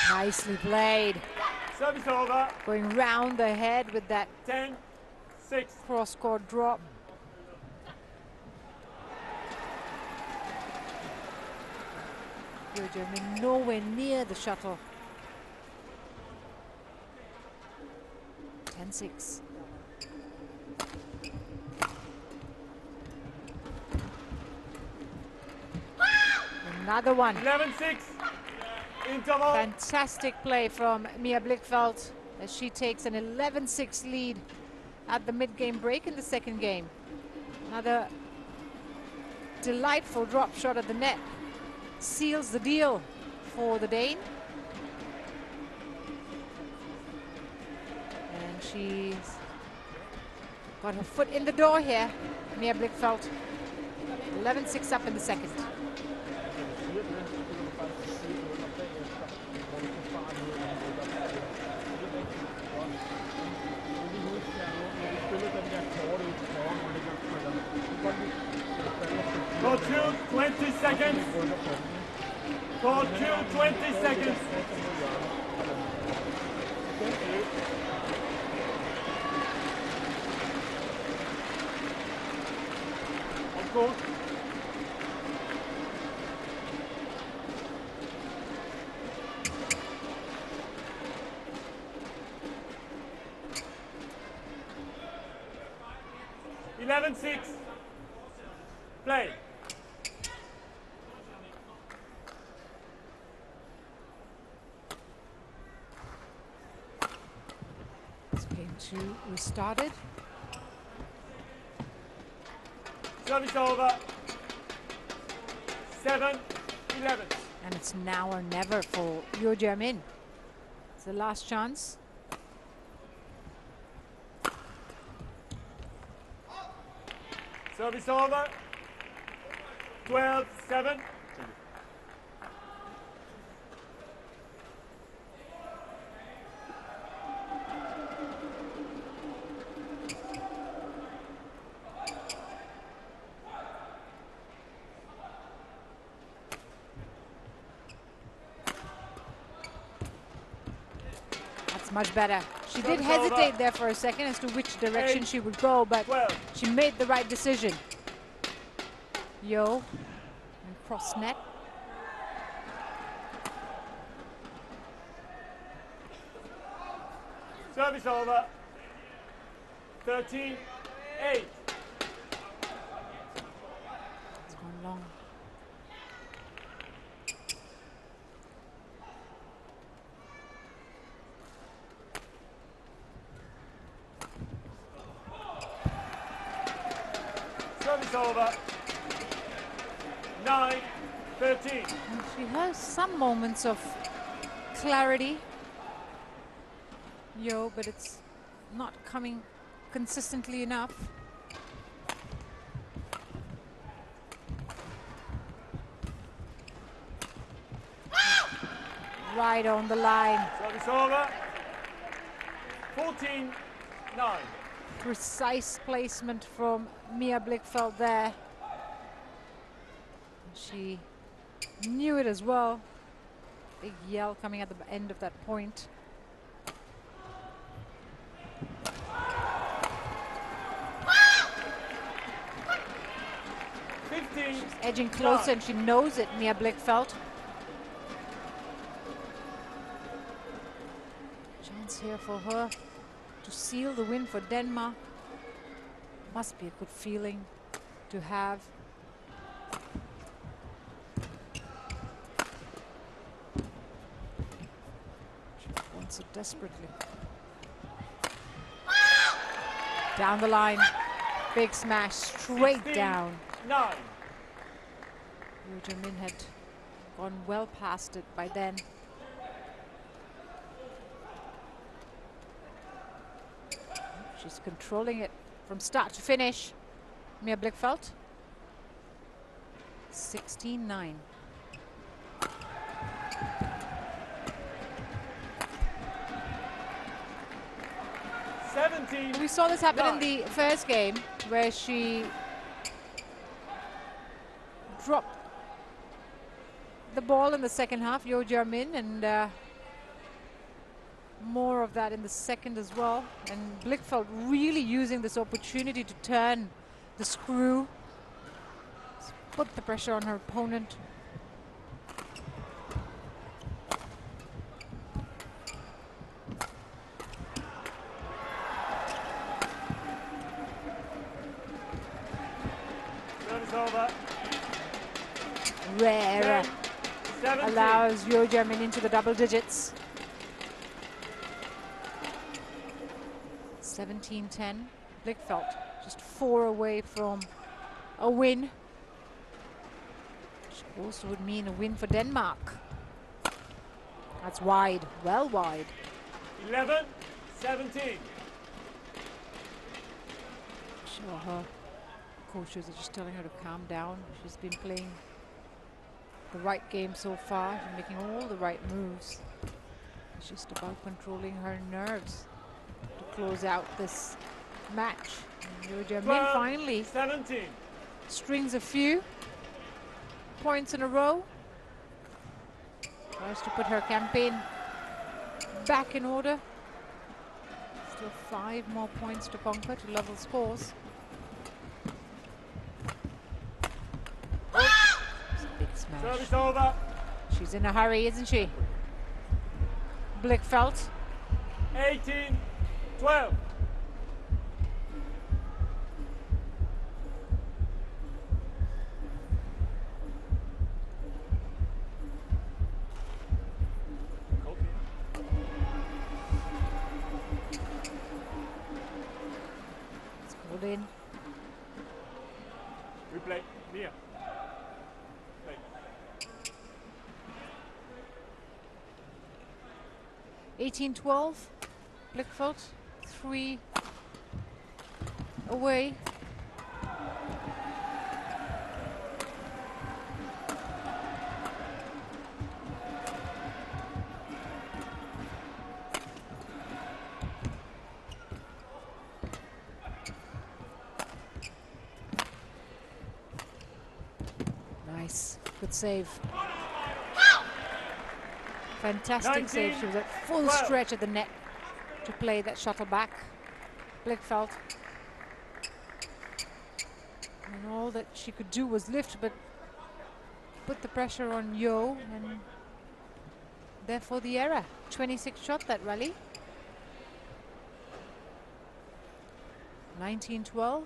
Nicely played. Service over. Going round the head with that 10-6 cross-court drop. Yo Jae-min nowhere near the shuttle. 10-6. Another one. 11-6. Interval. Fantastic play from Mia Blichfeld as she takes an 11-6 lead at the mid-game break in the second game. Another delightful drop shot at the net seals the deal for the Dane. And she's got her foot in the door here, Mia Blichfeld. 11-6 up in the second. Go to 20 seconds. Go to 20 seconds. Of course. Play. It's game 2 restarted. Service over. 7-11. And it's now or never for Yo Jae-min. It's the last chance. Service over. 12-7. That's much better. She did hesitate there for a second as to which direction she would go, but she made the right decision. Yo, and cross net. Service over. 13-8. It's gone long. Service over. 9-13. And she has some moments of clarity. Yo, but it's not coming consistently enough. Right on the line. Service over. 14-9. Precise placement from Mia Blichfeld there. She knew it as well. Big yell coming at the end of that point. She's edging closer and she knows it, Mia Blichfeld. Chance here for her to seal the win for Denmark. Must be a good feeling to have. She wants it desperately. Down the line. Big smash straight down. 9. Min had gone well past it by then. She's controlling it from start to finish. Mia Blichfeld. 16-9. We saw this happen in the first game where she dropped the ball in the second half, Yo Jae-min, and more of that in the second as well. And Blichfeld really using this opportunity to turn the screw, put the pressure on her opponent. Rare allows Yo Jae-min into the double digits. 17-10. Blichfeld just 4 away from a win, which also would mean a win for Denmark. That's wide, well wide. 11-17. Sure, her coaches are just telling her to calm down. She's been playing the right game so far, she's making all the right moves. It's just about controlling her nerves to close out this match. Yo Jae-min finally 17. strings a few points in a row. Tries to put her campaign back in order. Still 5 more points to conquer to level scores. Big smash. Service over. She's in a hurry, isn't she? Blichfeld. 18-12. It's called in. Replay. Mia. 18-12. Blichfeld, 3 away. Nice, good save. Fantastic save. She was at full stretch at the net to play that shuttle back. Blichfeld. And all that she could do was lift, but put the pressure on Yo, and therefore the error. 26 shot that rally. 19-12.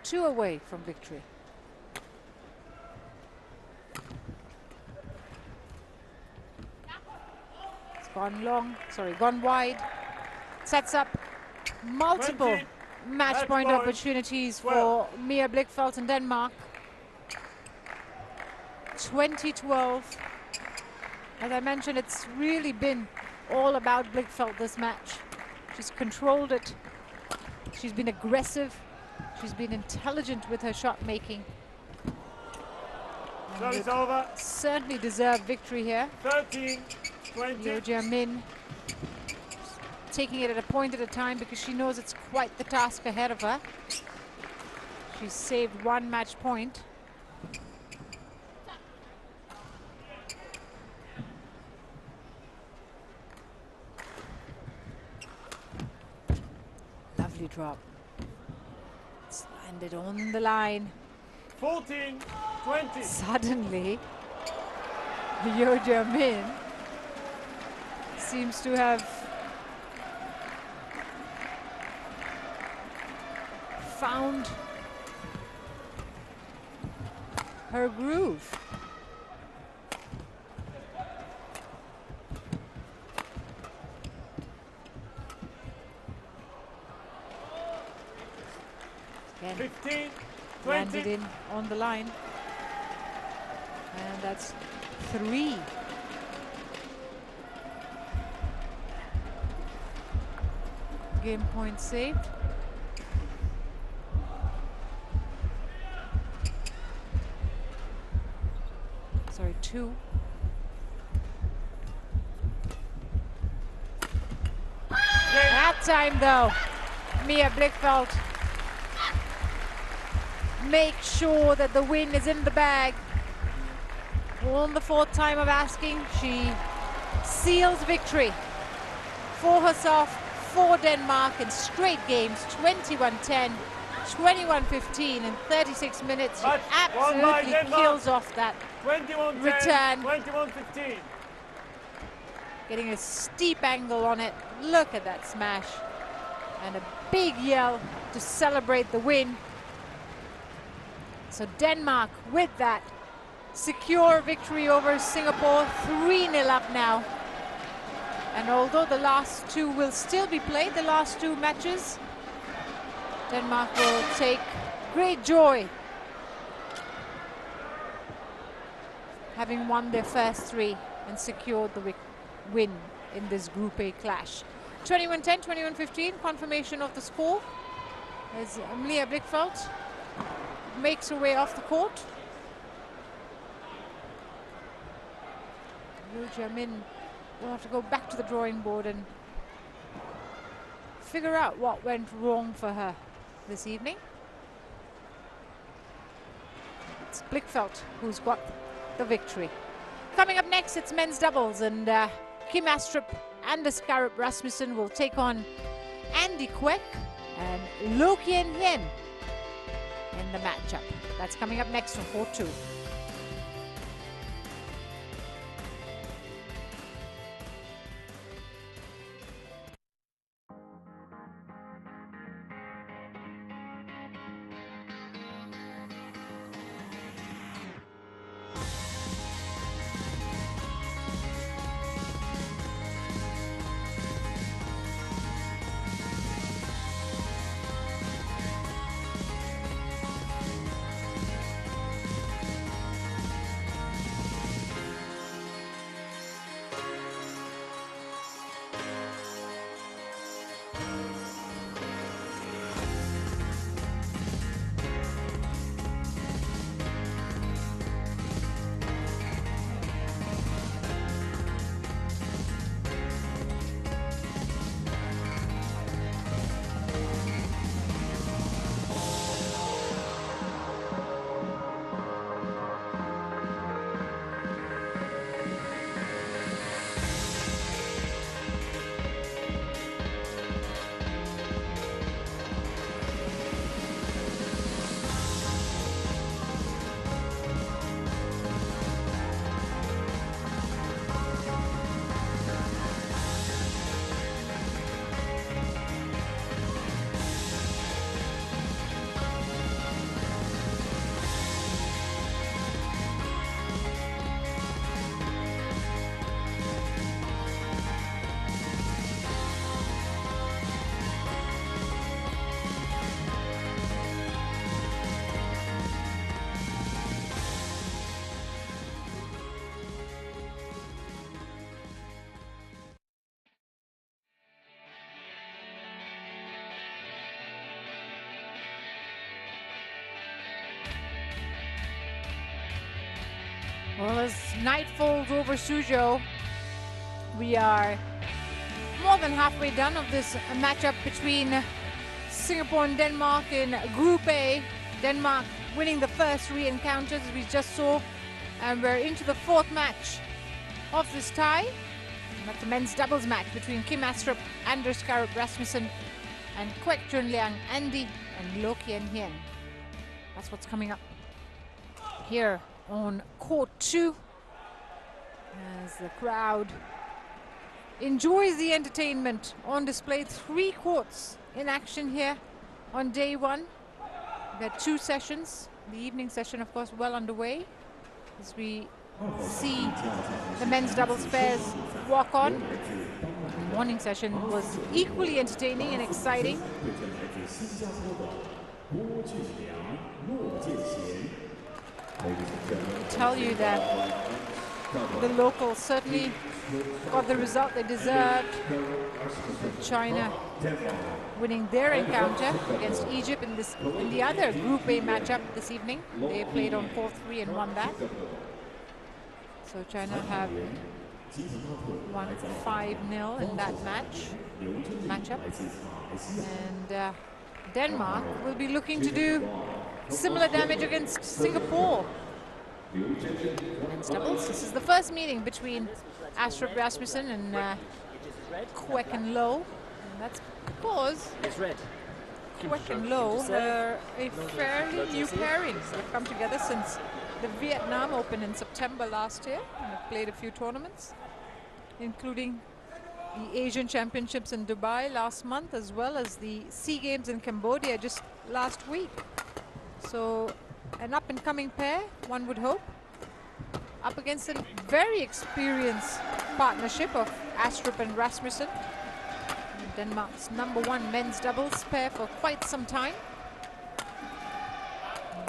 2 away from victory. Gone long, sorry, gone wide. Sets up multiple match point opportunities for Mia Blichfeld and Denmark. 20-12. As I mentioned, it's really been all about Blichfeld this match. She's controlled it. She's been aggressive. She's been intelligent with her shot making. Service over. Certainly deserved victory here. 13-20. Yeo Jia-min taking it at a point at a time because she knows it's quite the task ahead of her. She's saved one match point. Lovely drop. It's landed on the line. 14-20. Suddenly, Yeo Jia-min seems to have found her groove. Again, 15-20. landed in on the line. And that's 3. Game point saved. Sorry, 2. That time though, Mia Blichfeld make sure that the win is in the bag. On the 4th time of asking, she seals victory for herself, for Denmark in straight games, 21-10, 21-15 in 36 minutes. She absolutely kills off that 21-10, return. 21-15. Getting a steep angle on it. Look at that smash. And a big yell to celebrate the win. So Denmark, with that, secure victory over Singapore, 3-0 up now. And although the last 2 will still be played, the last 2 matches, Denmark will take great joy having won their first 3 and secured the win in this Group A clash. 21-10, 21-15, confirmation of the score as Mia Blichfeld makes her way off the court. Yeo Jia-min will have to go back to the drawing board and figure out what went wrong for her this evening. It's Blichfeld who's got the victory. Coming up next, it's men's doubles, and Kim Astrup and Skarup Rasmussen will take on Andy Kwek and Lo Kien Hien in the matchup. That's coming up next on Court 2. night falls over Suzhou, we are more than halfway done of this matchup between Singapore and Denmark in Group A. Denmark winning the first 3 encounters we just saw, and we're into the 4th match of this tie. And that's the men's doubles match between Kim Astrup, Anders Karup Rasmussen, and Kwek Junliang Andy and Lo Kien Hien. That's what's coming up here on court 2, as the crowd enjoys the entertainment on display. 3 courts in action here on day 1. We've had 2 sessions. The evening session, of course, well underway as we see the men's doubles pairs walk on. The morning session was equally entertaining and exciting. I tell you that the locals certainly got the result they deserved. China winning their encounter against Egypt in the other Group A matchup this evening. They played on 4-3 and won that. So China have won 5-0 in that matchup. And Denmark will be looking to do similar damage against Singapore. Men's doubles. This is the first meeting between Astrup Rasmussen and Kwek and Lo. And that's because Kwek and Lo are a fairly new pairing. They've come together since the Vietnam Open in September last year, and have played a few tournaments, including the Asian Championships in Dubai last month, as well as the SEA Games in Cambodia just last week. So an up-and-coming pair, one would hope, up against a very experienced partnership of Astrup and Rasmussen, Denmark's #1 men's doubles pair for quite some time.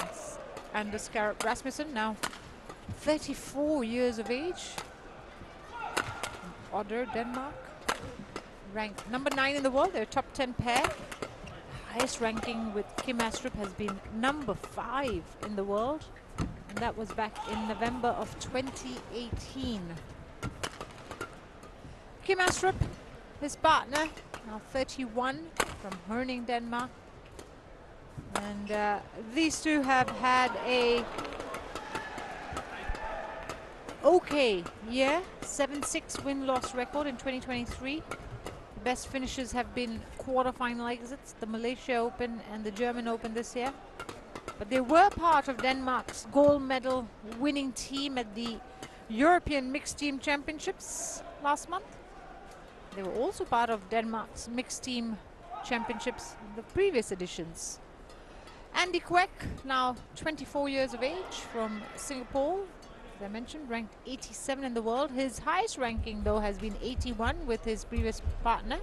It's Anders Karup Rasmussen, now 34 years of age. Odder, Denmark, ranked #9 in the world. They're a top 10 pair. Highest ranking with Kim Astrup has been #5 in the world, and that was back in November of 2018. Kim Astrup, his partner, now 31, from Herning, Denmark. And these two have had a okay year, 7-6 win-loss record in 2023. The best finishes have been quarter-final exits, the Malaysia Open and the German Open this year. But they were part of Denmark's gold medal winning team at the European Mixed Team Championships last month. They were also part of Denmark's Mixed Team Championships in the previous editions. Andy Kwek, now 24 years of age, from Singapore, as I mentioned, ranked 87 in the world. His highest ranking, though, has been 81 with his previous partner,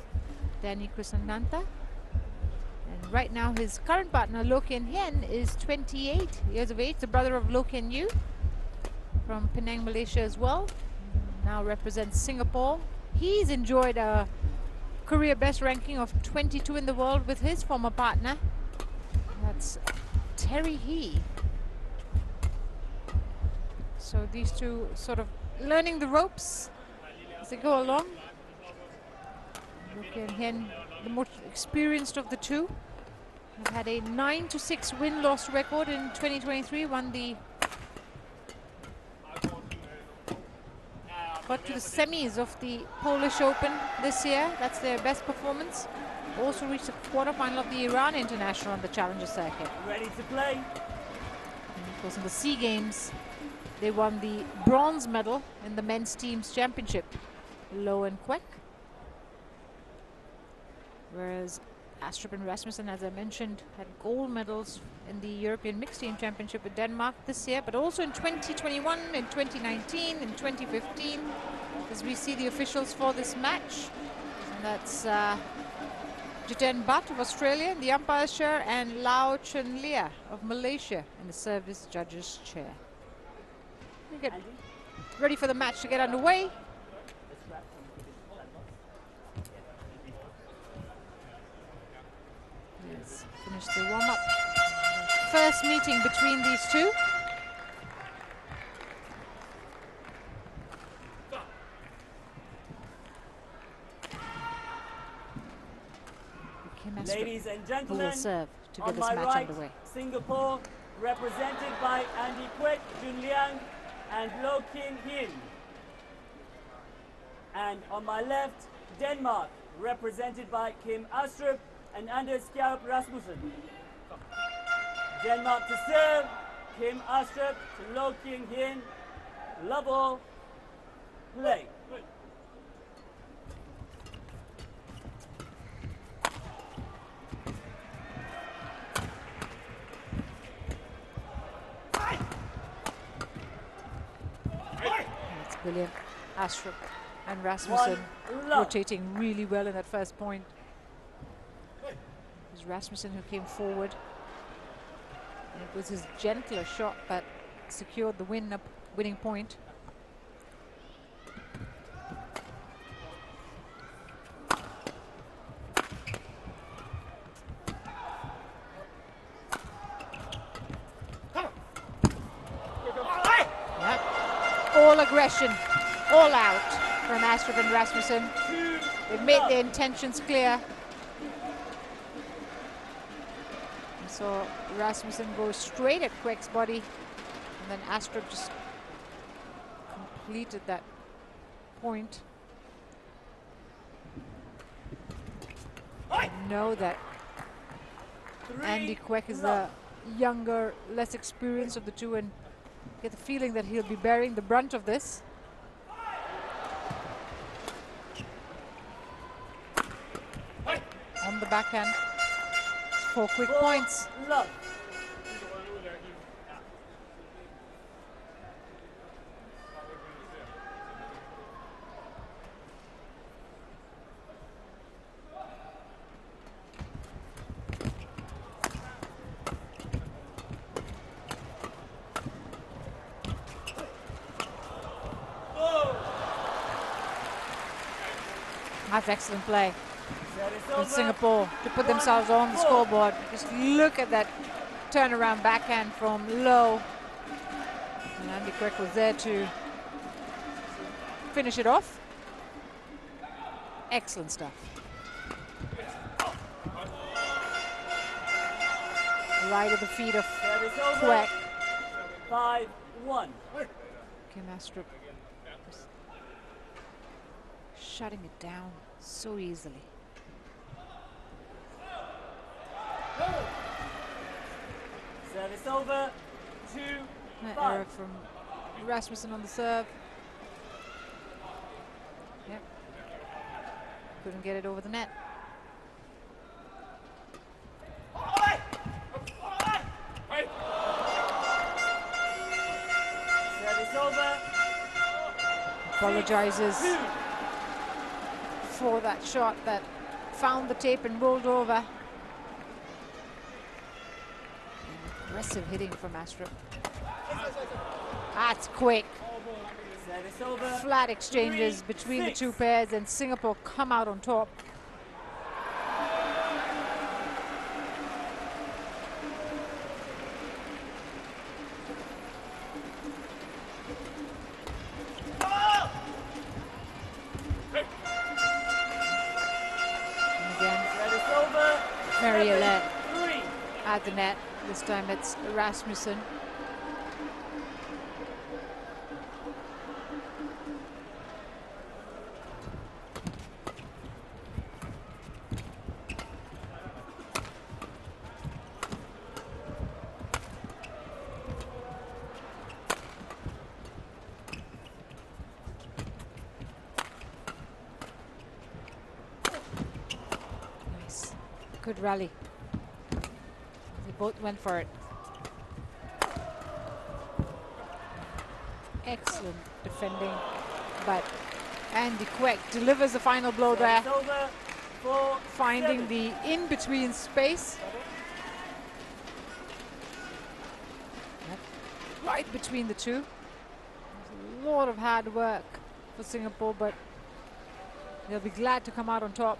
Danny Krishnandanta. And right now, his current partner, Lo Kien Hien, is 28 years of age, the brother of Lo Kien Yew, from Penang, Malaysia as well. Now represents Singapore. He's enjoyed a career best ranking of 22 in the world with his former partner. That's Terry He. So these two sort of learning the ropes as they go along. Lo Kien Hien, the most experienced of the two, have had a 9-6 win-loss record in 2023. Got to the semis of the Polish Open this year. That's their best performance. Also reached the quarterfinal of the Iran International on the Challenger circuit. Ready to play. And of course, in the SEA Games, they won the bronze medal in the men's teams championship, Lo and Kwek. Whereas Astrup and Rasmussen, as I mentioned, had gold medals in the European Mixed Team Championship with Denmark this year, but also in 2021, in 2019, in 2015, as we see the officials for this match. And that's Jiten Butt of Australia in the umpire's chair, and Lau Chun Lia of Malaysia in the service judge's chair. We get ready for the match to get underway. Let's finish the warm-up. First meeting between these two. Kim Astrup Ladies and will gentlemen, serve to get on this my match right, underway. Singapore, represented by Andy Kwek, Jun Liang, and Lo Kin Hin. And on my left, Denmark, represented by Kim Astrup and Anders Skjærp Rasmussen. Denmark to serve, Kim Astrup to Lo Kin Hin. Love all, play. That's brilliant. Astrup and Rasmussen rotating really well in that first point. It was Rasmussen who came forward. And it was his gentler shot that secured the winning point. Yep. All aggression, all out from Astrup and Rasmussen. They've made their intentions clear. And so Rasmussen goes straight at Kwek's body, and then Astrup just completed that point. I know that Andy Kwek is the younger, less experienced of the two, and get the feeling that he'll be bearing the brunt of this. On the backhand, it's 4 quick points. That's excellent play from Singapore to put themselves on the scoreboard. Just look at that turnaround backhand from Low. And Andy Kwek was there to finish it off. Excellent stuff. Right at the feet of Kwek. 5-1. Kim Astrup shutting it down so easily. Service over, 2-5. Error from Rasmussen on the serve. Yep. Couldn't get it over the net. Service over. Apologizes for that shot that found the tape and rolled over. Aggressive hitting from Astrup. That's quick. Flat exchanges between the two pairs, and Singapore come out on top. Mariolet at the net. This time it's Rasmussen. Nice. Good rally. Both went for it. Excellent defending, but Andy Kwek delivers the final blow there, finding the in-between space. Right between the two. There's a lot of hard work for Singapore, but they'll be glad to come out on top.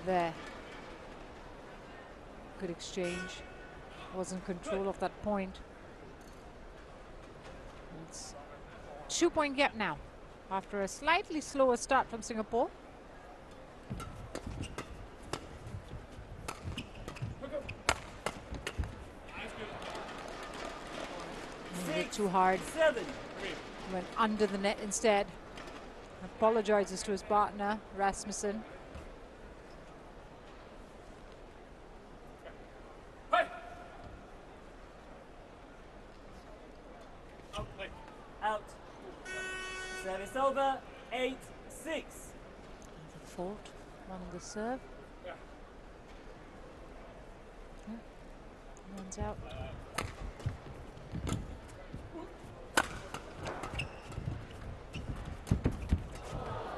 there. Good exchange. Was in control of that point. It's 2-point gap now after a slightly slower start from Singapore. Hit too hard. Went under the net instead. Apologizes to his partner, Rasmussen. Out. Service over. 8-6. Fault on the serve. One's out.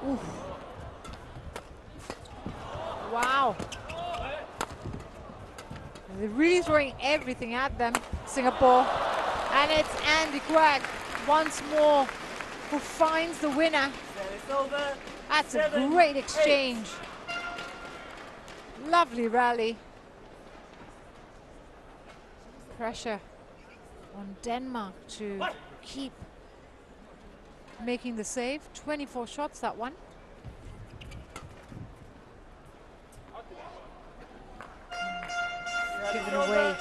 Oof. Wow. They're really throwing everything at them, Singapore. And it's Andy Quack once more who finds the winner. That's a great exchange. Lovely rally. Pressure on Denmark to keep making the save. 24 shots, that one. Given away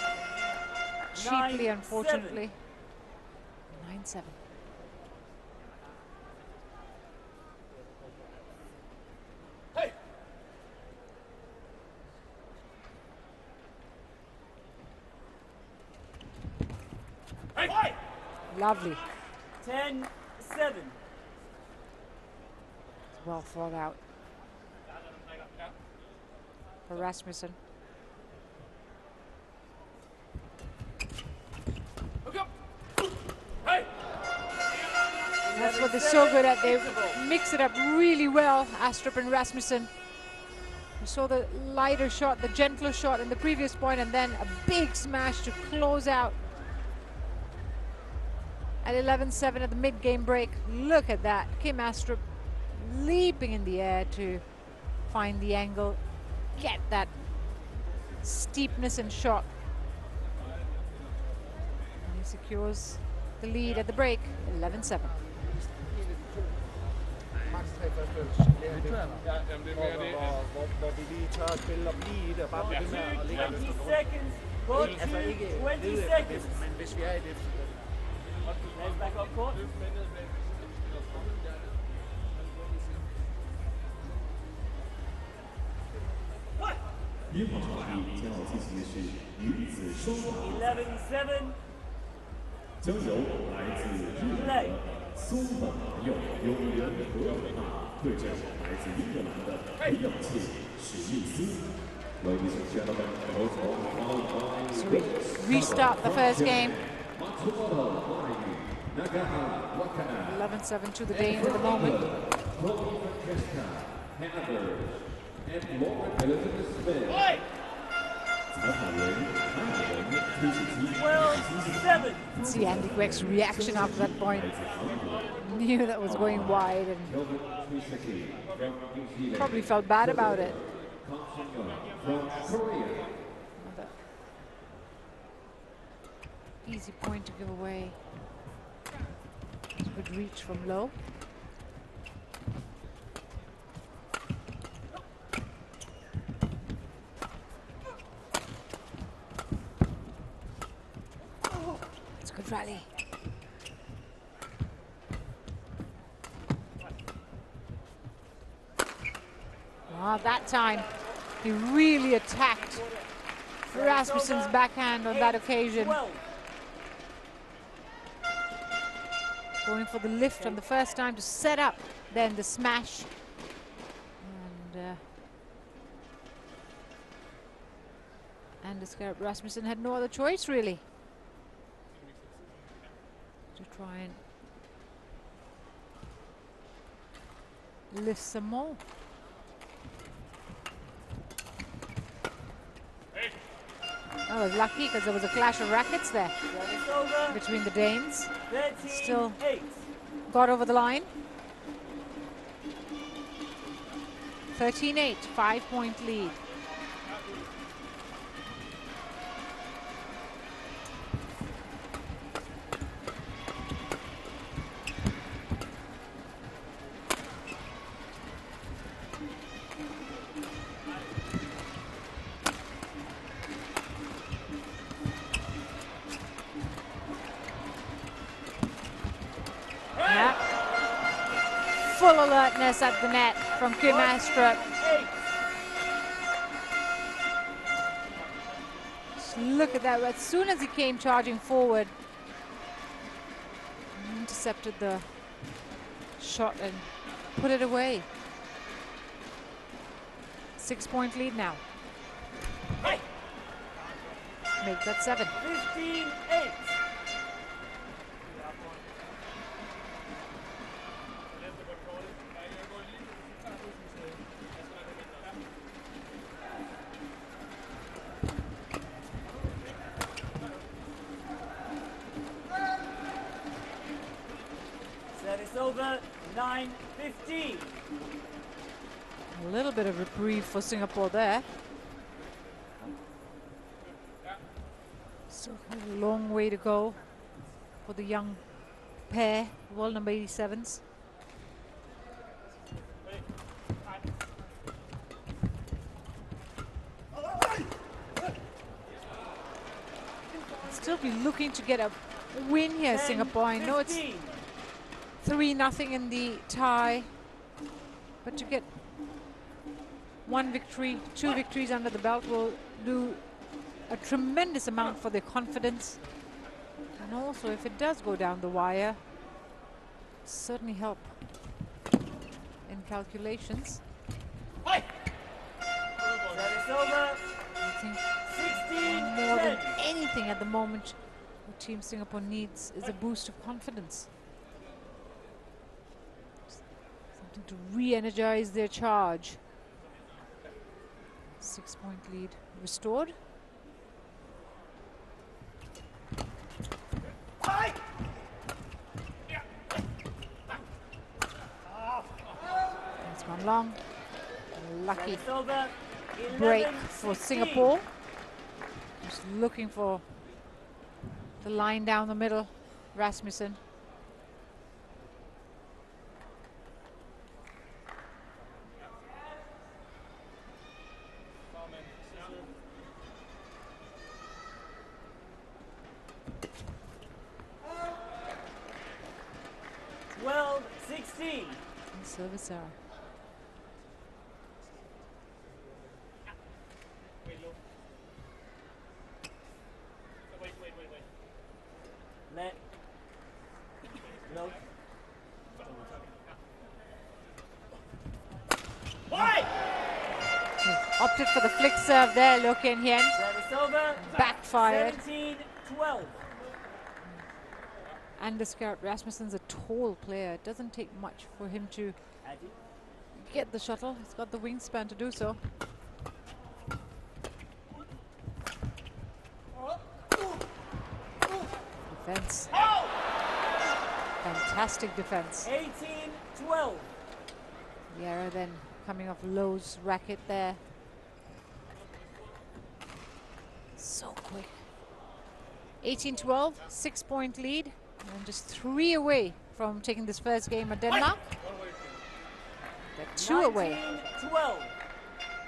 cheaply, unfortunately. 9-7. Lovely. 10-7. Well thought out for Rasmussen. That's what they're so good at. They mix it up really well, Astrup and Rasmussen. We saw the lighter shot, the gentler shot in the previous point, and then a big smash to close out at 11-7 at the mid-game break. Look at that. Kim Astrup leaping in the air to find the angle, get that steepness and shot. And he secures the lead at the break, 11-7. Hvor vi lige tør at spille op lige i det, og bare blive ved med at ligge og løfte rundt. Altså ikke nede, men hvis vi er i det. Back up court.约炮场地将要进行的是女子双打， 11-7. 将由来自日本的松本麻佑永原和美娜对阵来自英格兰的培养器史密斯。Ladies and gentlemen, So we restart the first game. 11-7 to the Danes at the moment. See Andy Quack's reaction after that point. Knew that was going wide and probably felt bad about it. Another easy point to give away. Good reach from low. It's a good rally. That time he really attacked Rasmussen's backhand on that occasion. Going for the lift on the first time to set up then the smash. And Rasmussen had no other choice really to try and lift some more. I was lucky because there was a clash of rackets there between the Danes. Still got over the line. 13-8, 5-point lead. Full alertness at the net from Kim Astrup. Just look at that. As soon as he came charging forward, intercepted the shot and put it away. 6-point lead now. Make that 7. 15-8. Service over, 9-15. A little bit of reprieve for Singapore there. Still a long way to go for the young pair, world number 87s. Still be looking to get a win here, Singapore. I know it's 3-0 in the tie, but to get 1 victory, 2 victories under the belt will do a tremendous amount for their confidence. And also, if it does go down the wire, certainly help in calculations. I think more than anything at the moment, what Team Singapore needs is a boost of confidence. Something to re-energize their charge. 6-point lead restored. It's gone long. Lucky break for Singapore. Just looking for the line down the middle. Rasmussen. Service error. Let. No. Opted for the flick serve there, Loh Ken Hien. Backfired. 17-12. Anders Gerhard Rasmussen's a tall player. It doesn't take much for him to get the shuttle. He's got the wingspan to do so. Defense. Fantastic defense. 18-12. Yara then coming off Loh's racket there. So quick. 18-12, 6-point lead. And just 3 away from taking this first game at Denmark. They're 2 away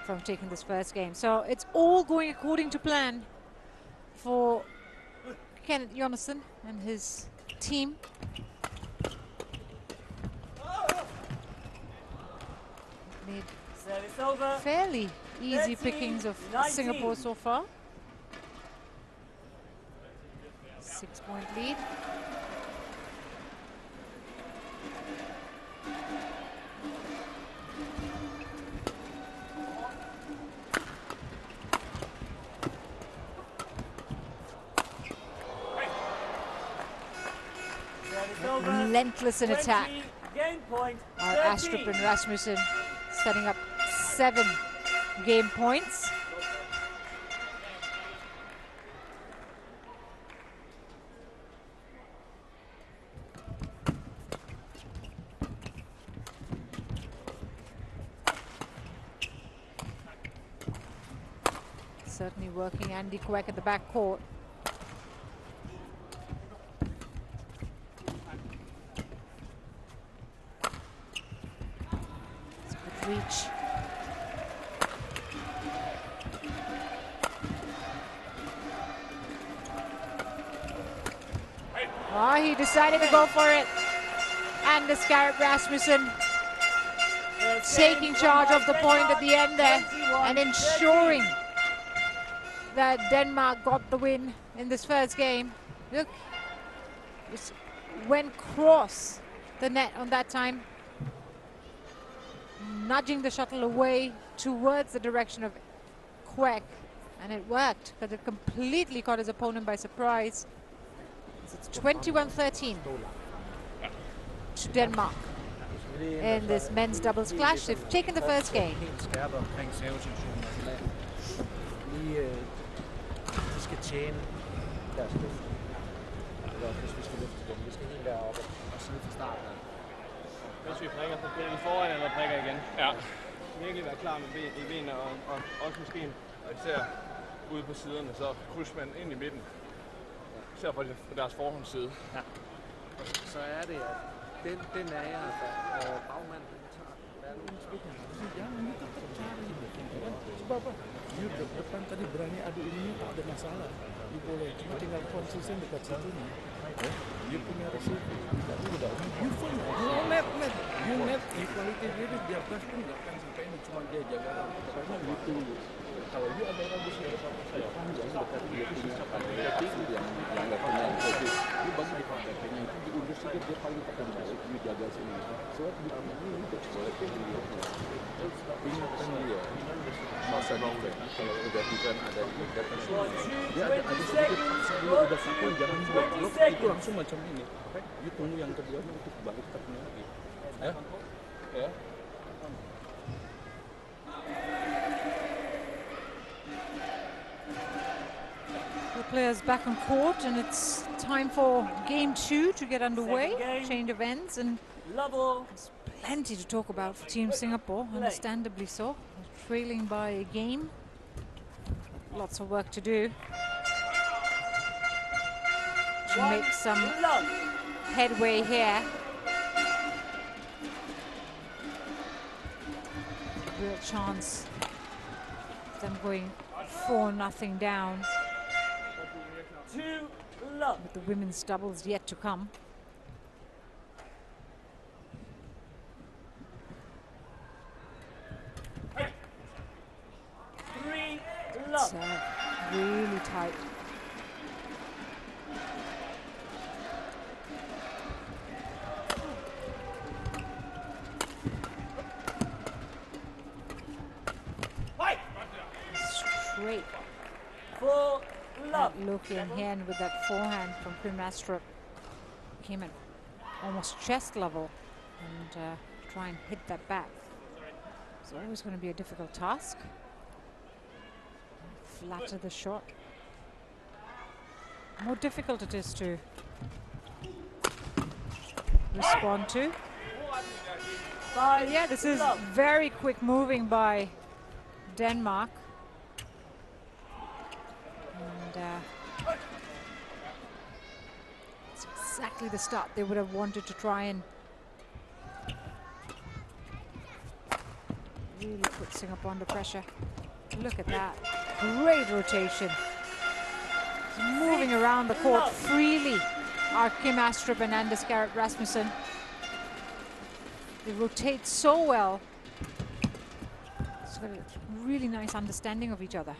from taking this first game. So it's all going according to plan for Kenneth Jonassen and his team. Made fairly easy pickings of Singapore so far. 6-point lead. Relentless in attack. Our Astrup and Rasmussen setting up 7 game points. certainly working Andy Kwek at the back court. It's a good reach. Oh, he decided to go for it. Anders Garrett Rasmussen taking charge of the point at the end there and ensuring that Denmark got the win in this first game. Look, just went cross the net on that time, nudging the shuttle away towards the direction of Kwek, and it worked because it completely caught his opponent by surprise. It's 21-13 to Denmark in this men's doubles clash. They've taken the first game. De skal tjene deres løft. Eller hvis vi skal løfte dem. Vi skal helt deroppe og sidde fra starten af. Hvis vi prikker, så bliver vi foran eller prikker igen. Ja. Virkelig være klar med i benene og også måske og især ude på siderne, så krydsmanden ind i midten. Især på deres forhåndsside. Ja. Og så er det, at den er jeg, og bagmanden tager den. Jangan itu cari sebab apa? You depan tadi berani adu ini tak ada masalah. You boleh cuma tinggal konsisten dekat situ ni. You punya resip. You full. You net equality dia biarkan pun tak akan sampai ini cuma dia jaga. Karena itu kalau you ada bagus ya sama saya panjang dekat dia punya tinggi yang nggak punya kopi. You bagi di kontaknya itu diurus sikit dia paling akan masuk you jaga sini. Sebab di ini itu boleh pilih. Ingatkan dia masa defense kalau udah defense ada ingatkan dia ada sedikit paksa dulu udah satu jangan buat blok itu langsung macam ini. You tunggu yang kedua untuk balik tapnya lagi. Ya. The players back on court, and it's time for game 2 to get underway. Change of ends, and there's plenty to talk about for Team Singapore, understandably so. They're trailing by a game. Lots of work to do to make some headway here. Real chance of them going 4-0 down. With the women's doubles yet to come. It's really tight. Straight. Look in hand with that forehand from Kim Astrup. Came at almost chest level and try and hit that back. It's always going to be a difficult task. Flatter the shot. More difficult it is to respond to. But yeah, this is very quick moving by Denmark. And it's exactly the start they would have wanted to try and really put Singapore under pressure. Look at that. Great rotation. He's moving around the court freely. Are Kim Astrup and Anders Garrett Rasmussen. They rotate so well. It's got a really nice understanding of each other.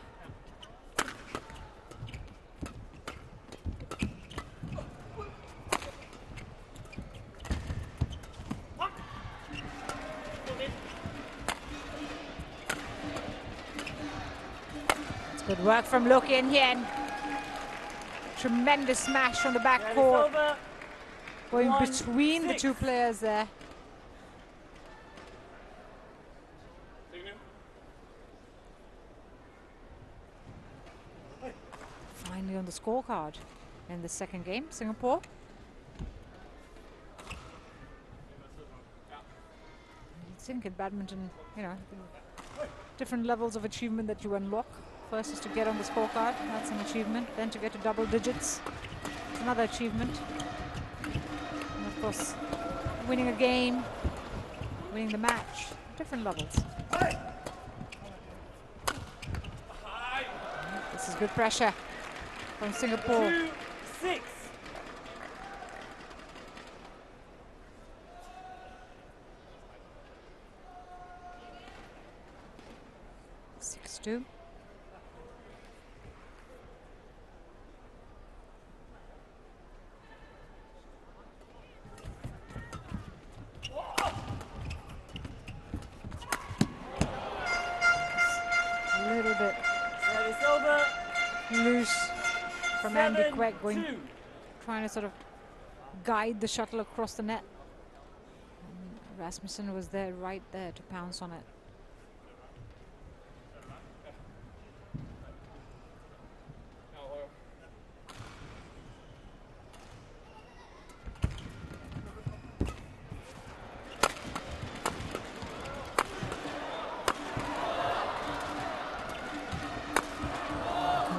Good work from Look In Hien. Tremendous smash from the back court. Going between the two players there. Finally on the scorecard in the second game, Singapore. You'd think in badminton, you know, different levels of achievement that you unlock First is to get on the scorecard. That's an achievement. Then to get to double digits. It's another achievement. And of course, winning a game, winning the match, different levels. This is good pressure from Singapore. 2-6. Two. A little bit loose from Andy Quegg, trying to sort of guide the shuttle across the net. And Rasmussen was there, right there to pounce on it.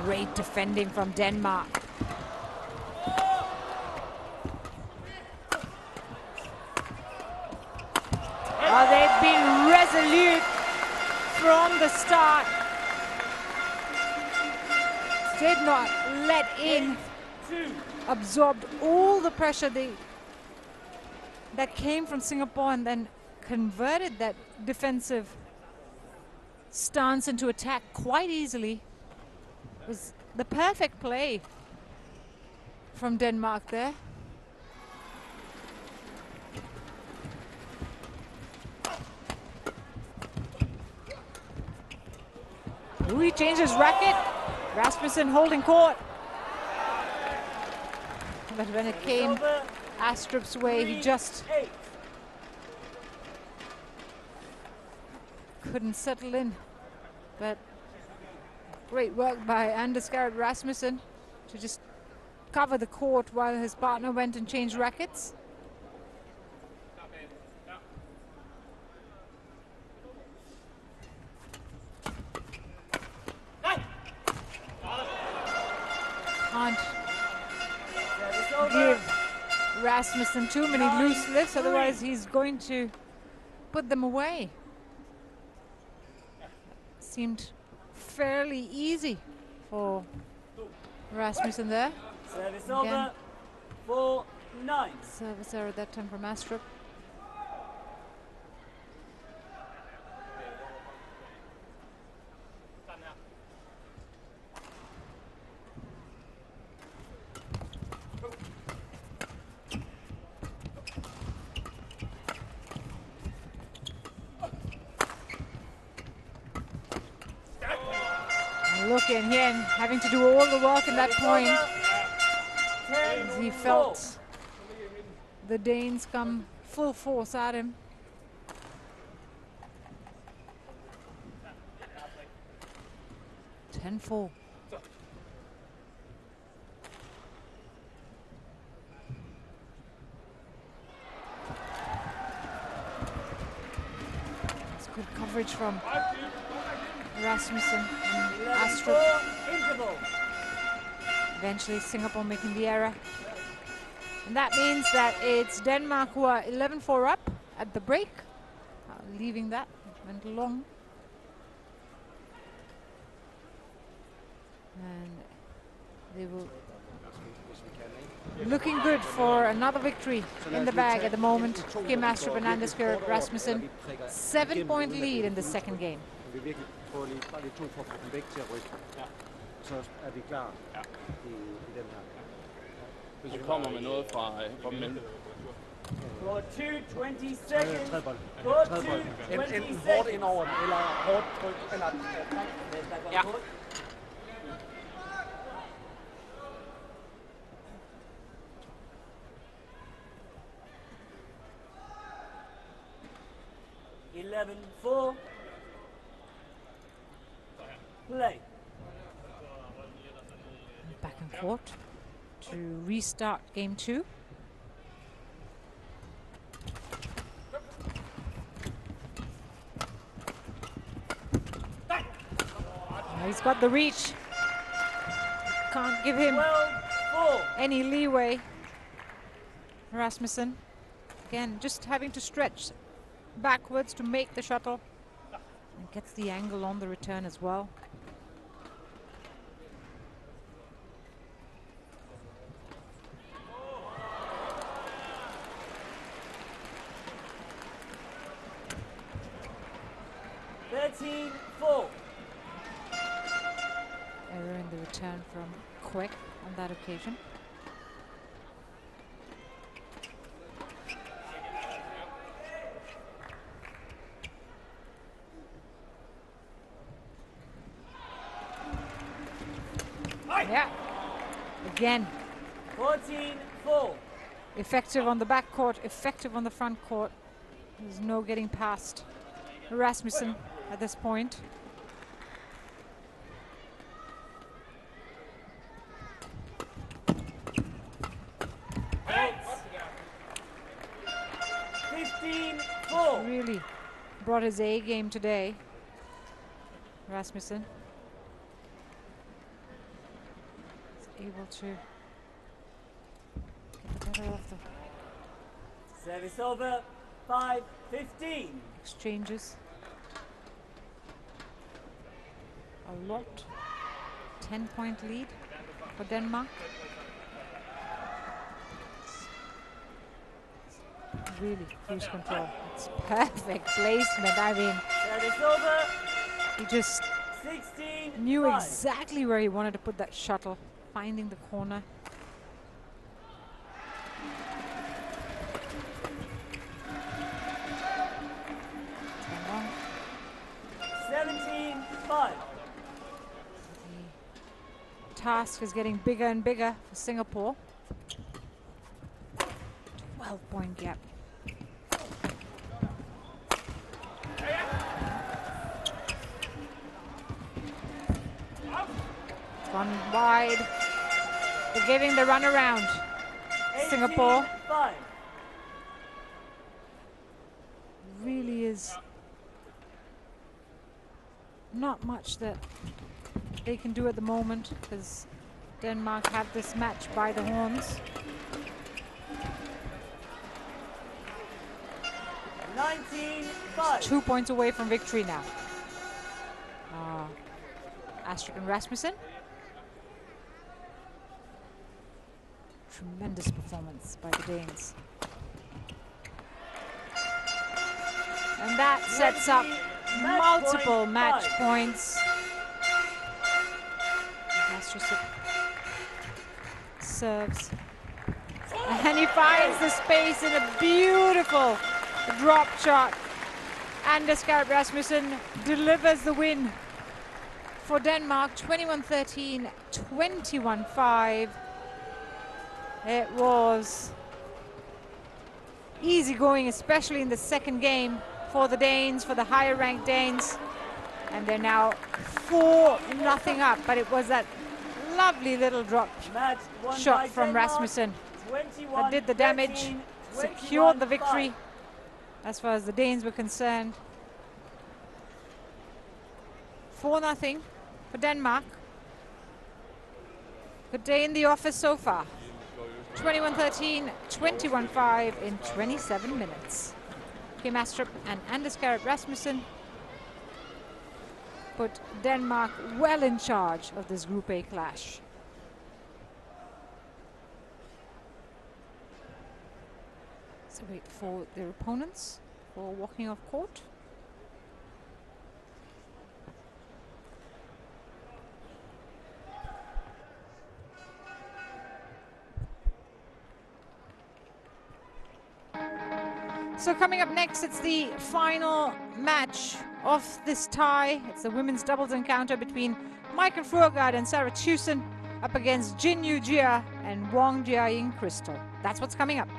Great defending from Denmark. Oh, they've been resolute from the start. Did not let in. Absorbed all the pressure that came from Singapore and then converted that defensive stance into attack quite easily. It was the perfect play from Denmark there. Louis changes racket. Rasmussen holding court. But when it came Astrup's way, he just couldn't settle in. But great work by Anders Gerhard Rasmussen to just cover the court while his partner went and changed rackets. Can't give Rasmussen too many loose lifts, otherwise he's going to put them away. Seemed fairly easy for Rasmussen there. Service over, 4-9. Service error that time from Astrup. Look in here and having to do all the work in that point. As he felt the Danes come full force at him. (10-4). It's good coverage from Rasmussen and Astrup. Eventually Singapore making the error. And that means that it's Denmark who are 11-4 up at the break. Leaving that, went long. And they will looking good for another victory in the bag at the moment. Kim Astrup and Anders Gerhard Rasmussen. 7-point lead in the second game. Vi virkelig prøver lige, bare lige to for at få dem væk til at rykke. Ja. Så er vi klar i den her. Hvis vi kommer med noget fra mellem. For 2:20 seconds. Tredbold. For Tredbold. 2:20 Enten hårdt ind over den, eller hårdt tryk, eller... Ja. Play. Back and court to restart game 2. He's got the reach. Can't give him any leeway. Rasmussen, again, just having to stretch backwards to make the shuttle. And gets the angle on the return as well. Error in the return from Quick on that occasion. Yeah, again. 14-4. Effective on the back court, effective on the front court. There's no getting past Rasmussen at this point. Really brought his A game today, Rasmussen. He's able to get the better of the service over. 5-15. Exchanges. A lot. 10-point lead for Denmark. Really cruise control. It's perfect placement. I mean, he just knew exactly where he wanted to put that shuttle, finding the corner. The task is getting bigger and bigger for Singapore. 12-point gap. Gone wide. They're giving the runaround. Singapore. Really is not much that they can do at the moment because Denmark have this match by the horns. 19-5. 2 points away from victory now. Astrup and Rasmussen. Tremendous performance by the Danes. And that sets up multiple match points. Astrup serves. And he finds the space in a beautiful drop shot. Anders Skarp Rasmussen delivers the win for Denmark, 21-13, 21-5. It was easy going, especially in the second game for the Danes, for the higher ranked Danes. And they're now 4-0 up, but it was that lovely little drop shot from Rasmussen that did the damage, secured the victory as far as the Danes were concerned. 4-0 for Denmark. Good day in the office so far. 21-13, 21-5 in 27 minutes. Kim Astrup and Anders Skarp Rasmussen put Denmark well in charge of this Group A clash. So wait for their opponents for walking off court. So coming up next, it's the final match of this tie. It's the women's doubles encounter between Michael Fruergaard and Sarah Tucson up against Jin Yu Jia and Wong Jia-Ying Crystal. That's what's coming up.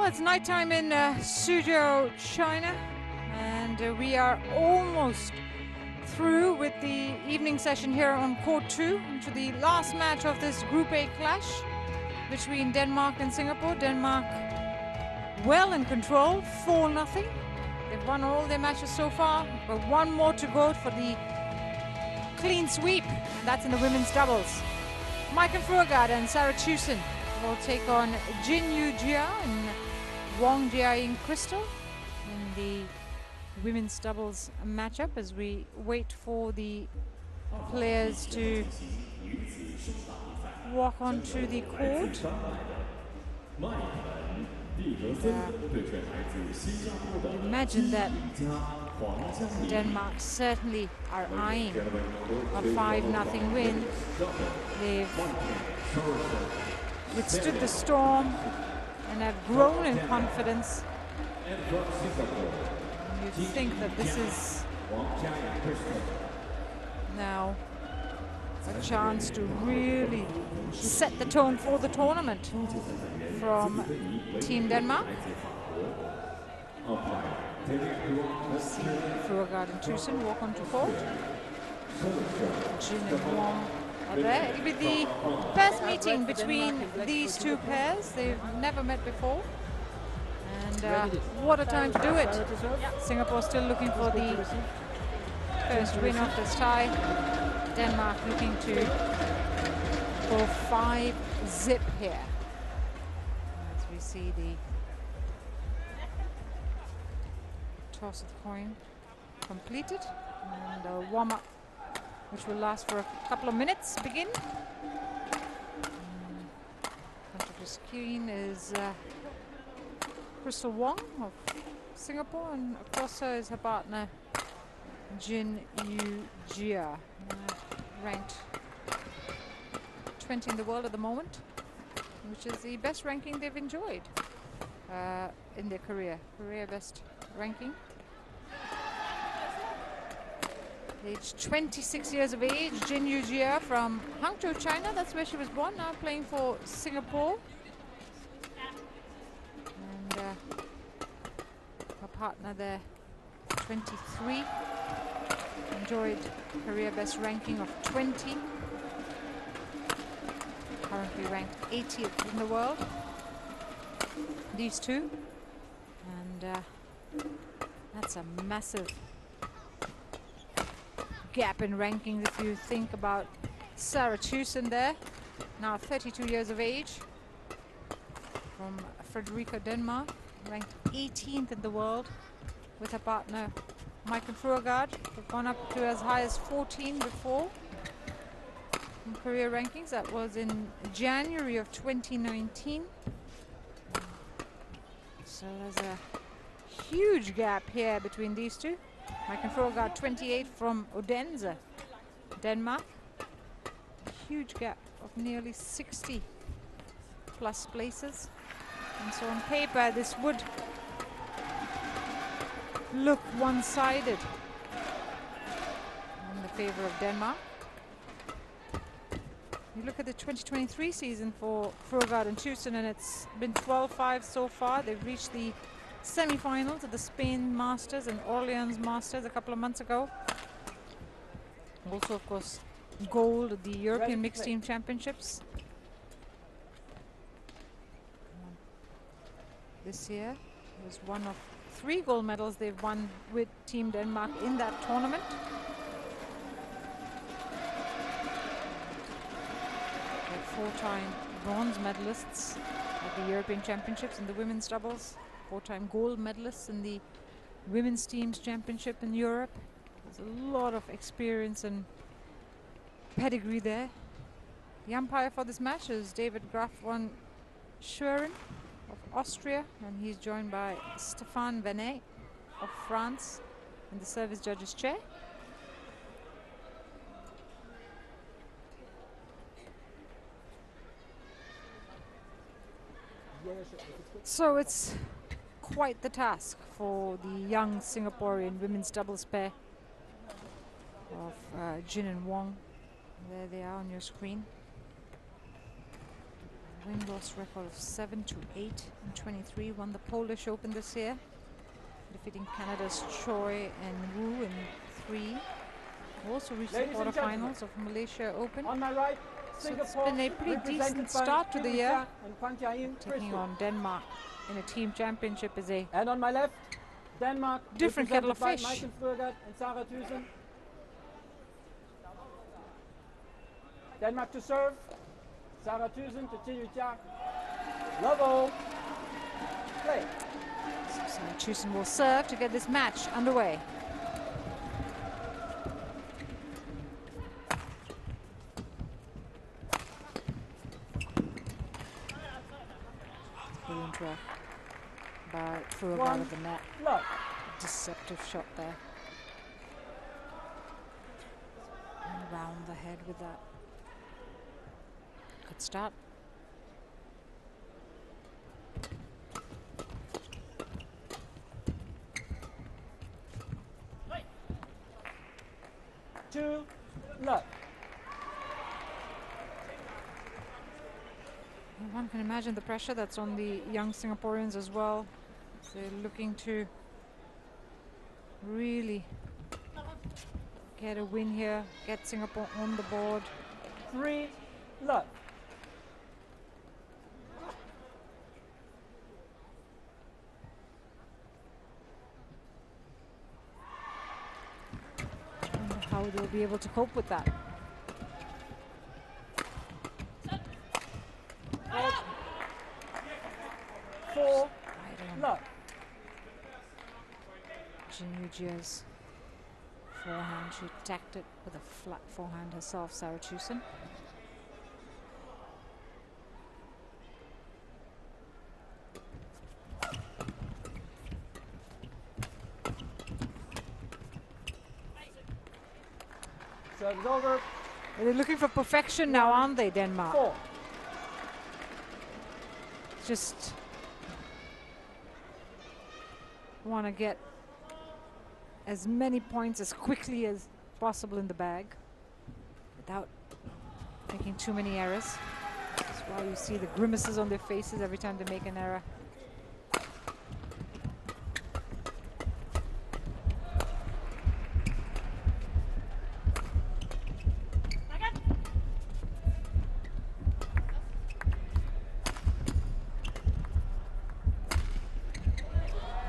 it's nighttime in Suzhou, China, and we are almost through with the evening session here on Court 2 into the last match of this Group A clash between Denmark and Singapore. Denmark well in control, 4-0. They've won all their matches so far, but one more to go for the clean sweep, and that's in the women's doubles. Maiken Fruergaard and Sarah Tusen will take on Jin Yu Jia and Wong Jia-ying Crystal in the women's doubles matchup as we wait for the players to walk onto the court. Imagine that Denmark certainly are eyeing a 5-0 win. They've withstood the storm and have grown in confidence. You think that this is now a chance to really set the tone for the tournament from Team Denmark. See Fruergaard and Tusen walk onto court. Jin and Wong are there. It'll be the first meeting between these two pairs. They've never met before. And what a time to do it. Singapore still looking for the first win of this tie. Denmark looking to go 5-0 here. As we see the toss of the coin completed, and a warm-up which will last for a couple of minutes begin. In front of the screen is Crystal Wong of Singapore, and across her is her partner Jin Yu Jia, ranked 20 in the world at the moment, which is the best ranking they've enjoyed in their career best ranking. Aged 26 years of age, Jin Yu Jia from Hangzhou, China. That's where she was born, now playing for Singapore. And her partner there, 23, enjoyed career best ranking of 20. Currently ranked 80th in the world, these two. And that's a massive gap in rankings if you think about Sarah Tusen there, now 32 years of age, from Frederica, Denmark, ranked 18th in the world with her partner Maiken Fruergaard. They've gone up to as high as 14 before in career rankings. That was in January of 2019. So there's a huge gap here between these two. Maiken Fruergaard 28 from Odense, Denmark. Huge gap of nearly 60 plus places. And so on paper this would look one-sided in the favor of Denmark. You look at the 2023 season for Fruergaard and Tusen, and it's been 12-5 so far. They've reached the semi-finals of the Spain Masters and Orleans Masters a couple of months ago. Also, of course, gold at the European Mixed Team Championships this year. It was one of 3 gold medals they've won with Team Denmark in that tournament. They're 4-time bronze medalists at the European Championships in the women's doubles. 4-time gold medalists in the women's teams championship in Europe. There's a lot of experience and pedigree there. The umpire for this match is David Graf von Schwerin of Austria, and he's joined by Stéphane Venet of France in the service judge's chair. So it's quite the task for the young Singaporean women's doubles pair of Jin and Wong. There they are on your screen. Win-loss record of 7-8 in 23. Won the Polish Open this year, defeating Canada's Choi and Wu in 3. Also reached the quarterfinals of Malaysia Open. On my right, so it's been a pretty decent start to the year. Taking on Denmark in a team championship is a and on my left, Denmark, different kettle of fish. And Sarah Thyssen. Denmark to serve. Sarah Thyssen to Tilly-Tjak. Level. Play. So Sarah Thyssen will serve to get this match underway. Brilliant work by Furugard out of the net. Deceptive shot there. And around the head with that. Good start. Two, love. One can imagine the pressure that's on the young Singaporeans as well. They're looking to really get a win here, get Singapore on the board. 3, love. I wonder how they'll be able to cope with that. Jinyu forehand, she attacked it with a flat forehand herself, Sarah Thyssen. Serve's over. They're looking for perfection now, aren't they, Denmark? 4. Just want to get as many points as quickly as possible in the bag without making too many errors. That's why you see the grimaces on their faces every time they make an error.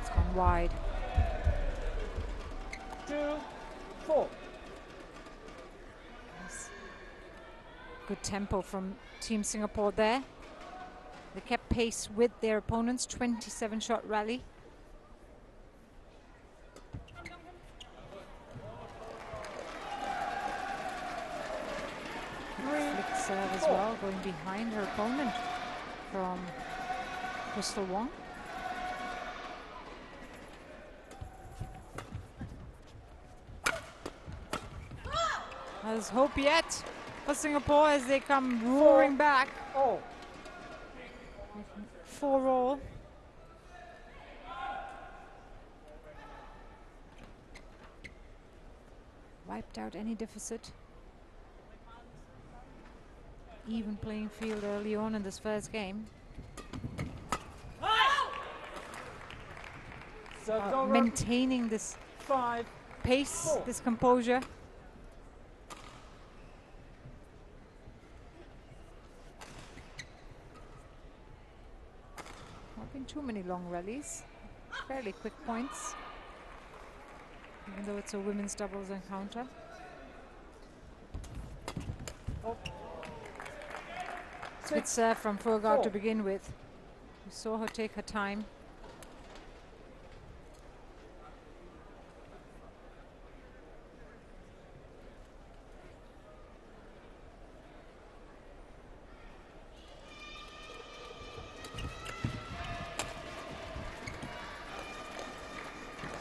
It's gone wide. 2, 4. Nice. Good tempo from Team Singapore there. They kept pace with their opponents, 27-shot rally. Flick serve as well, going behind her opponent from Crystal Wong. There's hope yet for Singapore as they come roaring back. 4-all. Wiped out any deficit. Even playing field early on in this first game. Maintaining this pace, this composure. Too many long rallies, fairly quick points, even though it's a women's doubles encounter. Good serve from Furugard to begin with. We saw her take her time.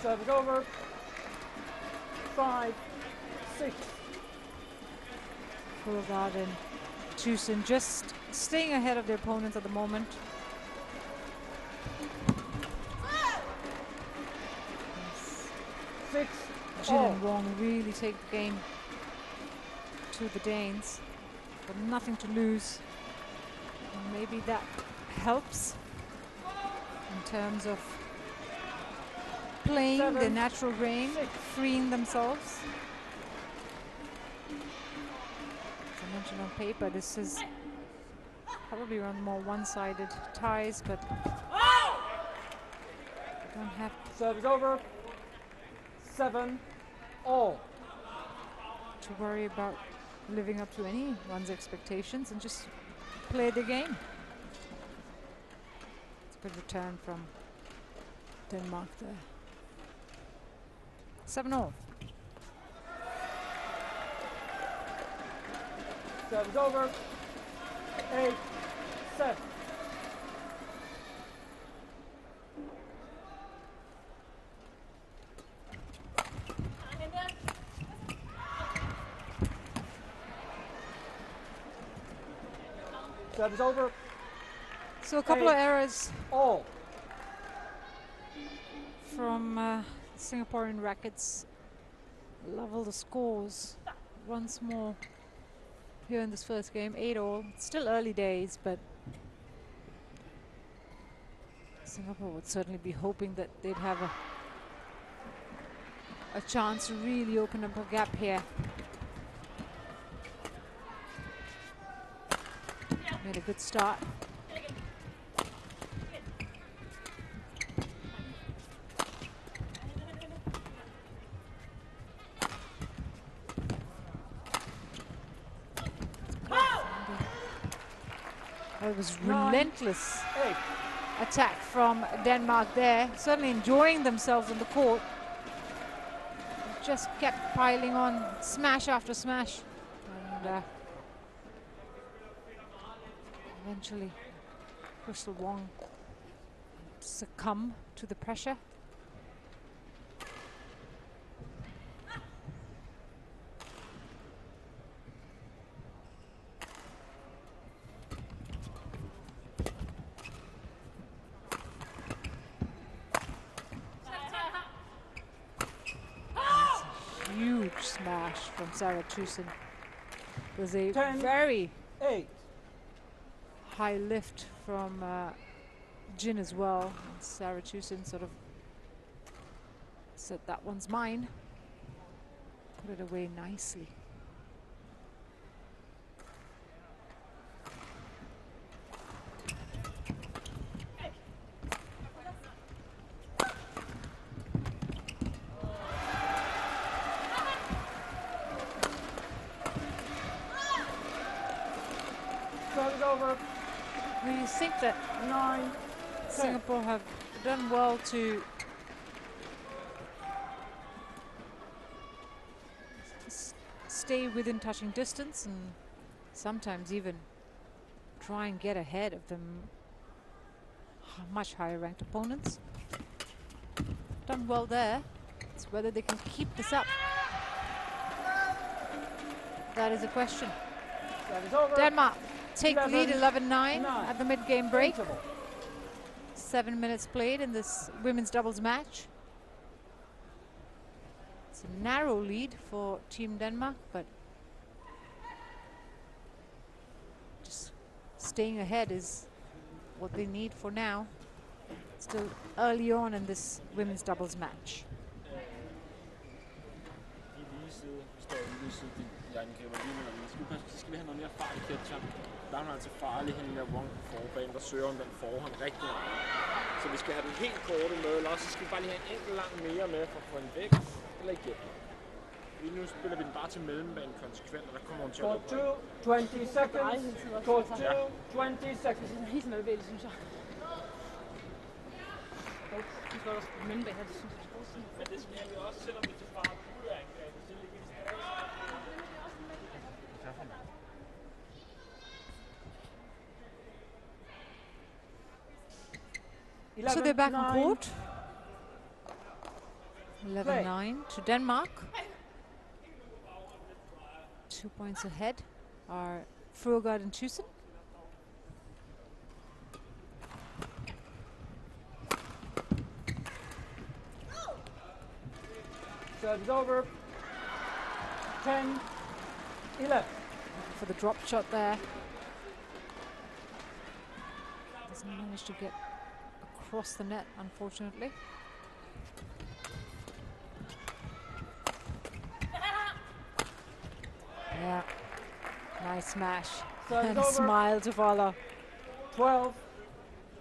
Serve over. 5, 6. Furugard and Thyssen just staying ahead of their opponents at the moment. Yes. Jin and Wong really take the game to the Danes, but nothing to lose. Maybe that helps in terms of playing the natural game, freeing themselves. As I mentioned on paper, this is probably one more one-sided ties, but don't have. Service over. 7-all. To worry about living up to anyone's expectations and just play the game. It's a good return from Denmark there. 7-all. Service over. 8-7. Service over. So a couple of errors all from Singaporean rackets level the scores once more here in this first game. 8-all. Still early days, but Singapore would certainly be hoping that they'd have a chance to really open up a gap here. Made a good start. It was relentless attack from Denmark there. Certainly enjoying themselves on the court. Just kept piling on smash after smash. And eventually, Crystal Wong succumb to the pressure. Huge smash from Sarah Tusen. It was a very high lift from Jin as well. And Sarah Tusen sort of said that one's mine. Put it away nicely. You think that Singapore have done well to stay within touching distance and sometimes even try and get ahead of them much higher ranked opponents. Done well there. It's whether they can keep this up. That is a question. Denmark take the lead 11-9 at the mid-game break. 7 minutes played in this women's doubles match. It's a narrow lead for Team Denmark, but just staying ahead is what they need for now. Still early on in this women's doubles match. Så skal vi have noget mere fart i catcheren. Der er hun altså farlig hen i der Wong på forbanen, der søger om den forhånd rigtig meget. Så vi skal have den helt korte med, eller også skal vi bare lige have en enkelt lang mere med for at få den væk, eller igennem. Nu spiller vi den bare til mellembanen konsekvent, og der kommer hun til at løbe. 20 seconds. 20 seconds. Det er helt nødvendigt, synes jeg. Nu skal også på mellembanen her, det synes jeg også. Men det skal vi også, selvom vi til fart ud af angrebet. So they're back on court. 11-9 to Denmark. 2 points ahead are Frugard and Tusen. Service over. 10-11. For the drop shot there. Doesn't manage to get across the net, unfortunately. Yeah, nice smash. And a smile to follow. 12-10.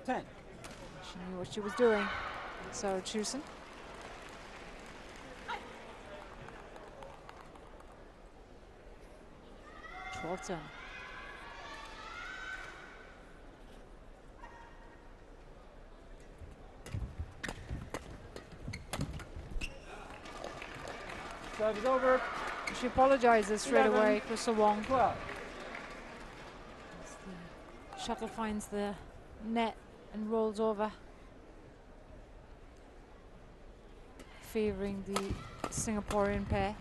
She knew what she was doing. So Chusen. Walton. Serve is over. She apologizes straight 11, away, Crystal Wong. 12. As the shuttle finds the net and rolls over, favoring the Singaporean pair.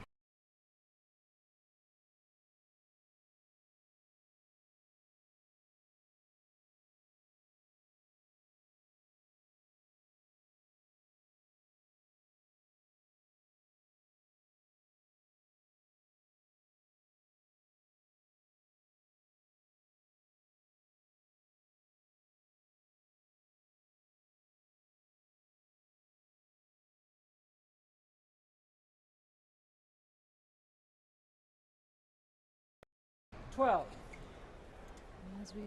As we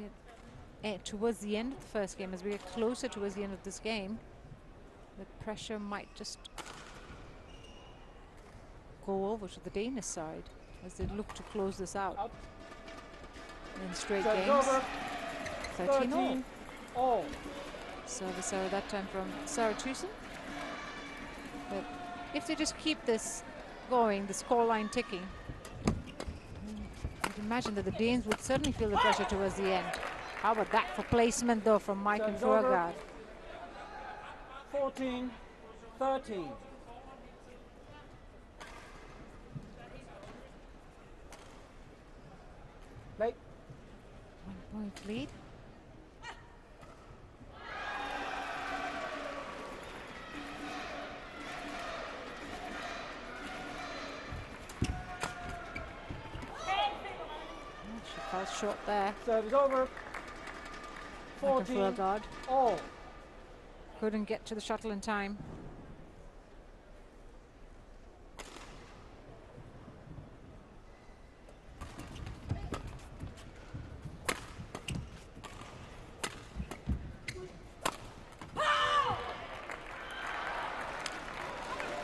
get towards the end of the first game, as we get closer towards the end of this game, the pressure might just go over to the Danish side as they look to close this out. In straight games, 13 all. Service error that time from Sarah Chusen. But if they just keep this going, the scoreline ticking, I'd imagine that the Danes would certainly feel the pressure towards the end. How about that for placement though from Mike and Fjorgard? 14-13. Play. 1 point lead. She fell short there. Serve is over. 14 all. Couldn't get to the shuttle in time.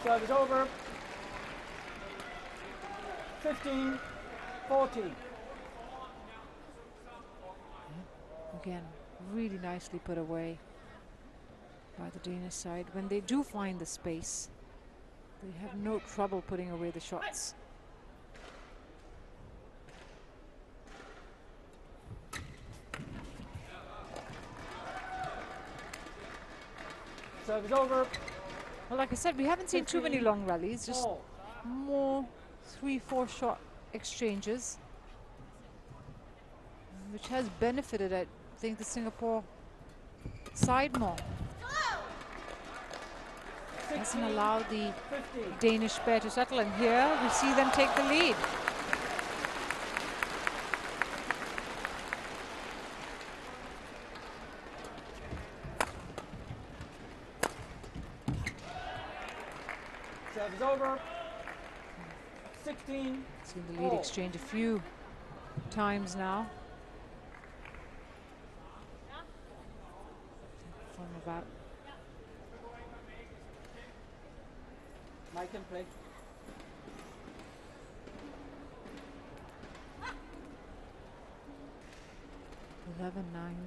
Serve is over. 15-14. Again, really nicely put away by the Danish side. When they do find the space, they have no trouble putting away the shots. Serve is over. Well, like I said, we haven't seen too many long rallies, just more 3-4 shot exchanges, which has benefited, I think, the Singapore side more. Doesn't allow the Danish pair to settle, and here we see them take the lead. Serve is over. 16. Seen the lead exchange a few times now. From about Mike can play. .11-9.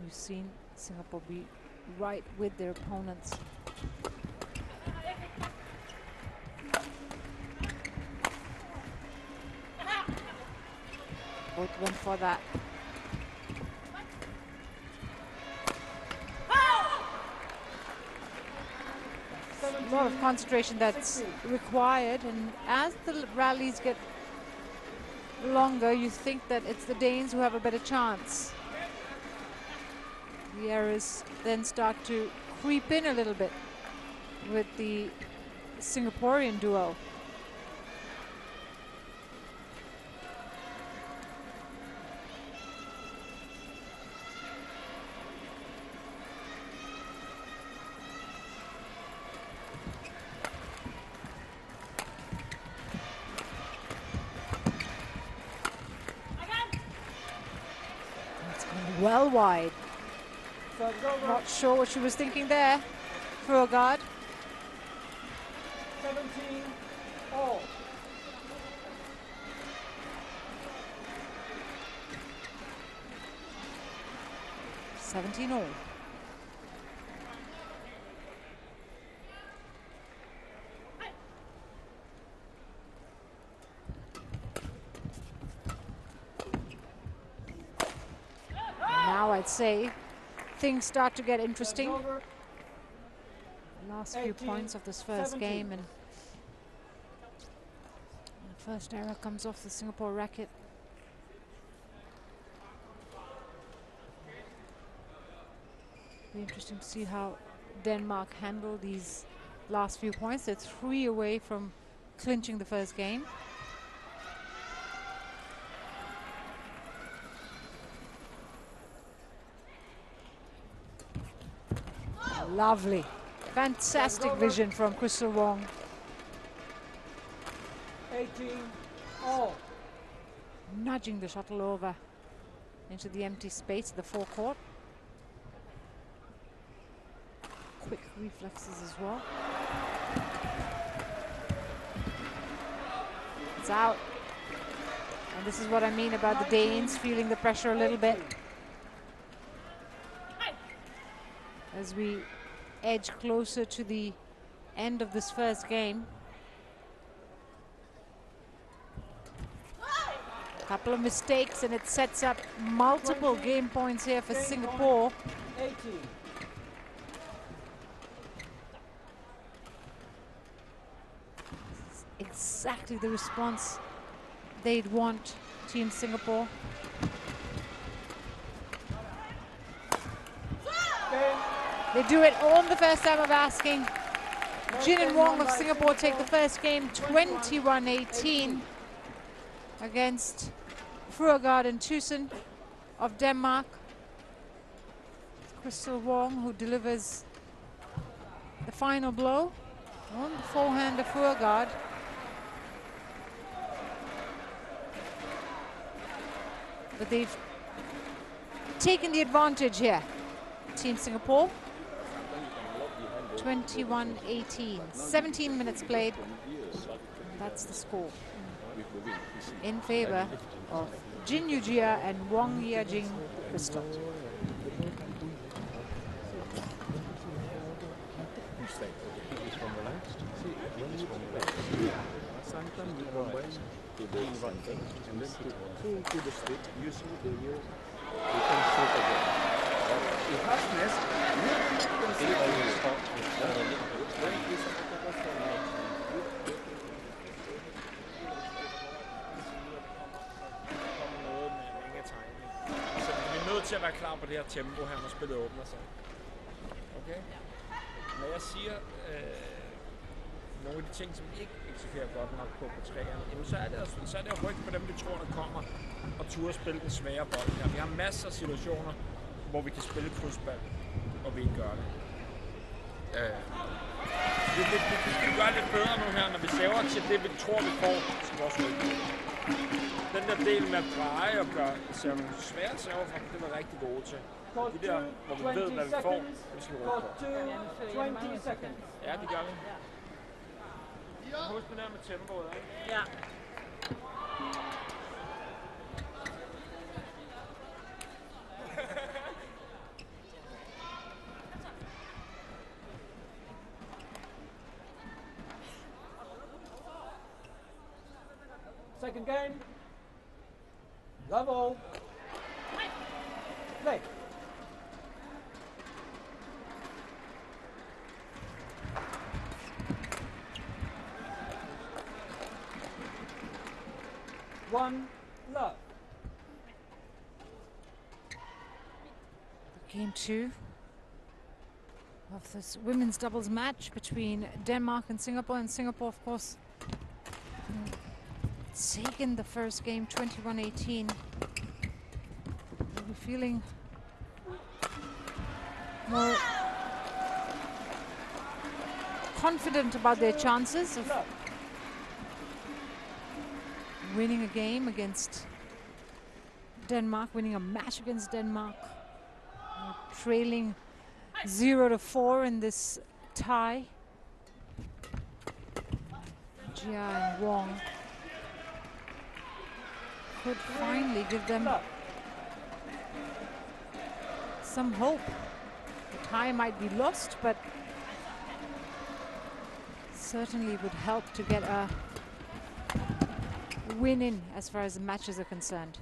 We've seen Singapore be right with their opponents. Both went for that. A lot of concentration that's required, and as the rallies get longer, you think that it's the Danes who have a better chance. The errors then start to creep in a little bit with the Singaporean duo. well wide. Service over. Not sure what she was thinking there. Fruergaard. 17 all. all. Now I'd say things start to get interesting. Last few points of this first game, and the first error comes off the Singapore racket. Be interesting to see how Denmark handle these last few points. They're 3 away from clinching the first game. Lovely. Fantastic vision from Crystal Wong. 18 all. Nudging the shuttle over into the empty space of the forecourt. Quick reflexes as well. It's out. And this is what I mean about the Danes feeling the pressure a little bit. As we edge closer to the end of this first game. Couple of mistakes and it sets up multiple game points here for Singapore. 18. Exactly the response they'd want, Team Singapore. They do it on the first time of asking. Jin and Wong of Singapore take the first game 21-18 against Fruergaard and Tusen of Denmark. Crystal Wong who delivers the final blow on the forehand of Fruergaard. But they've taken the advantage here, Team Singapore. 21-18, 17 minutes played. That's the score in favor of Jin Yujia and Wong Yajing Crystal. Sometimes you combine to the right thing and then to pull to the stick using the ear, you can shoot again. But it has nest, you can see always stop Så vi er nødt til at være klar på det her tempo her, når spillet åbner sig. Okay? Når jeg siger nogle af de ting, som ikke eksekverer godt nok på træerne, så er det at rykke på dem, vi tror, der kommer, og turde spille den svære bold her. Vi har masser af situationer, hvor vi kan spille krydsball, og vi ikke gør det. Vi skal gøre lidt bedre nu her, når vi saver til det, vi tror, vi får til vores rykke. Den der del med at dreje og gøre nogle svære server fra, det var rigtig gode til. De der, hvor vi ved, hvad vi får, det skal vi rykke på. 20 seconds. Ja, det gør vi. Husk med det her med tempoet, ikke? Ja. Second game. Level. Play. One love. Game 2 of this women's doubles match between Denmark and Singapore. And Singapore, of course, taken the first game 21-18. We're feeling more confident about their chances of winning a game against Denmark, winning a match against Denmark. trailing 0-4 in this tie. Jia and Wong could finally give them some hope. The tie might be lost, but certainly would help to get a win in as far as the matches are concerned.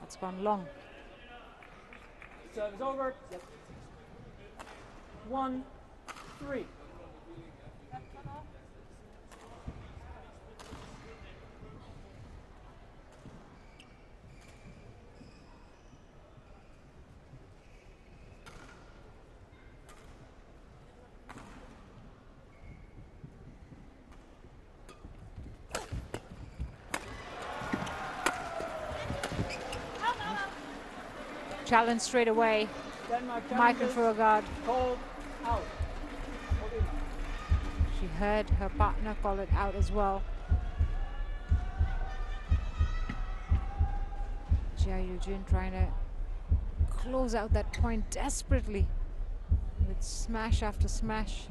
That's gone long. Service over. 1-3. Challenge straight away. Mike and Furugard. Called out. She heard her partner call it out as well. Jia Yujin trying to close out that point desperately with smash after smash.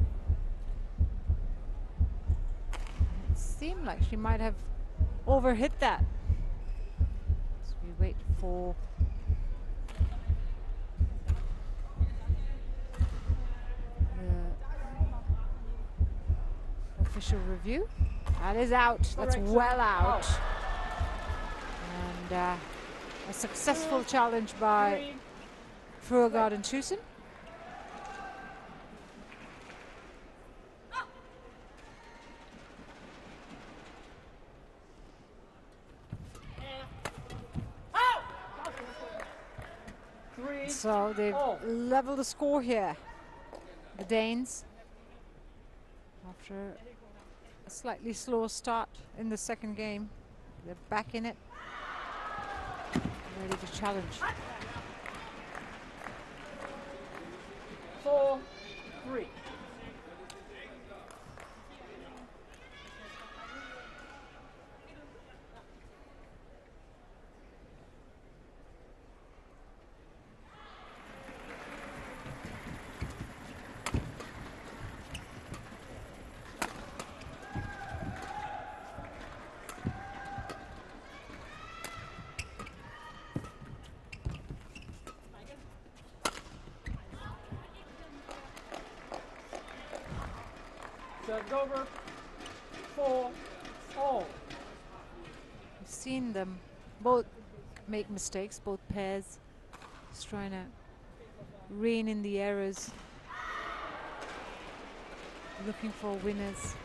It seemed like she might have overhit that. So we wait for official review. That is out. That's well out. And a successful challenge by Furugard and Chusin. So they've leveled the score here, the Danes, after a slightly slow start in the second game. They're back in it, ready to challenge. 4-3. Serves over. 4-all. We've seen them both make mistakes, both pairs, just trying to rein in the errors, looking for winners.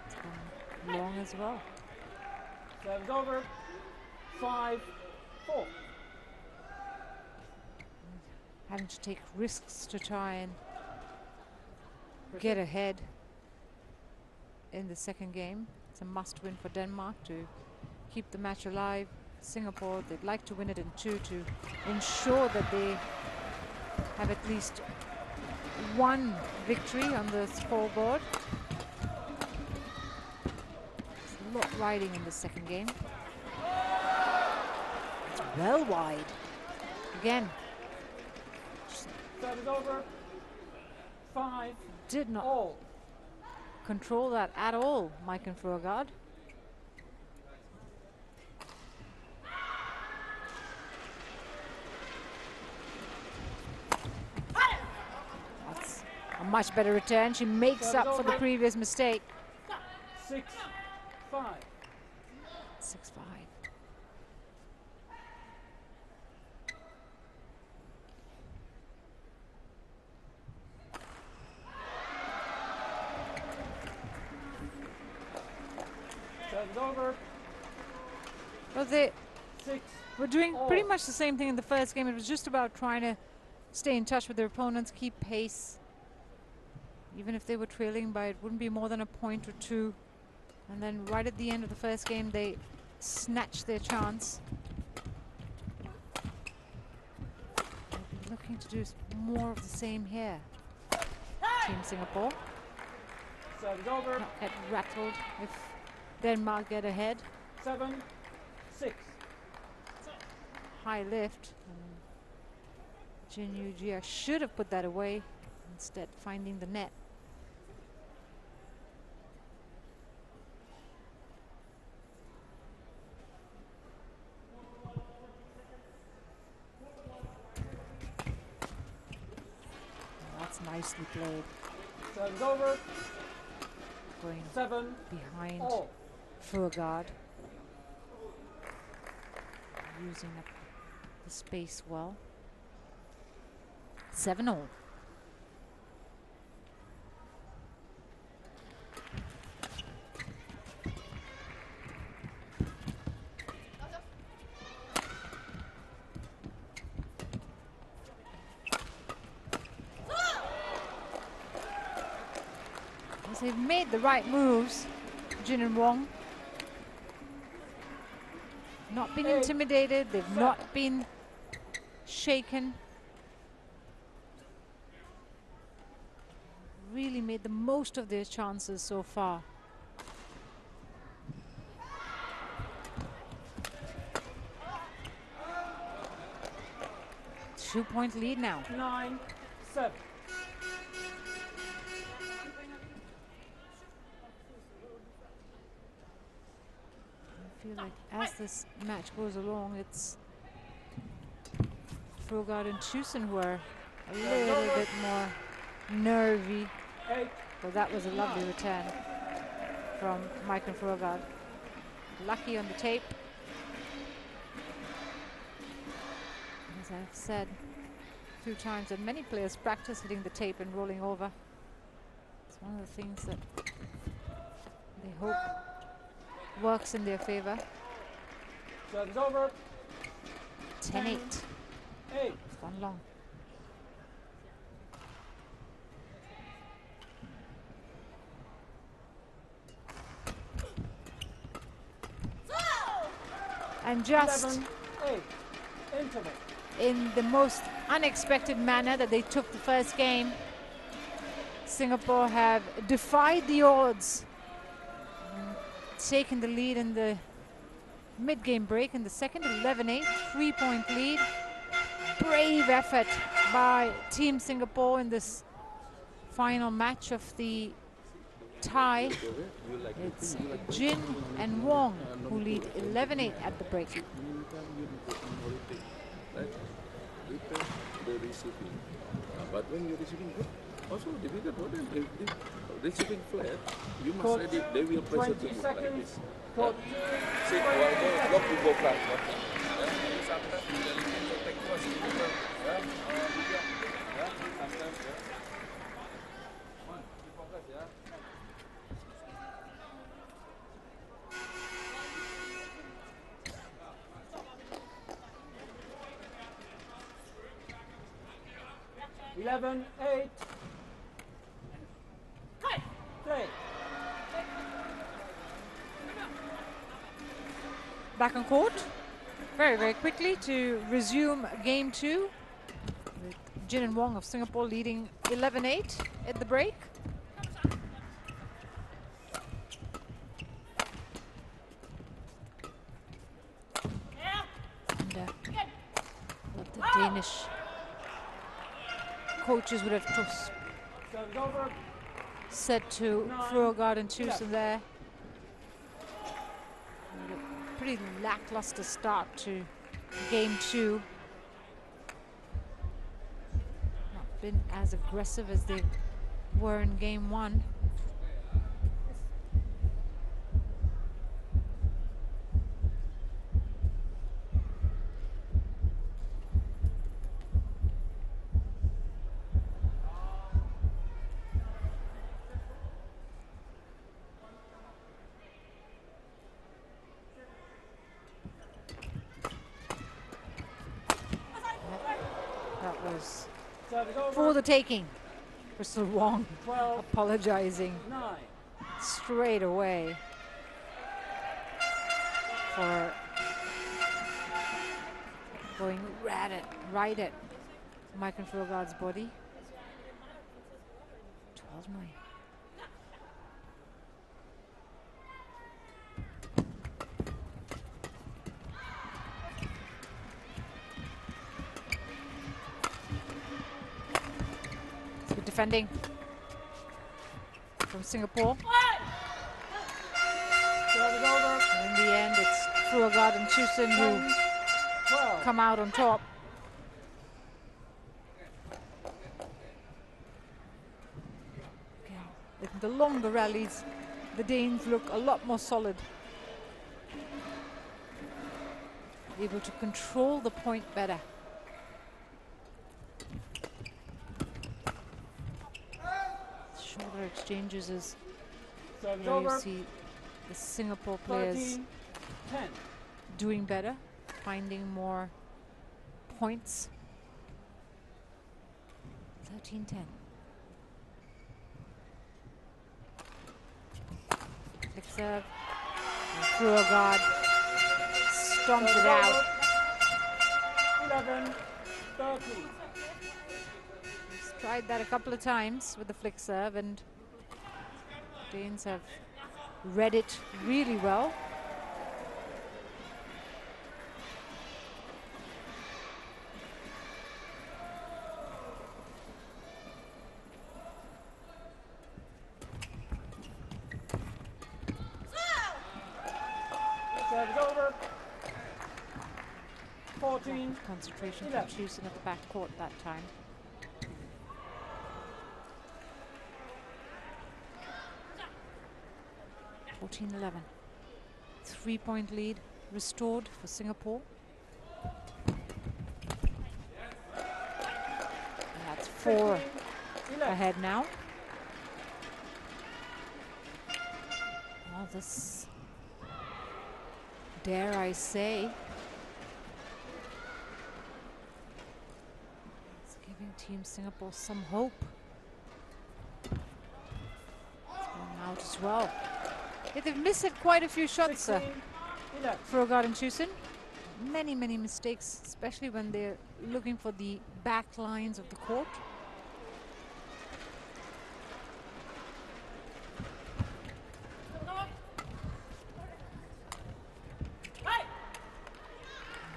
It's gone long as well. Serves over. 5-4. Having to take risks to try and get ahead in the second game. It's a must win for Denmark to keep the match alive. Singapore, they'd like to win it in 2 to ensure that they have at least one victory on the scoreboard. There's a lot riding in the second game. It's well wide. Again. Serve is over. 5. Did not control that at all, Mike and Furugard. That's a much better return. She makes up for the previous mistake. 6-5. 6-5. Over. Well, they were doing pretty much the same thing in the first game. It was just about trying to stay in touch with their opponents, keep pace. Even if they were trailing by, it wouldn't be more than a point or two. And then right at the end of the first game, they snatched their chance. They'll be looking to do more of the same here. Team Singapore. Serves over. Not get rattled if Denmark get ahead. 7-6. High lift. Jin Yu-jia should have put that away, instead finding the net. That's nicely played. Service over. Going 7 behind all. Furgard. Using up the space well. 7-all. They've made the right moves, Jin and Wong. Not been intimidated, they've not been shaken. Really made the most of their chances so far. Two-point lead now. 9-7. I feel like as this match goes along, it's Furgard and Chusen who are a little bit more nervy. Well, that was a lovely return from Mike and Furgard. Lucky on the tape. As I've said a few times, that many players practice hitting the tape and rolling over. It's one of the things that they hope works in their favor. Service over. 10-8. 8. It's gone long. And just 11-8. Interval. in the most unexpected manner that they took the first game, Singapore have defied the odds, taken the lead in the mid-game break in the second. 11-8, 3-point lead. Brave effort by Team Singapore in this final match of the tie. It's Jin and Wong who lead 11-8 at the break. The receiving. But when you're receiving good, also difficult for them. If receiving flat, you must let it, they will pressure to you like this. See, what you go flat. Sometimes you take first. Eleven, 8. Play. Back on court very, very quickly to resume game 2. With Jin and Wong of Singapore leading 11-8 at the break. And what the Danish coaches would have just said to Furgard and Chusen there. Pretty lackluster start to game 2. Not been as aggressive as they were in game 1. For the taking. Crystal Wong 12, apologizing 9. straight away for going right at Mike and Furgard's body. 12-9. defending from Singapore. And in the end, it's Fruergaard and Chusen who come out on top. Okay. In the longer rallies, the Danes look a lot more solid. Able to control the point better. Shorter exchanges is where you see the Singapore players doing better, finding more points. 13-10. Flick serve. Fruergaard stomped it out. 11-13. He's tried that a couple of times with the flick serve, and Danes have read it really well. Serve's over. 14. Concentration from Chusen at the back court that time. (14-11). 3-point lead restored for Singapore. And that's 4 ahead now. Well, this, dare I say, it's giving Team Singapore some hope. It's going out as well. Yeah, they've missed quite a few shots, Fruergaard and Chusen. Many mistakes, especially when they're looking for the back lines of the court.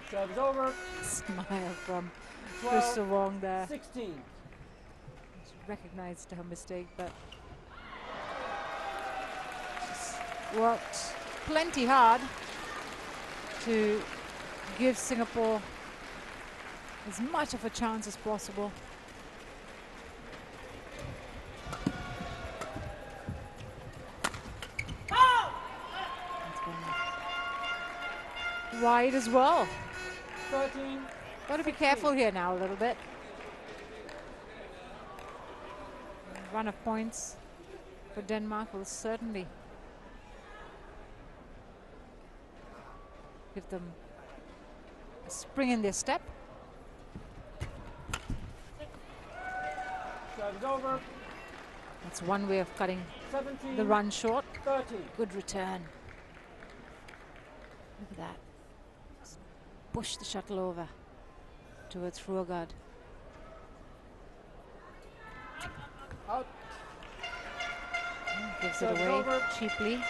Serve's over. Smile from Crystal Wong there. 16. She recognized her mistake, but she's worked plenty hard to give Singapore as much of a chance as possible. That's going wide as well. 13. Got to be careful here now a little bit. Run of points for Denmark will certainly give them a spring in their step. Serve's over. That's one way of cutting 17, the run short. 30. Good return. Look at that. Just push the shuttle over towards Fruergaard. Out. Gives it Serve's away over. cheaply.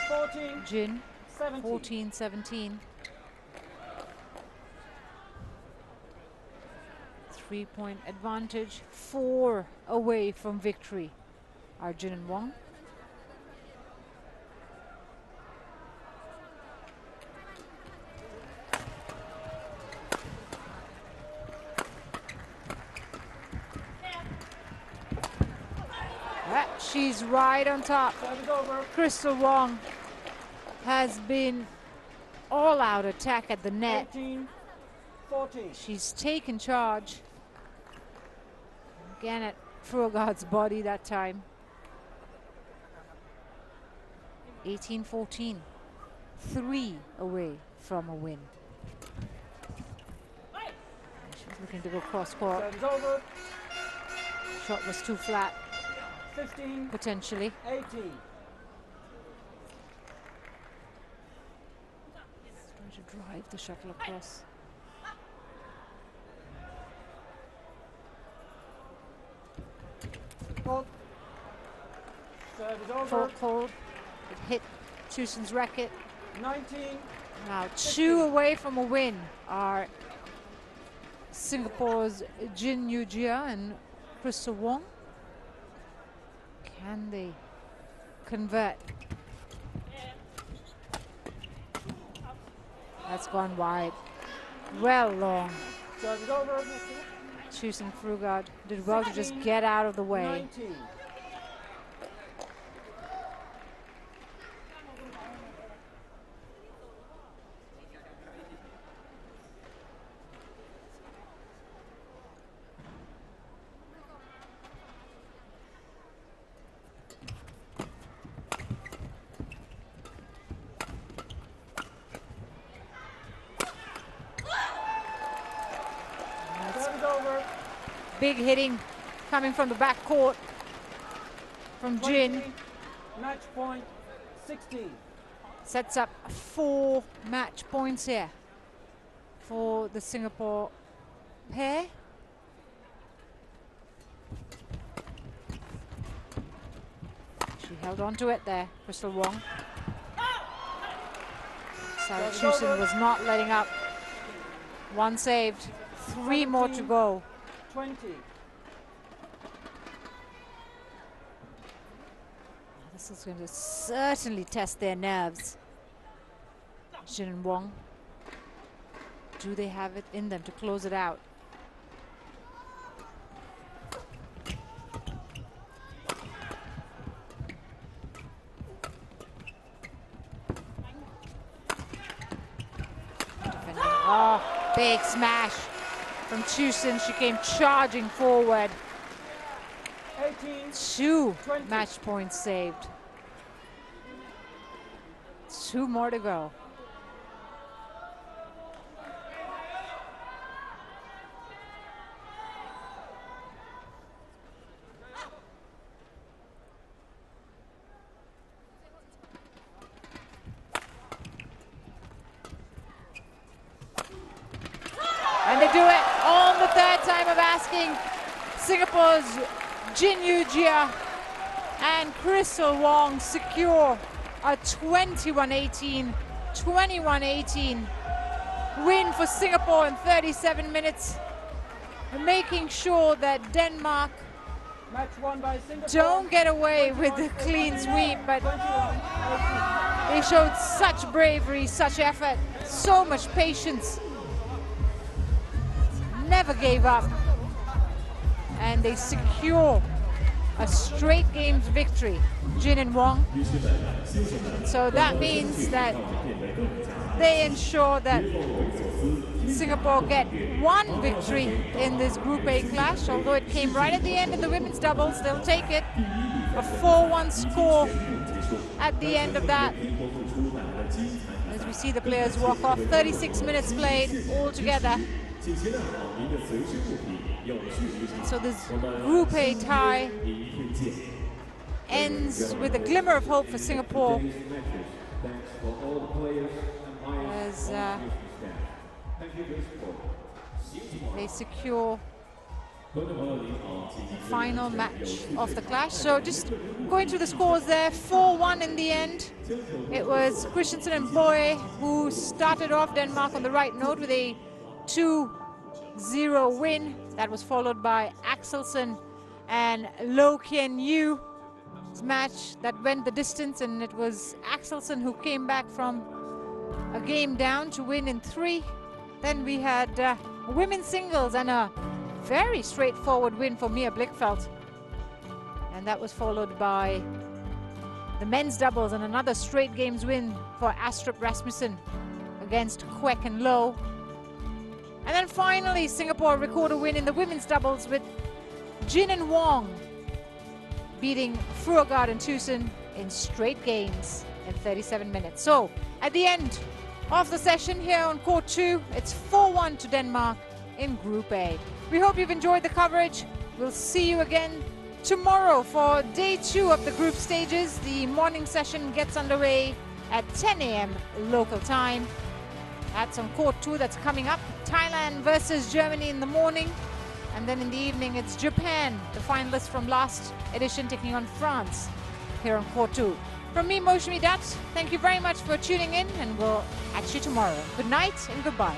14. Jin. 17. 14-17. 3-point advantage. 4 away from victory. Arjun and Wong. She's right on top. Crystal Wong has been all-out attack at the net. 18, 14. She's taken charge. Again at Fruergaard's body that time. 18-14. 3 away from a win. She's looking to go cross-court. Serve's over. Shot was too flat. 15. Potentially. 18. Trying to drive the shuttle across. Hold. Serve is over. Full hold. It hit Chusen's racket. 19. Now 2 away from a win are Singapore's Jin Yu Jia and Crystal Wong. Can they convert? That's gone wide. Well long. Serve is over. Tusen Frugard did well to just get out of the way. 19. Big hitting coming from the back court from Jin. Match point 16. Sets up 4 match points here for the Singapore pair. She held on to it there, Crystal Wong. Sarah Chusin was not letting up. 1 saved, 3 more to go. 20. This is going to certainly test their nerves. Jin and Wong. Do they have it in them to close it out? Oh, big smash from Chusin. She came charging forward. 18, 2 20. match points saved. 2 more to go. And they do it on the 3rd time of asking. Singapore's Jin Yu Jia and Crystal Wong secure a 21-18, 21-18 win for Singapore in 37 minutes, making sure that Denmark Match won by Singapore. don't get away with the clean sweep, but they showed such bravery, such effort, so much patience, never gave up, and they secure a straight games victory, Jin and Wong. So that means that they ensure that Singapore get 1 victory in this Group A clash, although it came right at the end in the women's doubles. They'll take it. A 4-1 score at the end of that. As we see the players walk off, 36 minutes played altogether. So this Group A tie ends with a glimmer of hope for Singapore as they secure the final match of the clash. So just going through the scores there, 4-1 in the end. It was Christensen and Boye who started off Denmark on the right note with a 2-0 win. That was followed by Axelsen and Lo Kien Yu. Match that went the distance, and it was Axelsen who came back from a game down to win in 3. Then we had women's singles and a very straightforward win for Mia Blichfeldt. And that was followed by the men's doubles and another straight games win for Astrup Rasmussen against Kwek and Loh. And then finally, Singapore record a win in the women's doubles with Jin and Wong beating Fruergaard and Tusen in straight games in 37 minutes. So at the end of the session here on Court 2, it's 4-1 to Denmark in Group A. We hope you've enjoyed the coverage. We'll see you again tomorrow for day 2 of the group stages. The morning session gets underway at 10 a.m. local time. That's on Court 2 that's coming up. Thailand versus Germany in the morning. And then in the evening, it's Japan, the finalists from last edition, taking on France here on Court 2. From me, Moushami Dutt, thank you very much for tuning in, and we'll catch you tomorrow. Good night and goodbye.